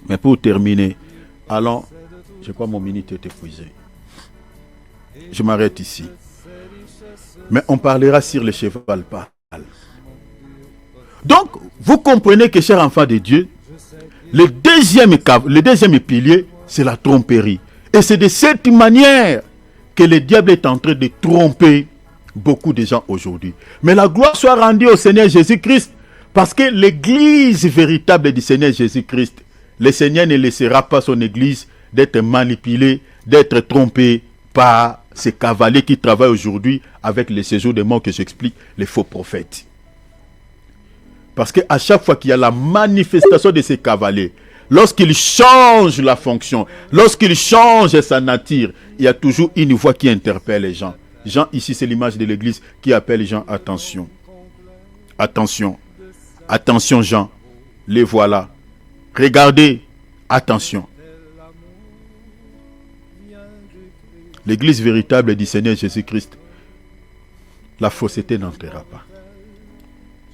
Mais pour terminer, allons, je crois que mon minute est épuisée. Je m'arrête ici. Mais on parlera sur le cheval pâle. Donc, vous comprenez que, chers enfants de Dieu, le deuxième pilier, c'est la tromperie. Et c'est de cette manière que le diable est en train de tromper beaucoup de gens aujourd'hui. Mais la gloire soit rendue au Seigneur Jésus-Christ, parce que l'église véritable du Seigneur Jésus-Christ, le Seigneur ne laissera pas son église d'être manipulée, d'être trompée par ces cavaliers qui travaillent aujourd'hui avec les séjours des morts que j'explique, les faux prophètes. Parce qu'à chaque fois qu'il y a la manifestation de ces cavaliers, lorsqu'il change la fonction, lorsqu'il change sa nature, il y a toujours une voix qui interpelle les gens. Jean, ici, c'est l'image de l'église qui appelle les gens, attention. Attention. Attention, Jean. Les voilà. Regardez. Attention. L'église véritable du Seigneur Jésus-Christ, la fausseté n'entrera pas.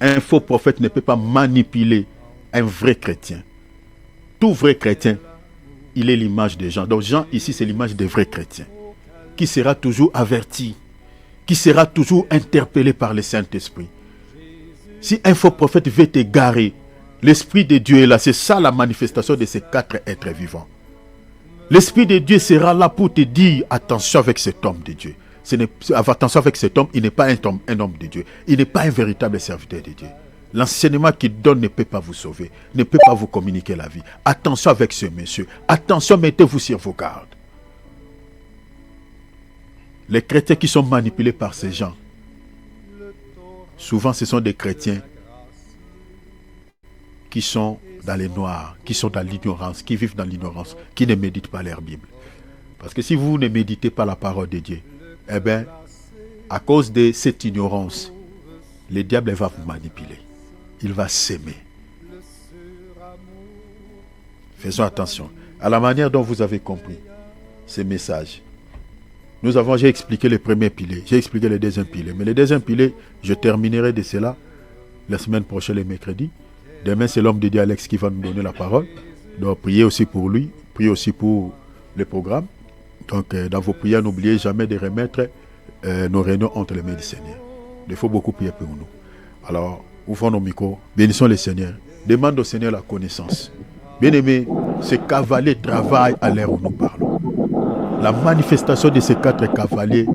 Un faux prophète ne peut pas manipuler un vrai chrétien. Tout vrai chrétien, il est l'image de Jean. Donc Jean, ici, c'est l'image des vrais chrétiens. Qui sera toujours averti. Qui sera toujours interpellé par le Saint-Esprit. Si un faux prophète veut t'égarer, l'Esprit de Dieu est là. C'est ça la manifestation de ces quatre êtres vivants. L'Esprit de Dieu sera là pour te dire attention avec cet homme de Dieu. Attention avec cet homme, il n'est pas un homme de Dieu. Il n'est pas un véritable serviteur de Dieu. L'enseignement qu'il donne ne peut pas vous sauver, ne peut pas vous communiquer la vie. Attention avec ce monsieur. Attention, mettez-vous sur vos gardes. Les chrétiens qui sont manipulés par ces gens, souvent ce sont des chrétiens qui sont dans les noirs, qui sont dans l'ignorance, qui vivent dans l'ignorance, qui ne méditent pas leur Bible. Parce que si vous ne méditez pas la parole de Dieu, eh bien, à cause de cette ignorance, le diable va vous manipuler. Il va s'aimer. Faisons attention à la manière dont vous avez compris ces messages. J'ai expliqué le premier pilier, j'ai expliqué le deuxième pilier. Mais le deuxième pilier, je terminerai de cela la semaine prochaine, le mercredi. Demain, c'est l'homme de Dieu Alex qui va nous donner la parole. Donc, priez aussi pour lui, priez aussi pour le programme. Donc, dans vos prières, n'oubliez jamais de remettre nos réunions entre les mains du Seigneur. Il faut beaucoup prier pour nous. Alors, ouvrons nos micros, bénissons le Seigneur. Demande au Seigneur la connaissance. Bien-aimés, ces cavaliers travaillent à l'heure où nous parlons. La manifestation de ces 4 cavaliers,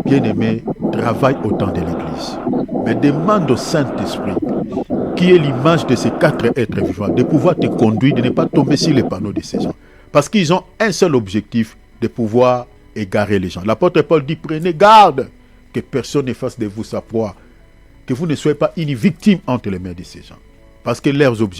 bien-aimés, travaille au temps de l'Église. Mais demande au Saint-Esprit, qui est l'image de ces 4 êtres vivants, de pouvoir te conduire, de ne pas tomber sur les panneaux de ces gens. Parce qu'ils ont un seul objectif, de pouvoir égarer les gens. L'apôtre Paul dit, prenez garde que personne ne fasse de vous sa proie, que vous ne soyez pas une victime entre les mains de ces gens. Parce que leurs objectifs